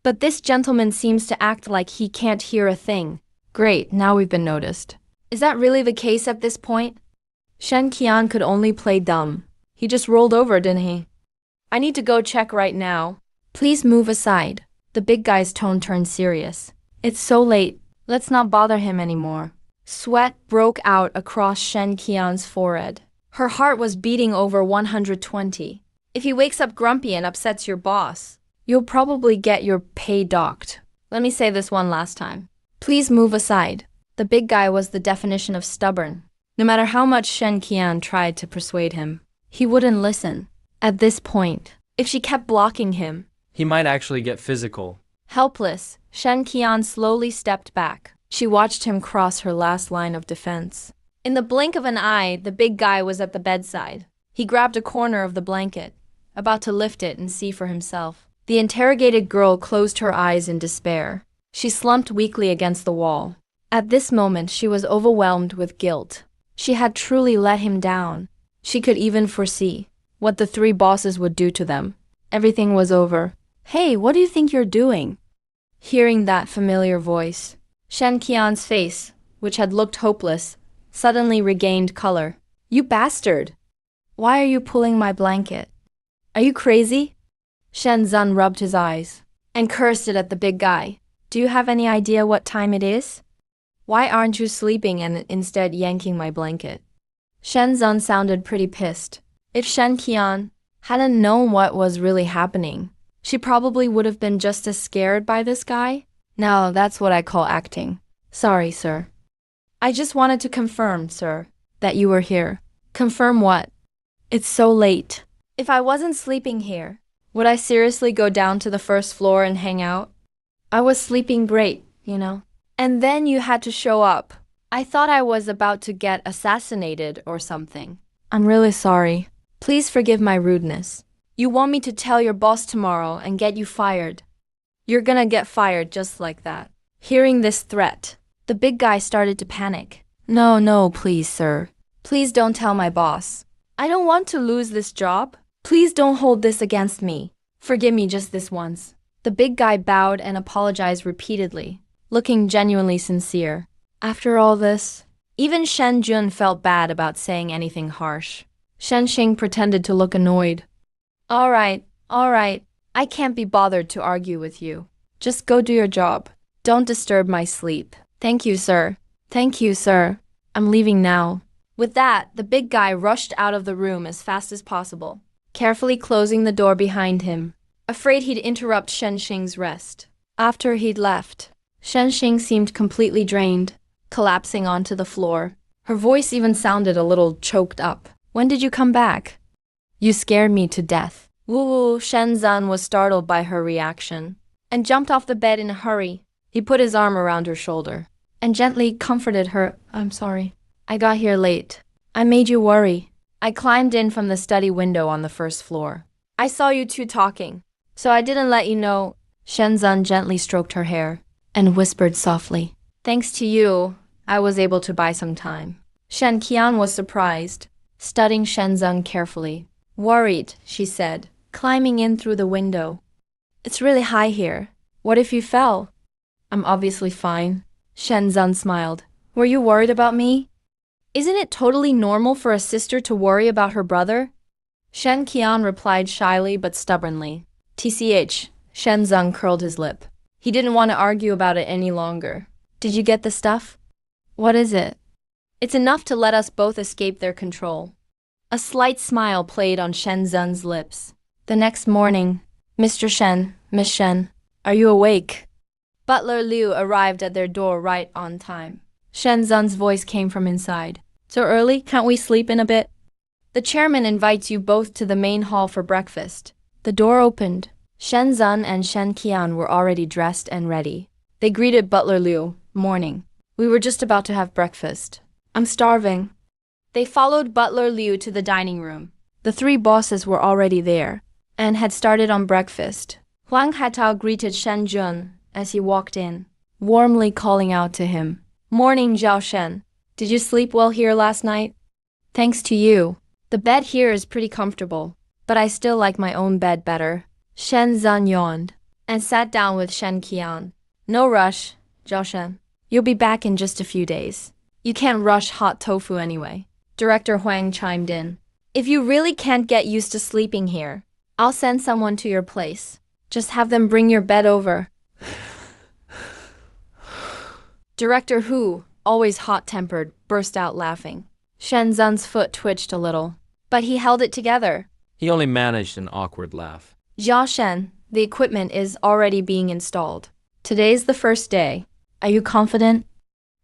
But this gentleman seems to act like he can't hear a thing. Great, now we've been noticed. Is that really the case at this point? Shen Qian could only play dumb. He just rolled over, didn't he? I need to go check right now. Please move aside. The big guy's tone turned serious. It's so late. Let's not bother him anymore. Sweat broke out across Shen Qian's forehead. Her heart was beating over 120. If he wakes up grumpy and upsets your boss, you'll probably get your pay docked. Let me say this one last time. Please move aside. The big guy was the definition of stubborn. No matter how much Shen Qian tried to persuade him, he wouldn't listen. At this point, if she kept blocking him, He might actually get physical. helpless, Shen Qian slowly stepped back. She watched him cross her last line of defense. In the blink of an eye, the big guy was at the bedside. He grabbed a corner of the blanket, about to lift it and see for himself. The interrogated girl closed her eyes in despair. She slumped weakly against the wall. At this moment, she was overwhelmed with guilt. She had truly let him down. She could even foresee what the three bosses would do to them. Everything was over. Hey, what do you think you're doing? Hearing that familiar voice, Shen Qian's face, which had looked hopeless, suddenly regained color. You bastard! Why are you pulling my blanket? Are you crazy? Shen Zan rubbed his eyes and cursed it at the big guy. Do you have any idea what time it is? Why aren't you sleeping and instead yanking my blanket? Shen Zan sounded pretty pissed. If Shen Qian hadn't known what was really happening, she probably would have been just as scared by this guy. Now that's what I call acting. Sorry, sir. I just wanted to confirm, sir, that you were here. Confirm what? It's so late. If I wasn't sleeping here, would I seriously go down to the first floor and hang out? I was sleeping great, you know. And then you had to show up. I thought I was about to get assassinated or something. I'm really sorry. Please forgive my rudeness. You want me to tell your boss tomorrow and get you fired. You're gonna get fired just like that. Hearing this threat, the big guy started to panic. No, please, sir. Please don't tell my boss. I don't want to lose this job. Please don't hold this against me. Forgive me just this once. The big guy bowed and apologized repeatedly, looking genuinely sincere. After all this, even Shen Jun felt bad about saying anything harsh. Shen Xing pretended to look annoyed. All right. I can't be bothered to argue with you. Just go do your job. Don't disturb my sleep. Thank you, sir. I'm leaving now. With that, the big guy rushed out of the room as fast as possible, carefully closing the door behind him, afraid he'd interrupt Shen Xing's rest. After he'd left, Shen Xing seemed completely drained, collapsing onto the floor. Her voice even sounded a little choked up. When did you come back? You scared me to death. Woo, Shen Zan was startled by her reaction and jumped off the bed in a hurry. He put his arm around her shoulder and gently comforted her. I'm sorry. I got here late. I made you worry. I climbed in from the study window on the first floor. I saw you two talking, so I didn't let you know. Shen Zan gently stroked her hair and whispered softly. Thanks to you, I was able to buy some time. Shen Qian was surprised, studying Shen Zan carefully. Worried, she said, climbing in through the window. It's really high here. What if you fell? I'm obviously fine. Shen Zan smiled. Were you worried about me? Isn't it totally normal for a sister to worry about her brother? Shen Qian replied shyly but stubbornly. TCH, Shen Zeng curled his lip. He didn't want to argue about it any longer. Did you get the stuff? What is it? It's enough to let us both escape their control. A slight smile played on Shen Zeng's lips. The next morning, Mr. Shen, Miss Shen, are you awake? Butler Liu arrived at their door right on time. Shen Zeng's voice came from inside. So early, can't we sleep in a bit? The chairman invites you both to the main hall for breakfast. The door opened. Shen Zeng and Shen Qian were already dressed and ready. They greeted Butler Liu. Morning. We were just about to have breakfast. I'm starving. They followed Butler Liu to the dining room. The three bosses were already there and had started on breakfast. Huang Haitao greeted Shen Jun as he walked in, warmly calling out to him. Morning, Zhao Shen. Did you sleep well here last night? Thanks to you. The bed here is pretty comfortable, but I still like my own bed better. Shen Zeng yawned and sat down with Shen Qian. No rush, Zhao Shen. You'll be back in just a few days. You can't rush hot tofu anyway. Director Huang chimed in. If you really can't get used to sleeping here, I'll send someone to your place. Just have them bring your bed over. Director Hu, always hot-tempered, burst out laughing. Shen Zeng's foot twitched a little, but he held it together. He only managed an awkward laugh. Zhao Shen, the equipment is already being installed. Today's the first day. Are you confident?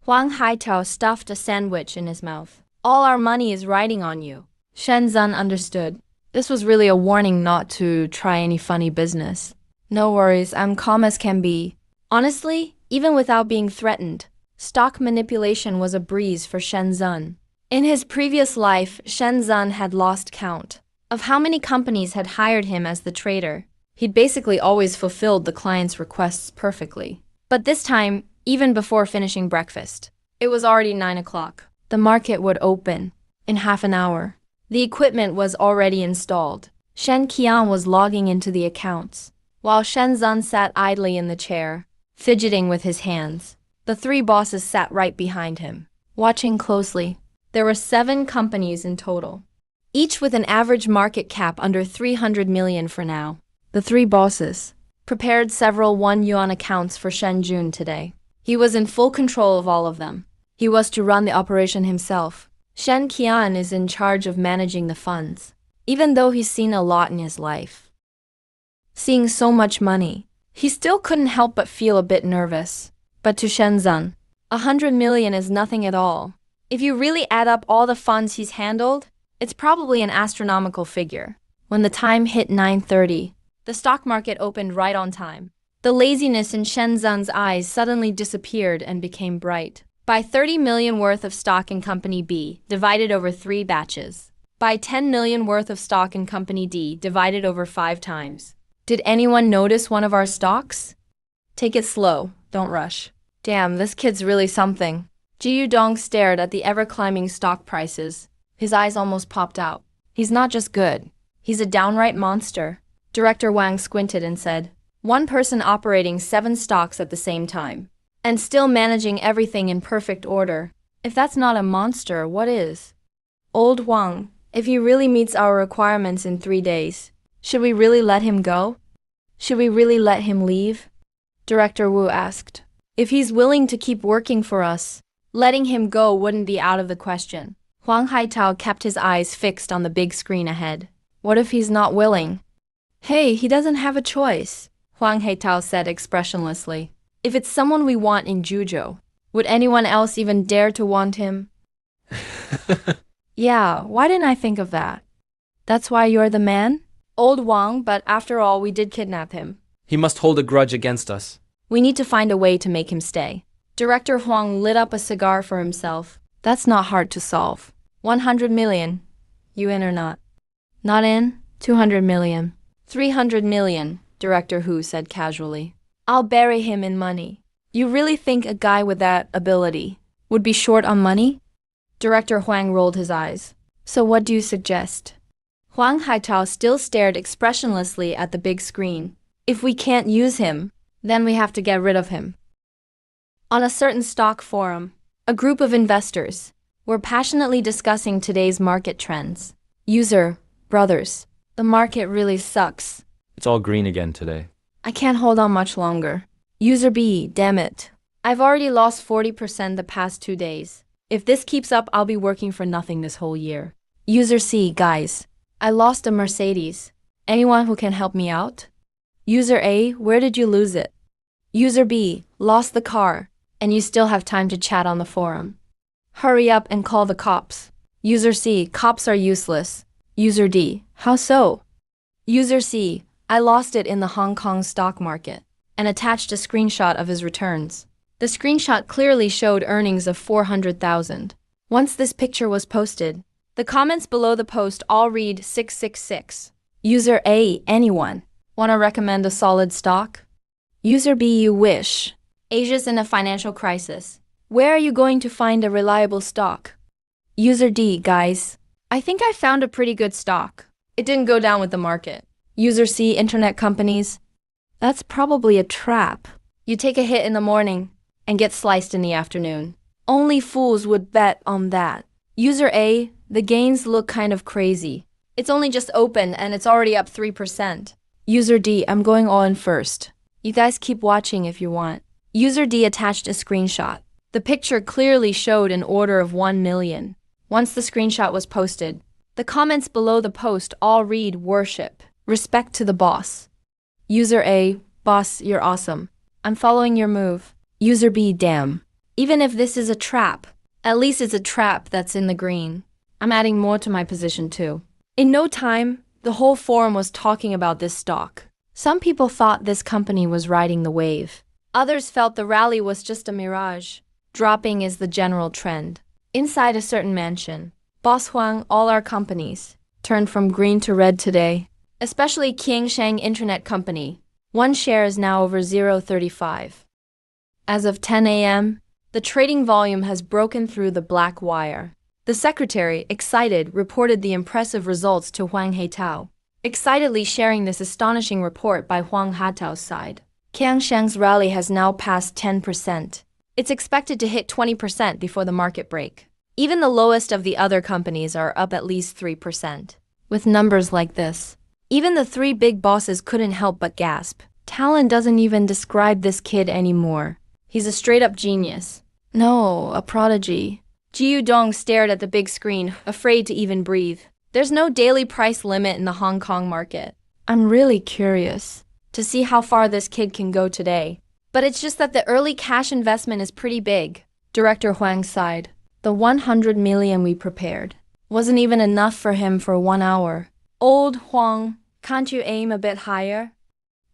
Huang Haitao stuffed a sandwich in his mouth. All our money is riding on you. Shen Zeng understood. This was really a warning not to try any funny business. No worries, I'm calm as can be. Honestly, even without being threatened, stock manipulation was a breeze for Shen Zeng. In his previous life, Shen Zeng had lost count of how many companies had hired him as the trader. He'd basically always fulfilled the client's requests perfectly. But this time, even before finishing breakfast, it was already 9 o'clock. The market would open in half an hour. The equipment was already installed. Shen Qian was logging into the accounts, while Shen Zeng sat idly in the chair, fidgeting with his hands. The three bosses sat right behind him, watching closely. There were 7 companies in total, each with an average market cap under 300 million for now. The three bosses prepared several 1 yuan accounts for Shen Jun today. He was in full control of all of them. He was to run the operation himself. Shen Qian is in charge of managing the funds, even though he's seen a lot in his life. Seeing so much money, he still couldn't help but feel a bit nervous. But to Shen Zeng, 100 million is nothing at all. If you really add up all the funds he's handled, it's probably an astronomical figure. When the time hit 9:30, the stock market opened right on time. The laziness in Shen Zeng's eyes suddenly disappeared and became bright. Buy 30 million worth of stock in Company B, divided over 3 batches. Buy 10 million worth of stock in Company D, divided over 5 times. Did anyone notice one of our stocks? Take it slow, don't rush. Damn, this kid's really something. Ji Yudong stared at the ever-climbing stock prices. His eyes almost popped out. He's not just good. He's a downright monster. Director Wang squinted and said, one person operating 7 stocks at the same time, and still managing everything in perfect order. If that's not a monster, what is? Old Wang, if he really meets our requirements in 3 days, should we really let him go? Should we really let him leave? Director Wu asked. If he's willing to keep working for us, letting him go wouldn't be out of the question. Huang Haitao kept his eyes fixed on the big screen ahead. What if he's not willing? Hey, he doesn't have a choice, Huang Haitao said expressionlessly. If it's someone we want in Juzhou, would anyone else even dare to want him? Yeah, why didn't I think of that? That's why you're the man? Old Wang, but after all, we did kidnap him. He must hold a grudge against us. We need to find a way to make him stay. Director Huang lit up a cigar for himself. That's not hard to solve. 100 million. You in or not? Not in? 200 million. 300 million, Director Hu said casually. I'll bury him in money. You really think a guy with that ability would be short on money? Director Huang rolled his eyes. So what do you suggest? Huang Haitao still stared expressionlessly at the big screen. If we can't use him, then we have to get rid of him. On a certain stock forum, a group of investors We're passionately discussing today's market trends. User, brothers, the market really sucks. It's all green again today. I can't hold on much longer. User B, damn it. I've already lost 40% the past 2 days. If this keeps up, I'll be working for nothing this whole year. User C, guys, I lost a Mercedes. Anyone who can help me out? User A, where did you lose it? User B, lost the car, and you still have time to chat on the forum. Hurry up and call the cops. User C, cops are useless. User D, how so? User C, I lost it in the Hong Kong stock market, and attached a screenshot of his returns. The screenshot clearly showed earnings of 400,000. Once this picture was posted, the comments below the post all read 666. User A, anyone? Wanna recommend a solid stock? User B, you wish. Asia's in a financial crisis. Where are you going to find a reliable stock? User D, guys, I think I found a pretty good stock. It didn't go down with the market. User C, internet companies. That's probably a trap. You take a hit in the morning and get sliced in the afternoon. Only fools would bet on that. User A, the gains look kind of crazy. It's only just open and it's already up 3%. User D, I'm going all in first. You guys keep watching if you want. User D attached a screenshot. The picture clearly showed an order of 1 million. Once the screenshot was posted, the comments below the post all read worship, respect to the boss. User A, boss, you're awesome. I'm following your move. User B, damn. Even if this is a trap, at least it's a trap that's in the green. I'm adding more to my position too. In no time, the whole forum was talking about this stock. Some people thought this company was riding the wave. Others felt the rally was just a mirage. Dropping is the general trend. Inside a certain mansion, Boss Huang, all our companies, turned from green to red today. Especially Qiangsheng Internet Company. One share is now over 0.35. As of 10 a.m., the trading volume has broken through the black wire. The secretary, excited, reported the impressive results to Huang Heitao, excitedly sharing this astonishing report by Huang Hatao's side. Qiangsheng's rally has now passed 10%. It's expected to hit 20% before the market break. Even the lowest of the other companies are up at least 3%. With numbers like this, even the 3 big bosses couldn't help but gasp. Talent doesn't even describe this kid anymore. He's a straight-up genius. No, a prodigy. Jiu Dong stared at the big screen, afraid to even breathe. There's no daily price limit in the Hong Kong market. I'm really curious to see how far this kid can go today. But it's just that the early cash investment is pretty big. Director Huang sighed. The 100 million we prepared wasn't even enough for him for 1 hour. Old Huang, can't you aim a bit higher?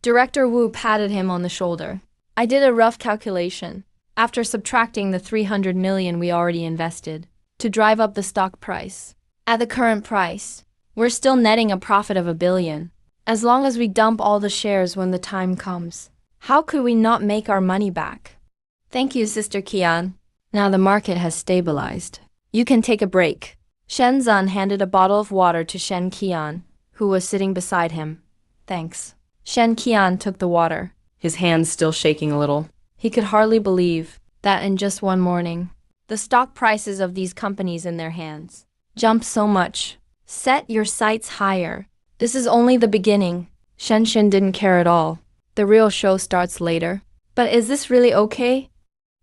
Director Wu patted him on the shoulder. I did a rough calculation, after subtracting the 300 million we already invested, to drive up the stock price. At the current price, we're still netting a profit of 1 billion. As long as we dump all the shares when the time comes, how could we not make our money back? Thank you, Sister Qian. Now the market has stabilized. You can take a break. Shen Zun handed a bottle of water to Shen Qian, who was sitting beside him. Thanks. Shen Qian took the water, his hands still shaking a little. He could hardly believe that in just one morning, the stock prices of these companies in their hands jumped so much. Set your sights higher. This is only the beginning. Shen Shen didn't care at all. The real show starts later. But is this really okay?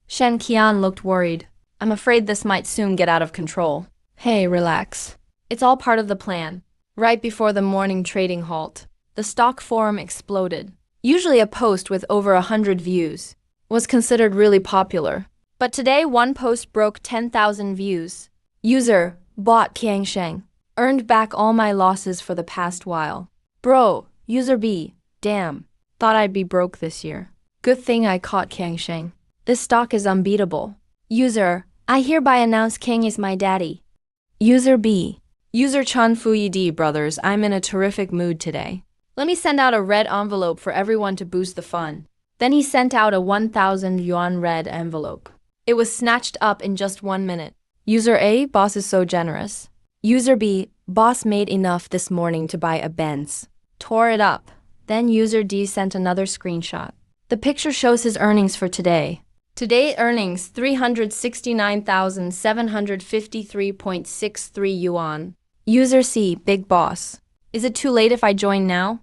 Shen Qian looked worried. I'm afraid this might soon get out of control. Hey, relax. It's all part of the plan. Right before the morning trading halt, the stock forum exploded. Usually a post with over 100 views was considered really popular. But today one post broke 10,000 views. User, bought Qiangsheng. Earned back all my losses for the past while. Bro, user B, damn. Thought I'd be broke this year. Good thing I caught Qiangsheng. This stock is unbeatable. User, I hereby announce King is my daddy. User B. User Chun Fuyi D, brothers, I'm in a terrific mood today. Let me send out a red envelope for everyone to boost the fun. Then he sent out a 1,000 yuan red envelope. It was snatched up in just 1 minute. User A, boss is so generous. User B, boss made enough this morning to buy a Benz. Tore it up. Then user D sent another screenshot. The picture shows his earnings for today. Today earnings 369,753.63 yuan. User C, Big Boss. Is it too late if I join now?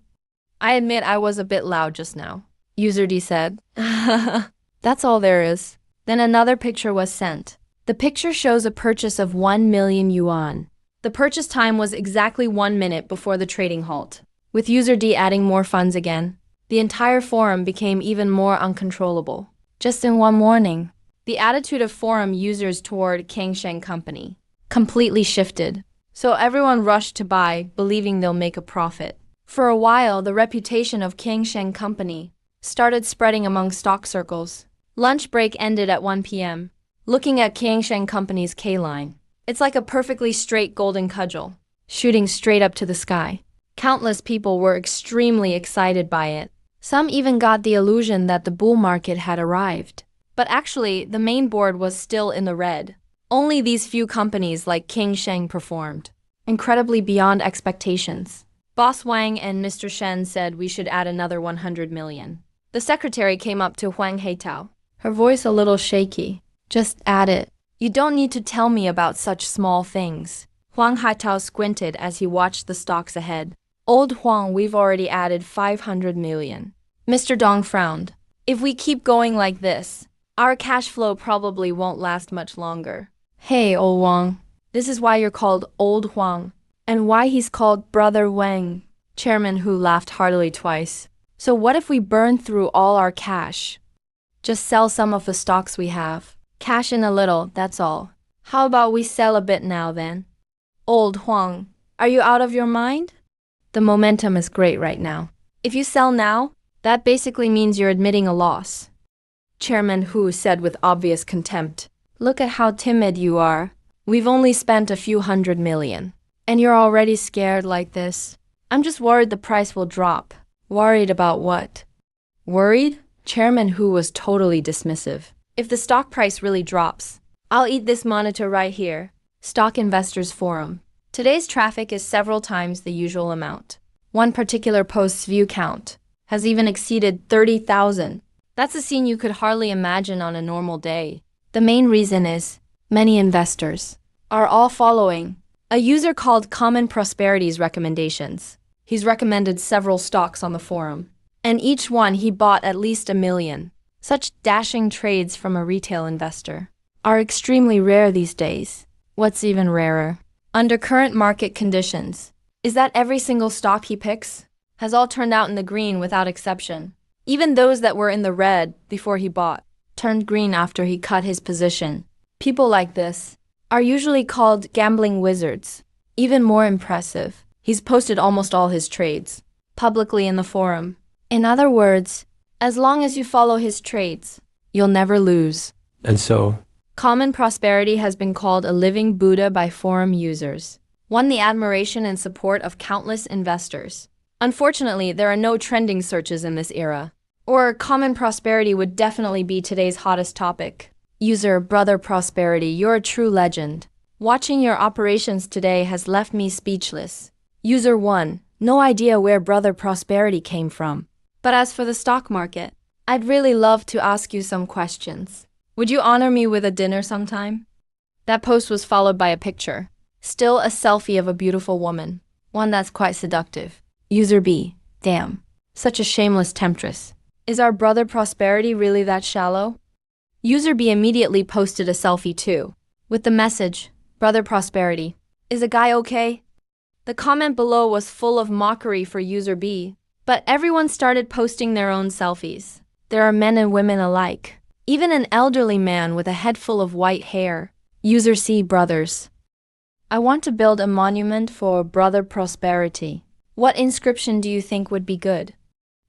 I admit I was a bit loud just now. User D said. That's all there is. Then another picture was sent. The picture shows a purchase of 1 million yuan. The purchase time was exactly 1 minute before the trading halt. With user D adding more funds again, the entire forum became even more uncontrollable. Just in one morning, the attitude of forum users toward Kangsheng Company completely shifted. So everyone rushed to buy, believing they'll make a profit. For a while, the reputation of Kangsheng Company started spreading among stock circles. Lunch break ended at 1 p.m. Looking at Kangsheng Company's K-line, it's like a perfectly straight golden cudgel, shooting straight up to the sky. Countless people were extremely excited by it. Some even got the illusion that the bull market had arrived. But actually, the main board was still in the red. Only these few companies like Kangsheng performed incredibly beyond expectations. Boss Wang and Mr. Shen said we should add another 100 million. The secretary came up to Huang Heitao, her voice a little shaky. Just add it. You don't need to tell me about such small things. Huang Heitao squinted as he watched the stocks ahead. Old Huang, we've already added 500 million. Mr. Dong frowned. If we keep going like this, our cash flow probably won't last much longer. Hey, old Wang. This is why you're called Old Huang, and why he's called Brother Wang. Chairman Hu laughed heartily twice. So what if we burn through all our cash? Just sell some of the stocks we have. Cash in a little, that's all. How about we sell a bit now then? Old Huang, are you out of your mind? The momentum is great right now. If you sell now, that basically means you're admitting a loss. Chairman Hu said with obvious contempt. Look at how timid you are. We've only spent a few 100 million. And you're already scared like this. I'm just worried the price will drop. Worried about what? Worried? Chairman Hu was totally dismissive. If the stock price really drops, I'll eat this monitor right here. Stock Investors Forum. Today's traffic is several times the usual amount. One particular post's view count has even exceeded 30,000. That's a scene you could hardly imagine on a normal day. The main reason is many investors are all following a user called Common Prosperity's recommendations. He's recommended several stocks on the forum, and each one he bought at least 1 million. Such dashing trades from a retail investor are extremely rare these days. What's even rarer, under current market conditions, is that every single stock he picks has all turned out in the green without exception. Even those that were in the red before he bought turned green after he cut his position. People like this are usually called gambling wizards. Even more impressive, he's posted almost all his trades publicly in the forum. In other words, as long as you follow his trades, you'll never lose. And so, Common Prosperity has been called a living Buddha by forum users, won the admiration and support of countless investors. Unfortunately, there are no trending searches in this era, or Common Prosperity would definitely be today's hottest topic. User Brother Prosperity, you're a true legend. Watching your operations today has left me speechless. User 1, no idea where Brother Prosperity came from. But as for the stock market, I'd really love to ask you some questions. Would you honor me with a dinner sometime? That post was followed by a picture. Still a selfie of a beautiful woman. One that's quite seductive. User B, damn. Such a shameless temptress. Is our Brother Prosperity really that shallow? User B immediately posted a selfie too, with the message, Brother Prosperity, is a guy okay? The comment below was full of mockery for User B, but everyone started posting their own selfies. There are men and women alike. Even an elderly man with a head full of white hair. User C, brothers. I want to build a monument for Brother Prosperity. What inscription do you think would be good?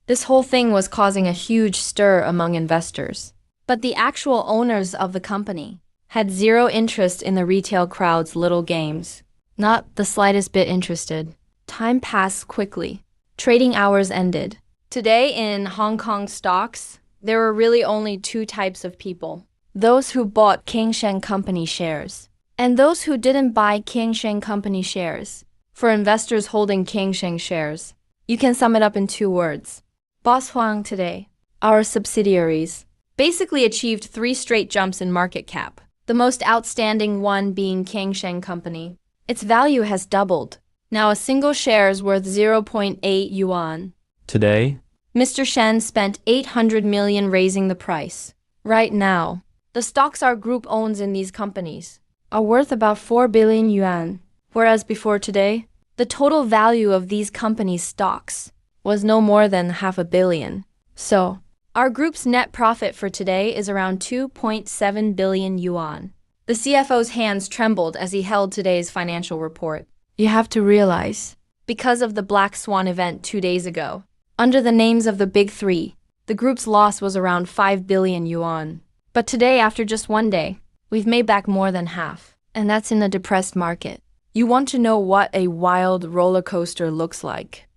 This whole thing was causing a huge stir among investors. But the actual owners of the company had zero interest in the retail crowd's little games. Not the slightest bit interested. Time passed quickly. Trading hours ended. Today in Hong Kong stocks, there were really only two types of people. Those who bought Kangsheng Company shares, and those who didn't buy Kangsheng Company shares. For investors holding Kangsheng shares, you can sum it up in 2 words. Boss Huang today, our subsidiaries, basically achieved 3 straight jumps in market cap, the most outstanding one being Kangsheng Company. Its value has doubled. Now a single share is worth 0.8 yuan. Today, Mr. Shen spent 800 million raising the price. Right now, the stocks our group owns in these companies are worth about 4 billion yuan, whereas before today, the total value of these companies' stocks was no more than 500 million. So, our group's net profit for today is around 2.7 billion yuan. The CFO's hands trembled as he held today's financial report. You have to realize, because of the Black Swan event 2 days ago, under the names of the Big Three, the group's loss was around 5 billion yuan. But today, after just 1 day, we've made back more than half, and that's in a depressed market. You want to know what a wild roller coaster looks like?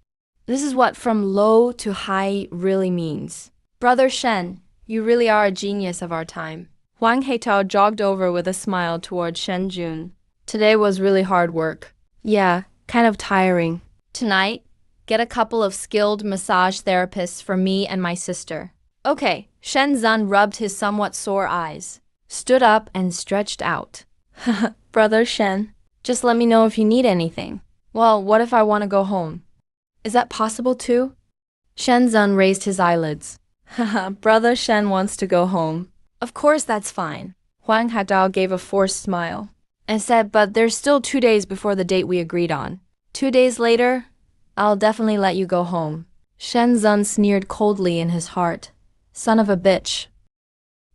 This is what from low to high really means. Brother Shen, you really are a genius of our time. Wang Heitao jogged over with a smile toward Shen Jun. Today was really hard work. Yeah, kind of tiring. Tonight, get a couple of skilled massage therapists for me and my sister. Okay, Shen Zun rubbed his somewhat sore eyes, stood up and stretched out. Brother Shen, just let me know if you need anything. Well, what if I want to go home? Is that possible too? Shen Zun raised his eyelids. Brother Shen wants to go home. Of course that's fine. Huang Hadao gave a forced smile and said, but there's still 2 days before the date we agreed on. 2 days later, I'll definitely let you go home. Shen Zun sneered coldly in his heart. Son of a bitch.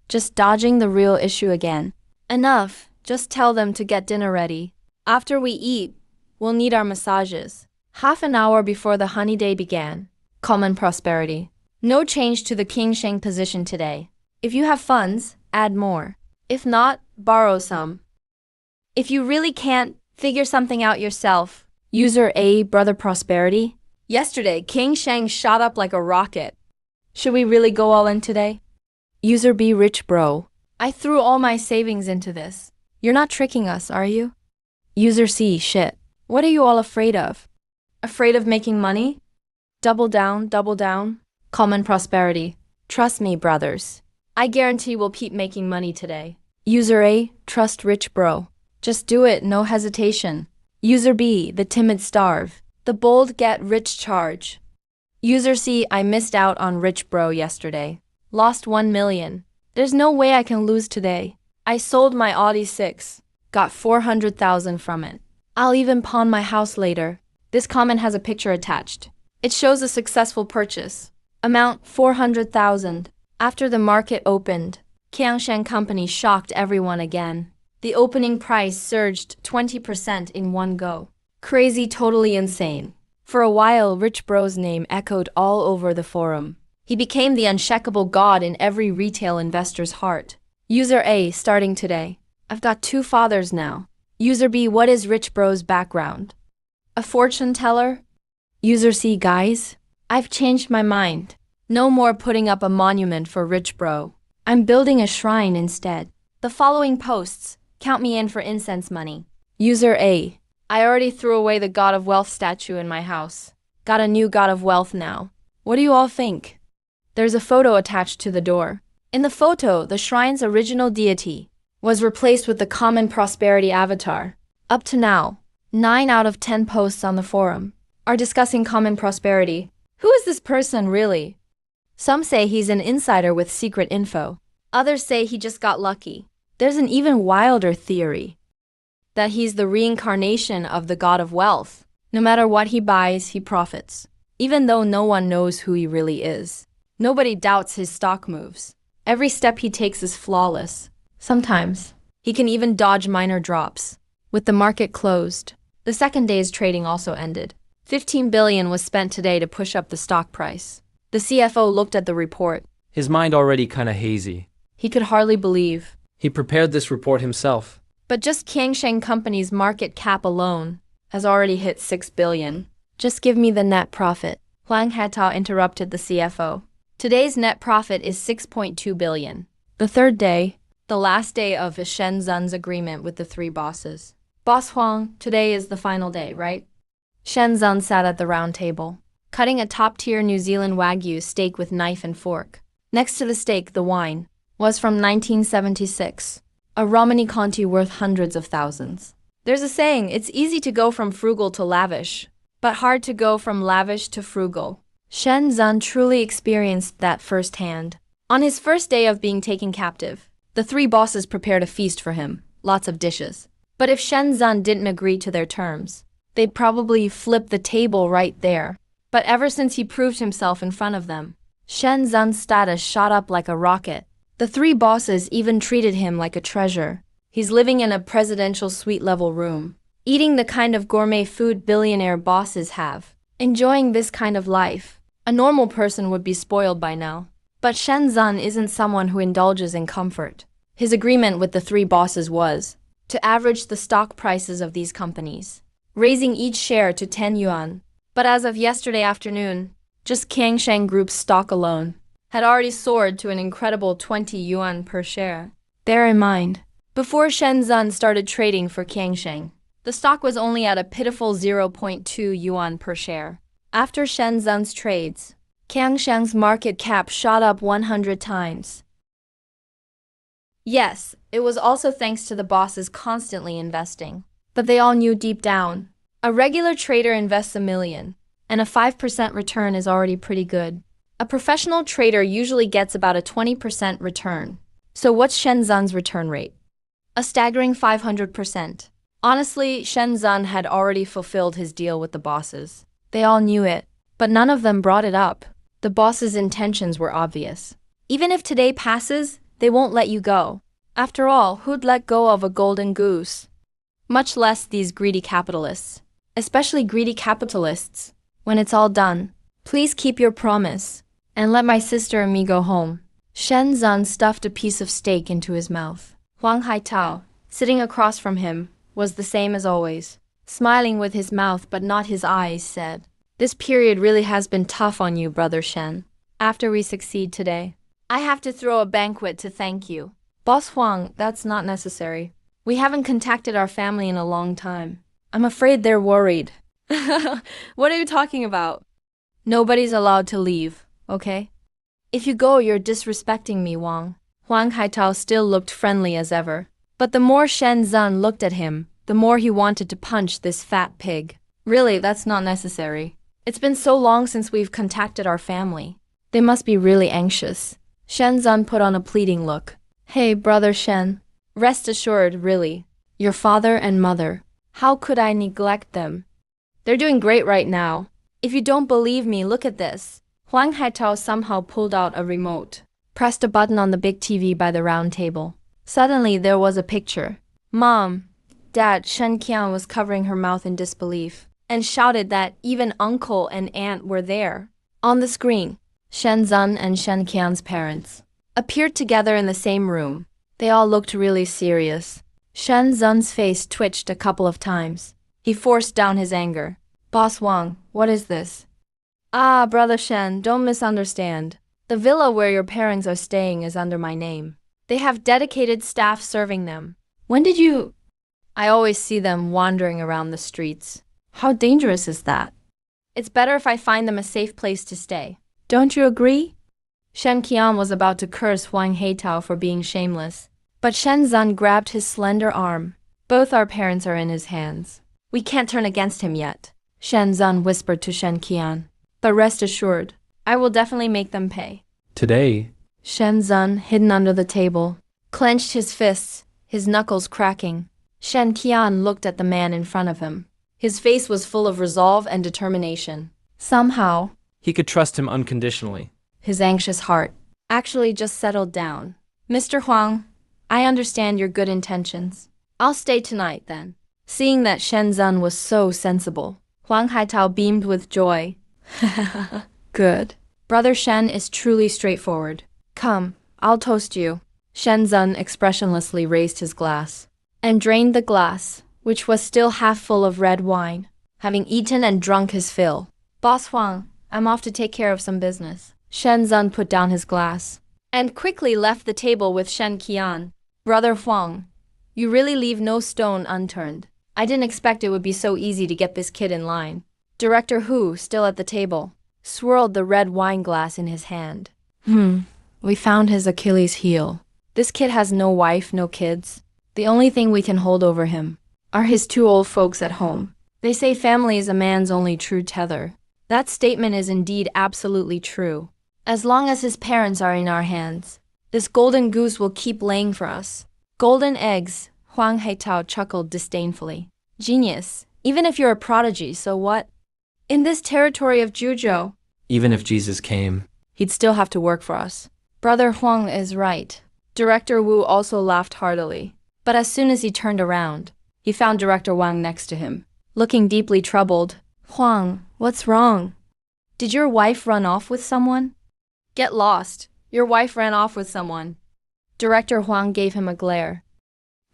Just dodging the real issue again. Enough, just tell them to get dinner ready. After we eat, we'll need our massages. Half an hour before the honey day began. Common prosperity. No change to the King Sheng position today. If you have funds, add more. If not, borrow some. If you really can't, figure something out yourself. User A, Brother Prosperity. Yesterday, King Sheng shot up like a rocket. Should we really go all in today? User B, Rich Bro. I threw all my savings into this. You're not tricking us, are you? User C, Shit. What are you all afraid of? Afraid of making money? Double down, double down. Common prosperity. Trust me, brothers. I guarantee we'll keep making money today. User A, Trust Rich Bro. Just do it, no hesitation. User B, The Timid Starve. The bold get rich charge. User C, I missed out on Rich Bro yesterday. Lost 1 million. There's no way I can lose today. I sold my Audi 6. Got 400,000 from it. I'll even pawn my house later. This comment has a picture attached. It shows a successful purchase. Amount 400,000. After the market opened, Kiangshan Company shocked everyone again. The opening price surged 20% in one go. Crazy, totally insane. For a while, Rich Bro's name echoed all over the forum. He became the unshakable god in every retail investor's heart. User A, starting today. I've got 2 fathers now. User B, what is Rich Bro's background? A fortune teller? User C, guys, I've changed my mind. No more putting up a monument for Rich Bro. I'm building a shrine instead. The following posts, count me in for incense money. User A, I already threw away the God of Wealth statue in my house. Got a new God of Wealth now. What do you all think? There's a photo attached to the door. In the photo, the shrine's original deity was replaced with the common prosperity avatar. Up to now, 9 out of 10 posts on the forum are discussing common prosperity. Who is this person really? Some say he's an insider with secret info. Others say he just got lucky. There's an even wilder theory that he's the reincarnation of the God of Wealth. No matter what he buys, he profits. Even though no one knows who he really is. Nobody doubts his stock moves. Every step he takes is flawless. Sometimes, he can even dodge minor drops. With the market closed, the second day's trading also ended. 15 billion was spent today to push up the stock price. The CFO looked at the report. His mind already kinda hazy. He could hardly believe. He prepared this report himself. But just Kiangsheng Company's market cap alone has already hit 6 billion. Just give me the net profit. Huang Hatao interrupted the CFO. Today's net profit is 6.2 billion. The third day, the last day of Shen Zun's agreement with the 3 bosses. Boss Huang, today is the final day, right? Shen Zun sat at the round table, cutting a top-tier New Zealand Wagyu steak with knife and fork. Next to the steak, the wine. was from 1976. A Romani Conti worth hundreds of thousands. There's a saying, it's easy to go from frugal to lavish, but hard to go from lavish to frugal. Shen Zun truly experienced that firsthand. On his first day of being taken captive, the three bosses prepared a feast for him, lots of dishes. But if Shen Zun didn't agree to their terms, they'd probably flip the table right there. But ever since he proved himself in front of them, Shen Zun's status shot up like a rocket. The three bosses even treated him like a treasure. He's living in a presidential suite-level room, eating the kind of gourmet food billionaire bosses have, enjoying this kind of life. A normal person would be spoiled by now. But Shen Zun isn't someone who indulges in comfort. His agreement with the three bosses was to average the stock prices of these companies, raising each share to 10 yuan. But as of yesterday afternoon, just Kangsheng Group's stock alone had already soared to an incredible 20 yuan per share. Bear in mind, before Shen Zun started trading for Kangsheng, the stock was only at a pitiful 0.2 yuan per share. After Shen Zun's trades, Kangsheng's market cap shot up 100 times. Yes, it was also thanks to the bosses constantly investing. But they all knew deep down, a regular trader invests $1 million, and a 5% return is already pretty good. A professional trader usually gets about a 20% return. So what's Shen Zun's return rate? A staggering 500%. Honestly, Shen Zun had already fulfilled his deal with the bosses. They all knew it, but none of them brought it up. The bosses' intentions were obvious. Even if today passes, they won't let you go. After all, who'd let go of a golden goose? Much less these greedy capitalists. Especially greedy capitalists. When it's all done, please keep your promise, and let my sister and me go home. Shen Zun stuffed a piece of steak into his mouth. Huang Haitao, sitting across from him, was the same as always. Smiling with his mouth but not his eyes, said, "This period really has been tough on you, Brother Shen. After we succeed today, I have to throw a banquet to thank you." Boss Huang, that's not necessary. We haven't contacted our family in a long time. I'm afraid they're worried. What are you talking about? Nobody's allowed to leave, okay? If you go, you're disrespecting me, Wang. Huang Haitao still looked friendly as ever. But the more Shen Zun looked at him, the more he wanted to punch this fat pig. Really, that's not necessary. It's been so long since we've contacted our family. They must be really anxious. Shen Zun put on a pleading look. Hey, Brother Shen. Rest assured, really. Your father and mother. How could I neglect them? They're doing great right now. If you don't believe me, look at this. Huang Haitao somehow pulled out a remote, pressed a button on the big TV by the round table. Suddenly, there was a picture. Mom, Dad, Shen Qian was covering her mouth in disbelief and shouted that even uncle and aunt were there. On the screen, Shen Zun and Shen Qian's parents appeared together in the same room. They all looked really serious. Shen Zun's face twitched a couple of times. He forced down his anger. Boss Wang, what is this? Ah, Brother Shen, don't misunderstand. The villa where your parents are staying is under my name. They have dedicated staff serving them. When did you... I always see them wandering around the streets. How dangerous is that? It's better if I find them a safe place to stay. Don't you agree? Shen Qian was about to curse Huang Haitao for being shameless. But Shen Zun grabbed his slender arm. Both our parents are in his hands. We can't turn against him yet, Shen Zun whispered to Shen Qian. But rest assured, I will definitely make them pay. Today, Shen Zun, hidden under the table, clenched his fists, his knuckles cracking. Shen Qian looked at the man in front of him. His face was full of resolve and determination. Somehow, he could trust him unconditionally. His anxious heart actually just settled down. Mr. Huang, I understand your good intentions. I'll stay tonight then. Seeing that Shen Zun was so sensible, Huang Haitao beamed with joy. Good. Brother Shen is truly straightforward. Come, I'll toast you. Shen Zun expressionlessly raised his glass and drained the glass, which was still half full of red wine, having eaten and drunk his fill. Boss Huang, I'm off to take care of some business. Shen Zun put down his glass and quickly left the table with Shen Qian. Brother Huang, you really leave no stone unturned. I didn't expect it would be so easy to get this kid in line. Director Hu, still at the table, swirled the red wine glass in his hand. We found his Achilles heel. This kid has no wife, no kids. The only thing we can hold over him are his two old folks at home. They say family is a man's only true tether. That statement is indeed absolutely true. As long as his parents are in our hands, this golden goose will keep laying for us. Golden eggs, Huang Heitao chuckled disdainfully. Genius. Even if you're a prodigy, so what? In this territory of Juzhou, Even if Jesus came, he'd still have to work for us. Brother Huang is right. Director Wu also laughed heartily. But as soon as he turned around, he found Director Wang next to him, looking deeply troubled. Huang, what's wrong? Did your wife run off with someone? Get lost. Your wife ran off with someone. Director Huang gave him a glare.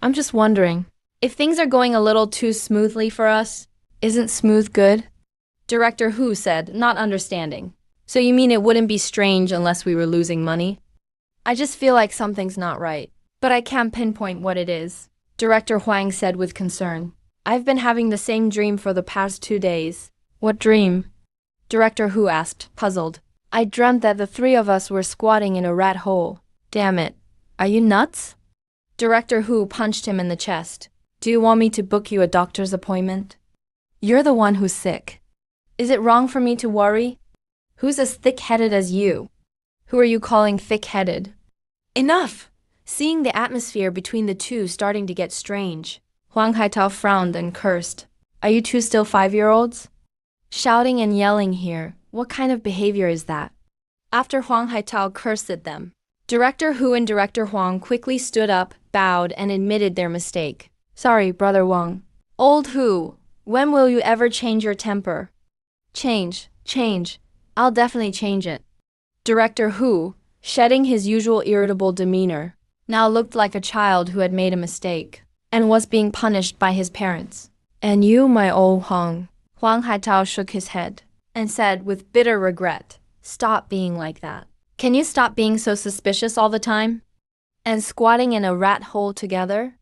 I'm just wondering, if things are going a little too smoothly for us, isn't smooth good? Director Hu said, not understanding. So you mean it wouldn't be strange unless we were losing money? I just feel like something's not right, but I can't pinpoint what it is. Director Huang said with concern. I've been having the same dream for the past 2 days. What dream? Director Hu asked, puzzled. I dreamt that the three of us were squatting in a rat hole. Damn it. Are you nuts? Director Hu punched him in the chest. Do you want me to book you a doctor's appointment? You're the one who's sick. Is it wrong for me to worry? Who's as thick-headed as you? Who are you calling thick-headed? Enough! Seeing the atmosphere between the two starting to get strange, Huang Haitao frowned and cursed. Are you two still 5-year-olds? Shouting and yelling here, what kind of behavior is that? After Huang Haitao cursed at them, Director Hu and Director Huang quickly stood up, bowed, and admitted their mistake. Sorry, Brother Wang. Old Hu, when will you ever change your temper? Change. I'll definitely change it. Director Hu, shedding his usual irritable demeanor, now looked like a child who had made a mistake and was being punished by his parents. And you, my old Huang. Huang Haitao shook his head and said with bitter regret, stop being like that. Can you stop being so suspicious all the time? And squatting in a rat hole together?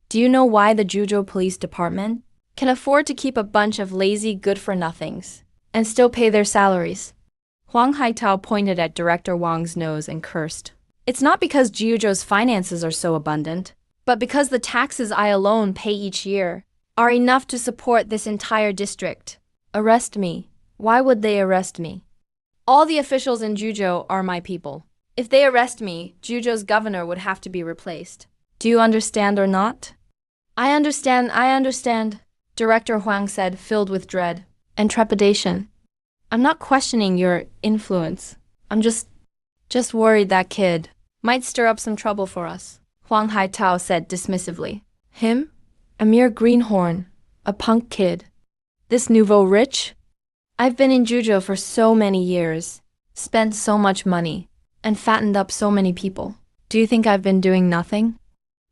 Do you know why the Juzhou Police Department can afford to keep a bunch of lazy good-for-nothings and still pay their salaries? Huang Haitao pointed at Director Wang's nose and cursed. It's not because Juzhou's finances are so abundant, but because the taxes I alone pay each year are enough to support this entire district. Arrest me. Why would they arrest me? All the officials in Juzhou are my people. If they arrest me, Juzhou's governor would have to be replaced. Do you understand or not? I understand, Director Huang said, filled with dread and trepidation. I'm not questioning your influence. I'm just worried that kid might stir up some trouble for us. Huang Haitao said dismissively. Him? A mere greenhorn. A punk kid. This nouveau rich? I've been in Juzhou for so many years, spent so much money, and fattened up so many people. Do you think I've been doing nothing?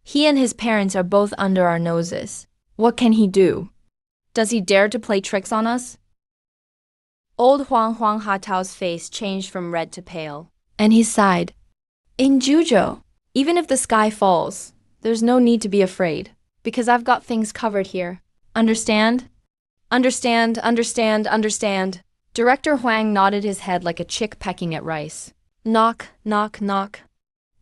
He and his parents are both under our noses. What can he do? Does he dare to play tricks on us? Old Huang Hatao's face changed from red to pale, and he sighed. In Juzhou, even if the sky falls, there's no need to be afraid, because I've got things covered here. Understand? Understand. Director Huang nodded his head like a chick pecking at rice. Knock.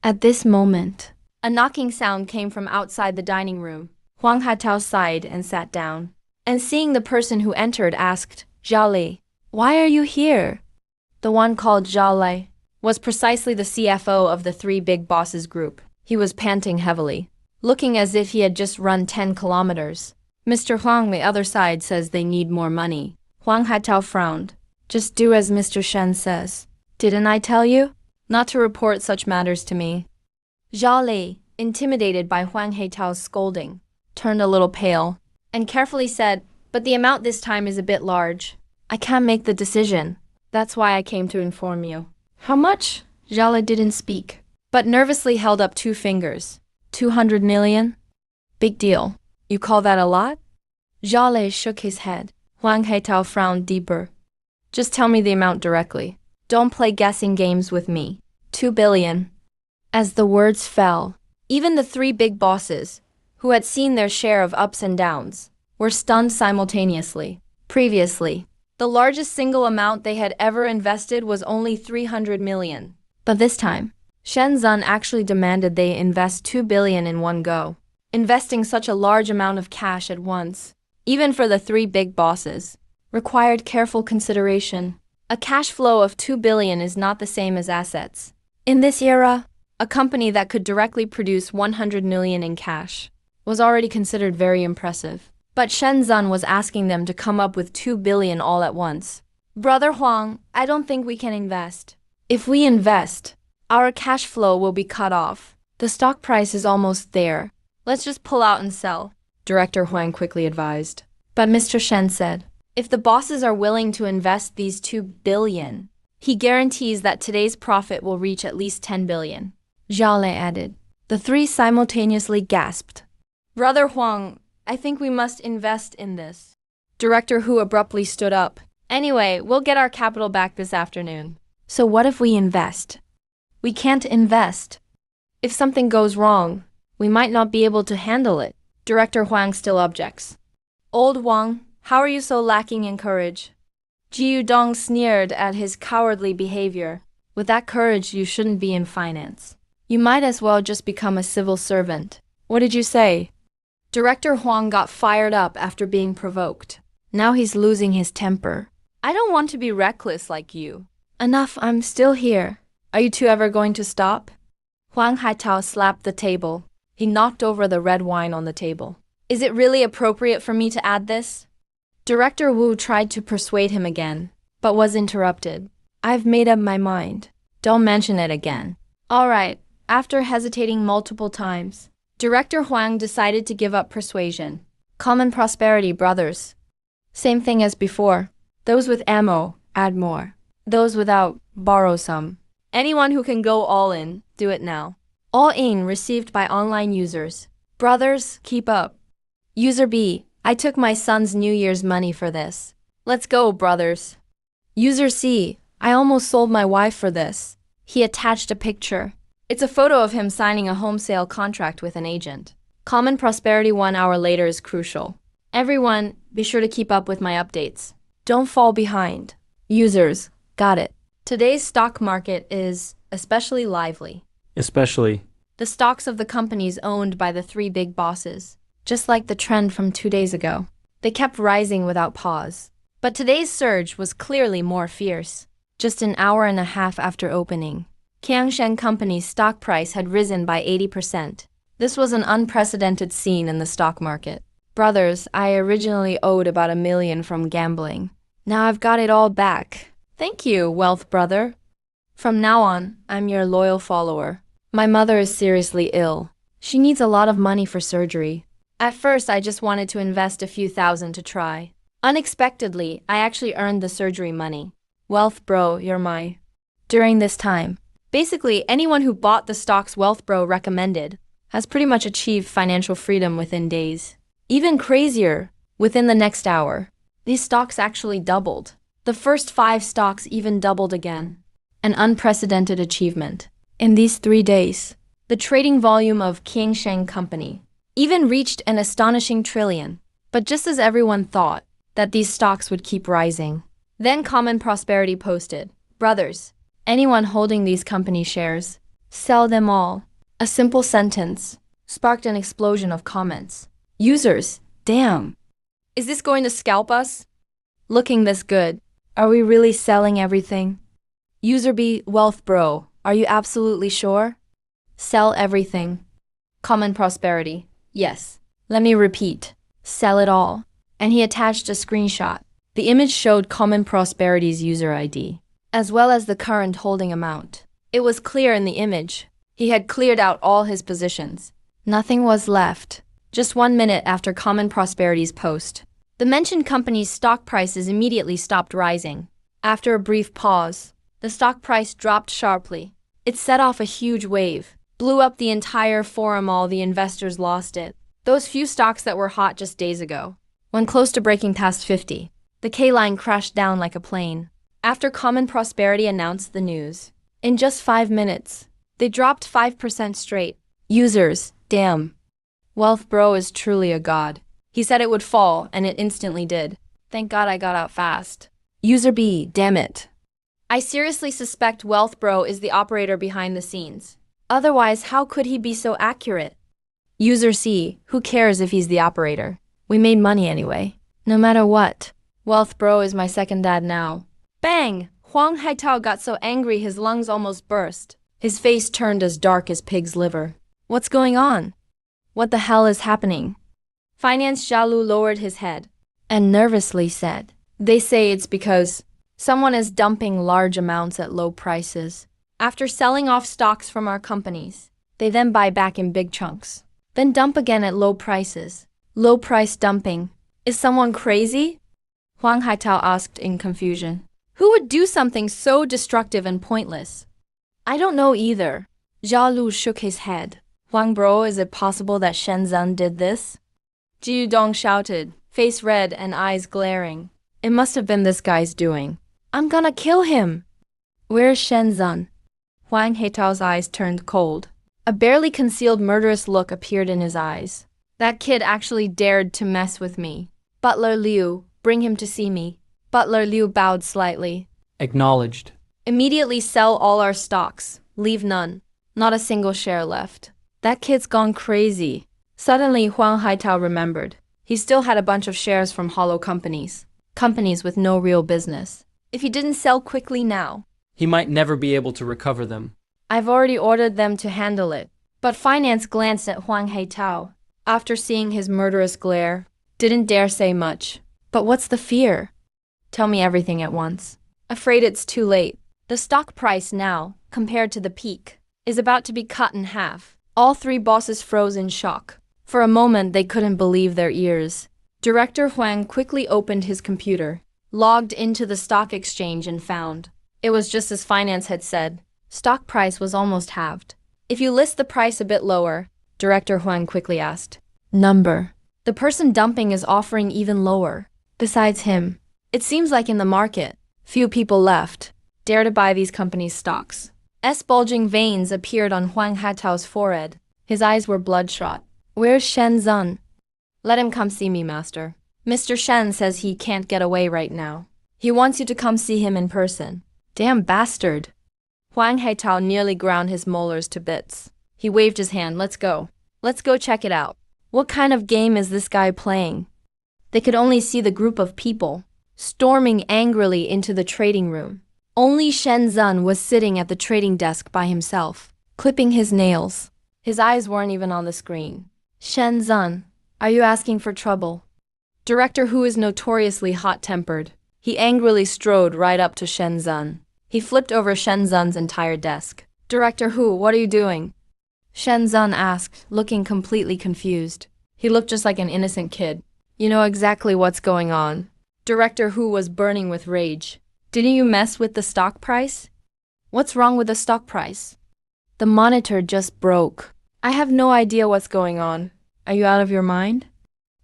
At this moment, a knocking sound came from outside the dining room. Huang Hatao sighed and sat down, and seeing the person who entered asked, Zhao, why are you here? The one called Zhao was precisely the CFO of the Three Big Bosses group. He was panting heavily, looking as if he had just run 10 kilometers. Mr. Huang, the other side, says they need more money. Huang Haitao frowned. Just do as Mr. Shen says. Didn't I tell you? Not to report such matters to me. Zhao, intimidated by Huang Haitao's scolding, turned a little pale, and carefully said, but the amount this time is a bit large. I can't make the decision. That's why I came to inform you. How much? Zhao didn't speak, but nervously held up 2 fingers. 200 million? Big deal. You call that a lot? Zhao shook his head. Huang Haitao frowned deeper. Just tell me the amount directly. Don't play guessing games with me. 2 billion. As the words fell, even the 3 big bosses, who had seen their share of ups and downs, were stunned simultaneously. Previously, the largest single amount they had ever invested was only 300 million. But this time, Shenzhen actually demanded they invest 2 billion in one go. Investing such a large amount of cash at once, even for the three big bosses, required careful consideration. A cash flow of 2 billion is not the same as assets. In this era, a company that could directly produce 100 million in cash was already considered very impressive. But Shenzhen was asking them to come up with 2 billion all at once. Brother Huang, I don't think we can invest. If we invest, our cash flow will be cut off. The stock price is almost there. Let's just pull out and sell, Director Huang quickly advised. But Mr. Shen said, if the bosses are willing to invest these 2 billion, he guarantees that today's profit will reach at least 10 billion. Zhao Lei added. The three simultaneously gasped. Brother Huang, I think we must invest in this. Director Hu abruptly stood up. Anyway, we'll get our capital back this afternoon. So what if we invest? We can't invest. If something goes wrong, we might not be able to handle it. Director Huang still objects. Old Wang, how are you so lacking in courage? Ji Yudong sneered at his cowardly behavior. With that courage, you shouldn't be in finance. You might as well just become a civil servant. What did you say? Director Huang got fired up after being provoked. Now he's losing his temper. I don't want to be reckless like you. Enough, I'm still here. Are you two ever going to stop? Huang Haitao slapped the table. He knocked over the red wine on the table. Is it really appropriate for me to add this? Director Wu tried to persuade him again, but was interrupted. I've made up my mind. Don't mention it again. All right, after hesitating multiple times, Director Huang decided to give up persuasion. Common prosperity, brothers. Same thing as before. Those with ammo, add more. Those without, borrow some. Anyone who can go all in, do it now. All in received by online users. Brothers, keep up. User B, I took my son's New Year's money for this. Let's go, brothers. User C, I almost sold my wife for this. He attached a picture. It's a photo of him signing a home sale contract with an agent. Common prosperity 1 hour later is crucial. Everyone, be sure to keep up with my updates. Don't fall behind. Users, got it. Today's stock market is especially lively. Especially. The stocks of the companies owned by the three big bosses, just like the trend from 2 days ago. They kept rising without pause. But today's surge was clearly more fierce. Just an hour and a half after opening, Kiangshen Company's stock price had risen by 80%. This was an unprecedented scene in the stock market. Brothers, I originally owed about 1 million from gambling. Now I've got it all back. Thank you, Wealth Brother. From now on, I'm your loyal follower. My mother is seriously ill. She needs a lot of money for surgery. At first, I just wanted to invest a few thousand to try. Unexpectedly, I actually earned the surgery money. Wealth Bro, you're my. During this time, basically anyone who bought the stocks Wealth Bro recommended has pretty much achieved financial freedom within days. Even crazier, within the next hour, these stocks actually doubled. The first 5 stocks even doubled again. An unprecedented achievement. In these 3 days, the trading volume of Kiangshen Company even reached an astonishing trillion. But just as everyone thought that these stocks would keep rising, then Common Prosperity posted, brothers, anyone holding these company shares, sell them all. A simple sentence sparked an explosion of comments. Users, damn. Is this going to scalp us? Looking this good, are we really selling everything? User B, Wealth Bro, are you absolutely sure? Sell everything. Common Prosperity, yes. Let me repeat, sell it all. And he attached a screenshot. The image showed Common Prosperity's user ID, as well as the current holding amount. It was clear in the image. He had cleared out all his positions. Nothing was left. Just 1 minute after Common Prosperity's post, the mentioned company's stock prices immediately stopped rising. After a brief pause, the stock price dropped sharply. It set off a huge wave, blew up the entire forum. All the investors lost it. Those few stocks that were hot just days ago. When close to breaking past 50, the K-line crashed down like a plane. After Common Prosperity announced the news, in just 5 minutes, they dropped 5% straight. Users, damn. Wealth Bro is truly a god. He said it would fall, and it instantly did. Thank God I got out fast. User B, damn it. I seriously suspect Wealth Bro is the operator behind the scenes. Otherwise, how could he be so accurate? User C, who cares if he's the operator? We made money anyway. No matter what. Wealth Bro is my second dad now. Bang! Huang Haitao got so angry his lungs almost burst. His face turned as dark as pig's liver. What's going on? What the hell is happening? Finance Xiaolu lowered his head and nervously said, They say it's because someone is dumping large amounts at low prices. After selling off stocks from our companies, they then buy back in big chunks. Then dump again at low prices. Low price dumping. Is someone crazy? Huang Haitao asked in confusion. Who would do something so destructive and pointless? I don't know either. Zhao Lu shook his head. Huang Bro, is it possible that Shen Zun did this? Ji Yudong shouted, face red and eyes glaring. It must have been this guy's doing. I'm gonna kill him. Where's Shen Zun? Huang Haitao's eyes turned cold. A barely concealed murderous look appeared in his eyes. That kid actually dared to mess with me. Butler Liu, bring him to see me. Butler Liu bowed slightly. Acknowledged. Immediately sell all our stocks. Leave none. Not a single share left. That kid's gone crazy. Suddenly, Huang Haitao remembered. He still had a bunch of shares from hollow companies. Companies with no real business. If he didn't sell quickly now, He might never be able to recover them. I've already ordered them to handle it. But finance glanced at Huang Haitao. After seeing his murderous glare, didn't dare say much. But what's the fear? Tell me everything at once. Afraid it's too late. The stock price now, compared to the peak, is about to be cut in half. All three bosses froze in shock. For a moment, they couldn't believe their ears. Director Huang quickly opened his computer, logged into the stock exchange and found. It was just as finance had said. Stock price was almost halved. If you list the price a bit lower, Director Huang quickly asked. Number. The person dumping is offering even lower. Besides him, it seems like in the market, few people left dare to buy these companies' stocks. Bulging veins appeared on Huang Haitao's forehead. His eyes were bloodshot. Where's Shen Zun? Let him come see me, master. Mr. Shen says he can't get away right now. He wants you to come see him in person. Damn bastard. Huang Haitao nearly ground his molars to bits. He waved his hand. Let's go. Let's go check it out. What kind of game is this guy playing? They could only see the group of people storming angrily into the trading room. Only Shen Zun was sitting at the trading desk by himself, clipping his nails. His eyes weren't even on the screen. Shen Zun, are you asking for trouble? Director Hu is notoriously hot-tempered. He angrily strode right up to Shen Zun. He flipped over Shen Zun's entire desk. Director Hu, what are you doing? Shen Zun asked, looking completely confused. He looked just like an innocent kid. You know exactly what's going on. Director Hu was burning with rage. Didn't you mess with the stock price? What's wrong with the stock price? The monitor just broke. I have no idea what's going on. Are you out of your mind?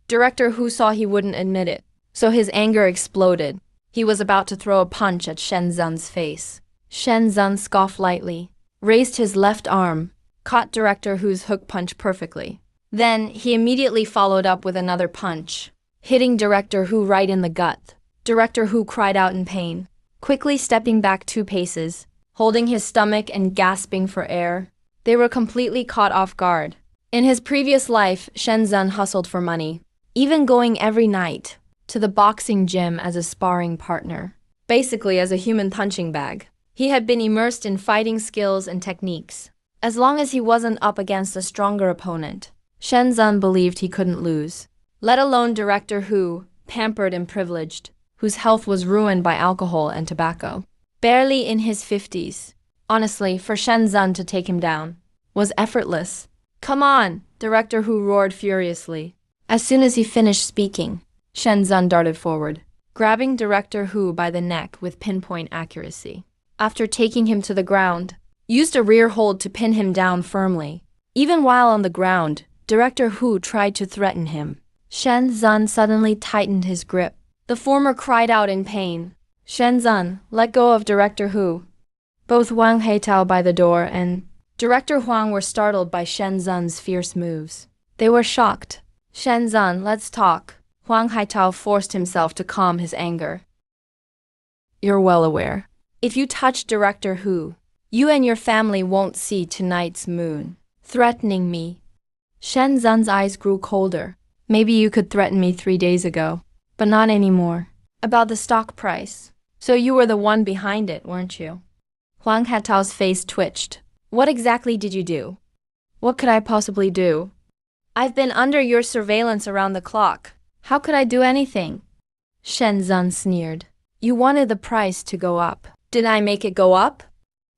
Director Hu saw he wouldn't admit it, so his anger exploded. He was about to throw a punch at Shen Zun's face. Shen Zun scoffed lightly, raised his left arm, caught Director Hu's hook punch perfectly. Then he immediately followed up with another punch, hitting Director Hu right in the gut. Director Hu cried out in pain, quickly stepping back 2 paces, holding his stomach and gasping for air. They were completely caught off guard. In his previous life, Shen Zun hustled for money, even going every night to the boxing gym as a sparring partner, basically as a human punching bag. He had been immersed in fighting skills and techniques. As long as he wasn't up against a stronger opponent, Shen Zun believed he couldn't lose. Let alone Director Hu, pampered and privileged, whose health was ruined by alcohol and tobacco. Barely in his 50s. Honestly, for Shen Zun to take him down was effortless. Come on, Director Hu roared furiously. As soon as he finished speaking, Shen Zun darted forward, grabbing Director Hu by the neck with pinpoint accuracy. After taking him to the ground, used a rear hold to pin him down firmly. Even while on the ground, Director Hu tried to threaten him. Shen Zun suddenly tightened his grip. The former cried out in pain. Shen Zun, let go of Director Hu. Both Huang Haitao by the door and Director Huang were startled by Shen Zun's fierce moves. They were shocked. Shen Zun, let's talk. Huang Haitao forced himself to calm his anger. You're well aware. If you touch Director Hu, you and your family won't see tonight's moon. Threatening me. Shen Zun's eyes grew colder. Maybe you could threaten me 3 days ago, but not anymore. About the stock price. So you were the one behind it, weren't you? Huang Hatao's face twitched. What exactly did you do? What could I possibly do? I've been under your surveillance around the clock. How could I do anything? Shen Zun sneered. You wanted the price to go up. Did I make it go up?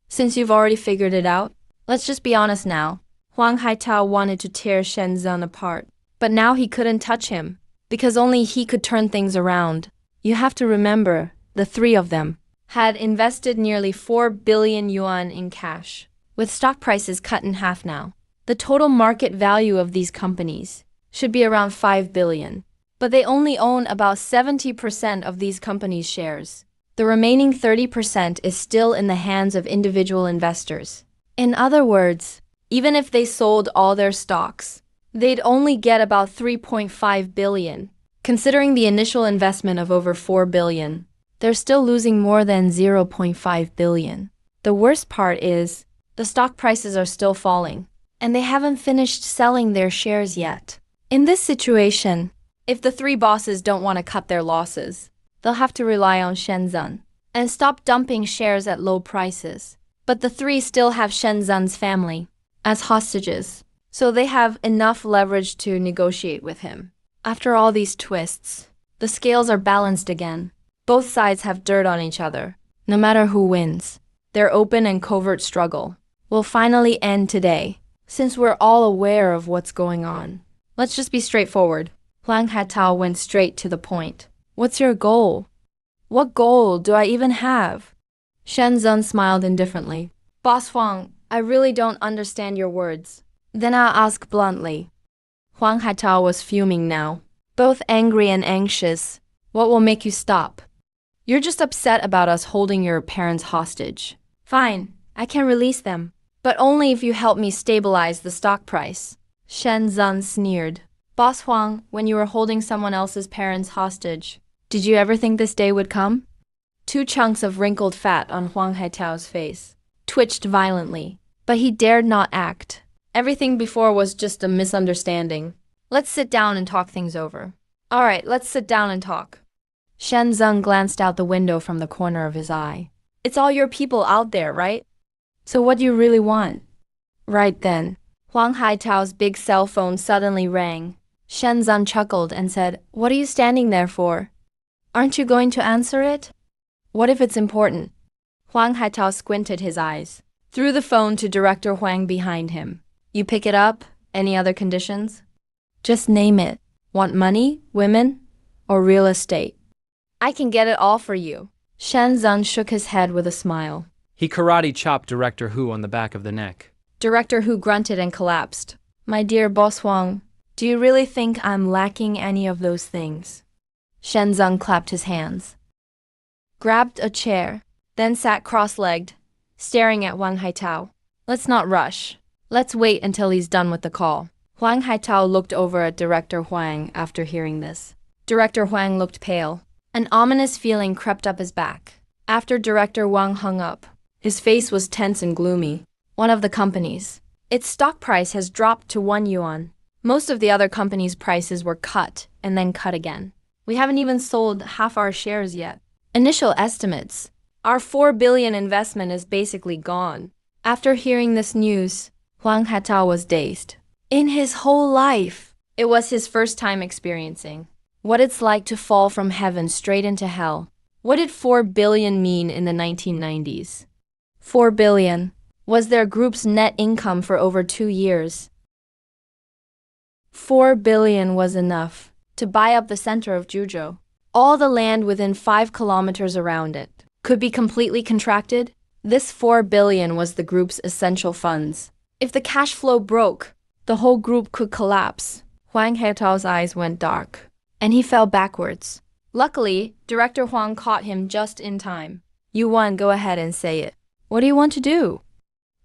Since you've already figured it out, let's just be honest now. Huang Haitao wanted to tear Shen Zun apart, but now he couldn't touch him, because only he could turn things around. You have to remember, the three of them had invested nearly 4 billion yuan in cash. With stock prices cut in half now, the total market value of these companies should be around 5 billion. But they only own about 70% of these companies' shares. The remaining 30% is still in the hands of individual investors. In other words, even if they sold all their stocks, they'd only get about 3.5 billion. Considering the initial investment of over 4 billion, they're still losing more than 0.5 billion. The worst part is, the stock prices are still falling, and they haven't finished selling their shares yet. In this situation, if the three bosses don't want to cut their losses, they'll have to rely on Shenzhen and stop dumping shares at low prices. But the three still have Shenzhen's family as hostages, so they have enough leverage to negotiate with him. After all these twists, the scales are balanced again. Both sides have dirt on each other. No matter who wins, their open and covert struggle will finally end today, since we're all aware of what's going on. Let's just be straightforward. Huang Hatao went straight to the point. What's your goal? What goal do I even have? Shen Zun smiled indifferently. Boss Huang, I really don't understand your words. Then I'll ask bluntly. Huang Hatao was fuming now, both angry and anxious. What will make you stop? You're just upset about us holding your parents hostage. Fine, I can release them, but only if you help me stabilize the stock price. Shen Zun sneered. Boss Huang, when you were holding someone else's parents hostage, did you ever think this day would come? 2 chunks of wrinkled fat on Huang Haitao's face twitched violently, but he dared not act. Everything before was just a misunderstanding. Let's sit down and talk things over. All right, let's sit down and talk. Shen Zeng glanced out the window from the corner of his eye. It's all your people out there, right? So what do you really want? Right then, Huang Haitao's big cell phone suddenly rang. Shen Zeng chuckled and said, What are you standing there for? Aren't you going to answer it? What if it's important? Huang Haitao squinted his eyes, threw the phone to Director Huang behind him. You pick it up? Any other conditions? Just name it. Want money, women, or real estate? I can get it all for you. Shen Zeng shook his head with a smile. He karate chopped Director Hu on the back of the neck. Director Hu grunted and collapsed. My dear Boss Huang, do you really think I'm lacking any of those things? Shen Zeng clapped his hands, grabbed a chair, then sat cross-legged, staring at Huang Haitao. Let's not rush. Let's wait until he's done with the call. Huang Haitao looked over at Director Huang after hearing this. Director Huang looked pale. An ominous feeling crept up his back. After Director Huang hung up, his face was tense and gloomy. One of the companies, its stock price has dropped to 1 yuan. Most of the other companies' prices were cut and then cut again. We haven't even sold half our shares yet. Initial estimates. Our 4 billion investment is basically gone. After hearing this news, Huang Hatao was dazed. In his whole life, it was his first time experiencing what it's like to fall from heaven straight into hell. What did 4 billion mean in the 1990s? 4 billion was their group's net income for over 2 years. 4 billion was enough to buy up the center of Juzhou. All the land within 5 kilometers around it could be completely contracted. This 4 billion was the group's essential funds. If the cash flow broke, the whole group could collapse. Huang Haitao's eyes went dark, and he fell backwards. Luckily, Director Huang caught him just in time. You won, go ahead and say it. What do you want to do?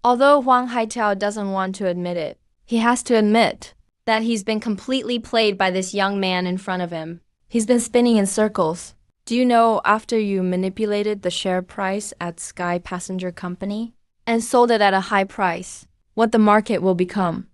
Although Huang Haitao doesn't want to admit it, he has to admit that he's been completely played by this young man in front of him. He's been spinning in circles, Do you know after you manipulated the share price at Sky Passenger Company and sold it at a high price, what the market will become?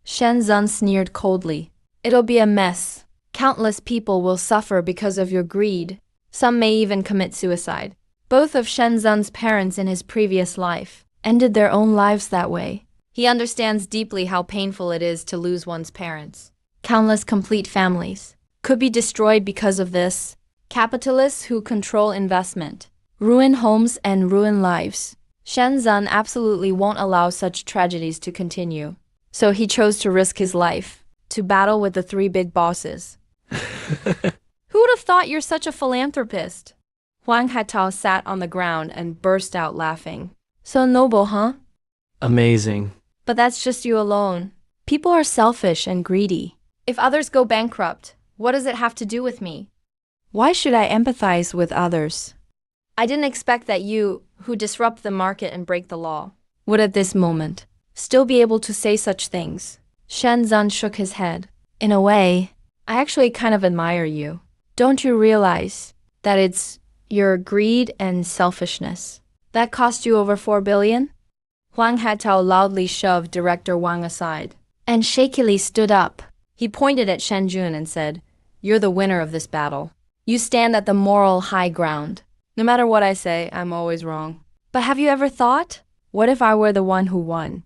Shenzhen sneered coldly. It'll be a mess. Countless people will suffer because of your greed. Some may even commit suicide. Both of Shenzhen's parents in his previous life ended their own lives that way. He understands deeply how painful it is to lose one's parents. Countless complete families could be destroyed because of this. Capitalists who control investment ruin homes and ruin lives. Shenzhen absolutely won't allow such tragedies to continue. So he chose to risk his life to battle with the three big bosses. Who would have thought you're such a philanthropist? Huang Haitao sat on the ground and burst out laughing. So noble, huh? Amazing. But that's just you alone. People are selfish and greedy. If others go bankrupt, what does it have to do with me? Why should I empathize with others? I didn't expect that you, who disrupt the market and break the law, would at this moment still be able to say such things. Shenzhen shook his head. In a way, I actually kind of admire you. Don't you realize that it's your greed and selfishness that cost you over 4 billion? Huang Haitao loudly shoved Director Wang aside and shakily stood up. He pointed at Shenjun and said, "You're the winner of this battle. You stand at the moral high ground. No matter what I say, I'm always wrong. But have you ever thought, what if I were the one who won?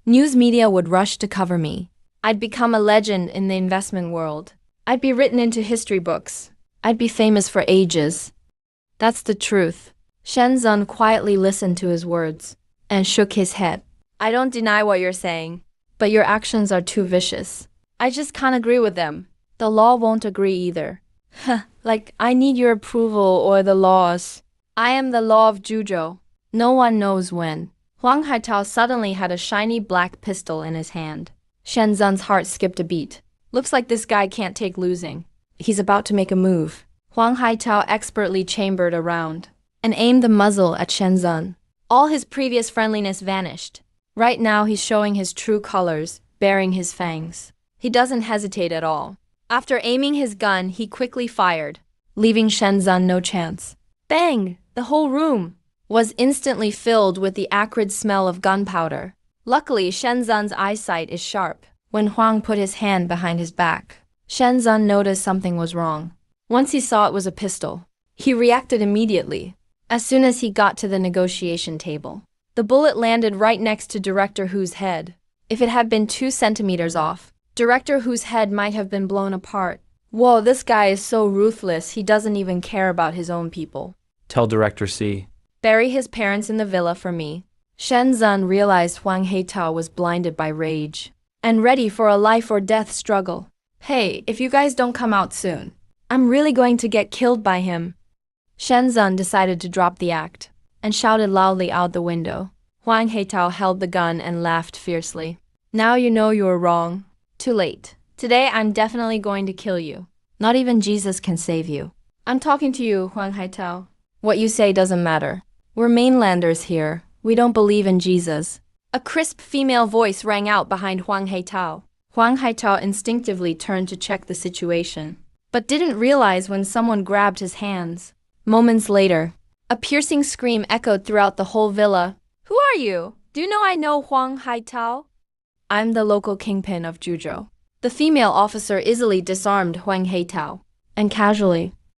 News media would rush to cover me. I'd become a legend in the investment world. I'd be written into history books. I'd be famous for ages." That's the truth. Shenzhen quietly listened to his words and shook his head. I don't deny what you're saying, but your actions are too vicious. I just can't agree with them. The law won't agree either. Like I need your approval or the laws. I am the law of Zhuzhou. No one knows when. Huang Haitao suddenly had a shiny black pistol in his hand. Shenzhen's heart skipped a beat. Looks like this guy can't take losing. He's about to make a move. Huang Haitao expertly chambered a round and aimed the muzzle at Shenzhen. All his previous friendliness vanished. Right now he's showing his true colors, baring his fangs. He doesn't hesitate at all. After aiming his gun, he quickly fired, leaving Shenzhen no chance. Bang! The whole room was instantly filled with the acrid smell of gunpowder. Luckily, Shenzhen's eyesight is sharp. When Huang put his hand behind his back, Shenzhen noticed something was wrong. Once he saw it was a pistol, he reacted immediately. As soon as he got to the negotiation table, the bullet landed right next to Director Hu's head. If it had been 2 centimeters off, Director Hu's head might have been blown apart. Whoa, this guy is so ruthless, he doesn't even care about his own people. Tell Director C. Bury his parents in the villa for me. Shenzhen realized Huang Haitao was blinded by rage and ready for a life or death struggle. Hey, if you guys don't come out soon, I'm really going to get killed by him. Shenzhen decided to drop the act and shouted loudly out the window. Huang Haitao held the gun and laughed fiercely. Now you know you were wrong. Too late. Today I'm definitely going to kill you. Not even Jesus can save you. I'm talking to you, Huang Haitao. What you say doesn't matter. We're mainlanders here. We don't believe in Jesus. A crisp female voice rang out behind Huang Haitao. Huang Haitao instinctively turned to check the situation, but didn't realize when someone grabbed his hands. Moments later, a piercing scream echoed throughout the whole villa. Who are you? Do you know I know Huang Haitao? I'm the local kingpin of Zhuzhou. The female officer easily disarmed Huang Haitao and casually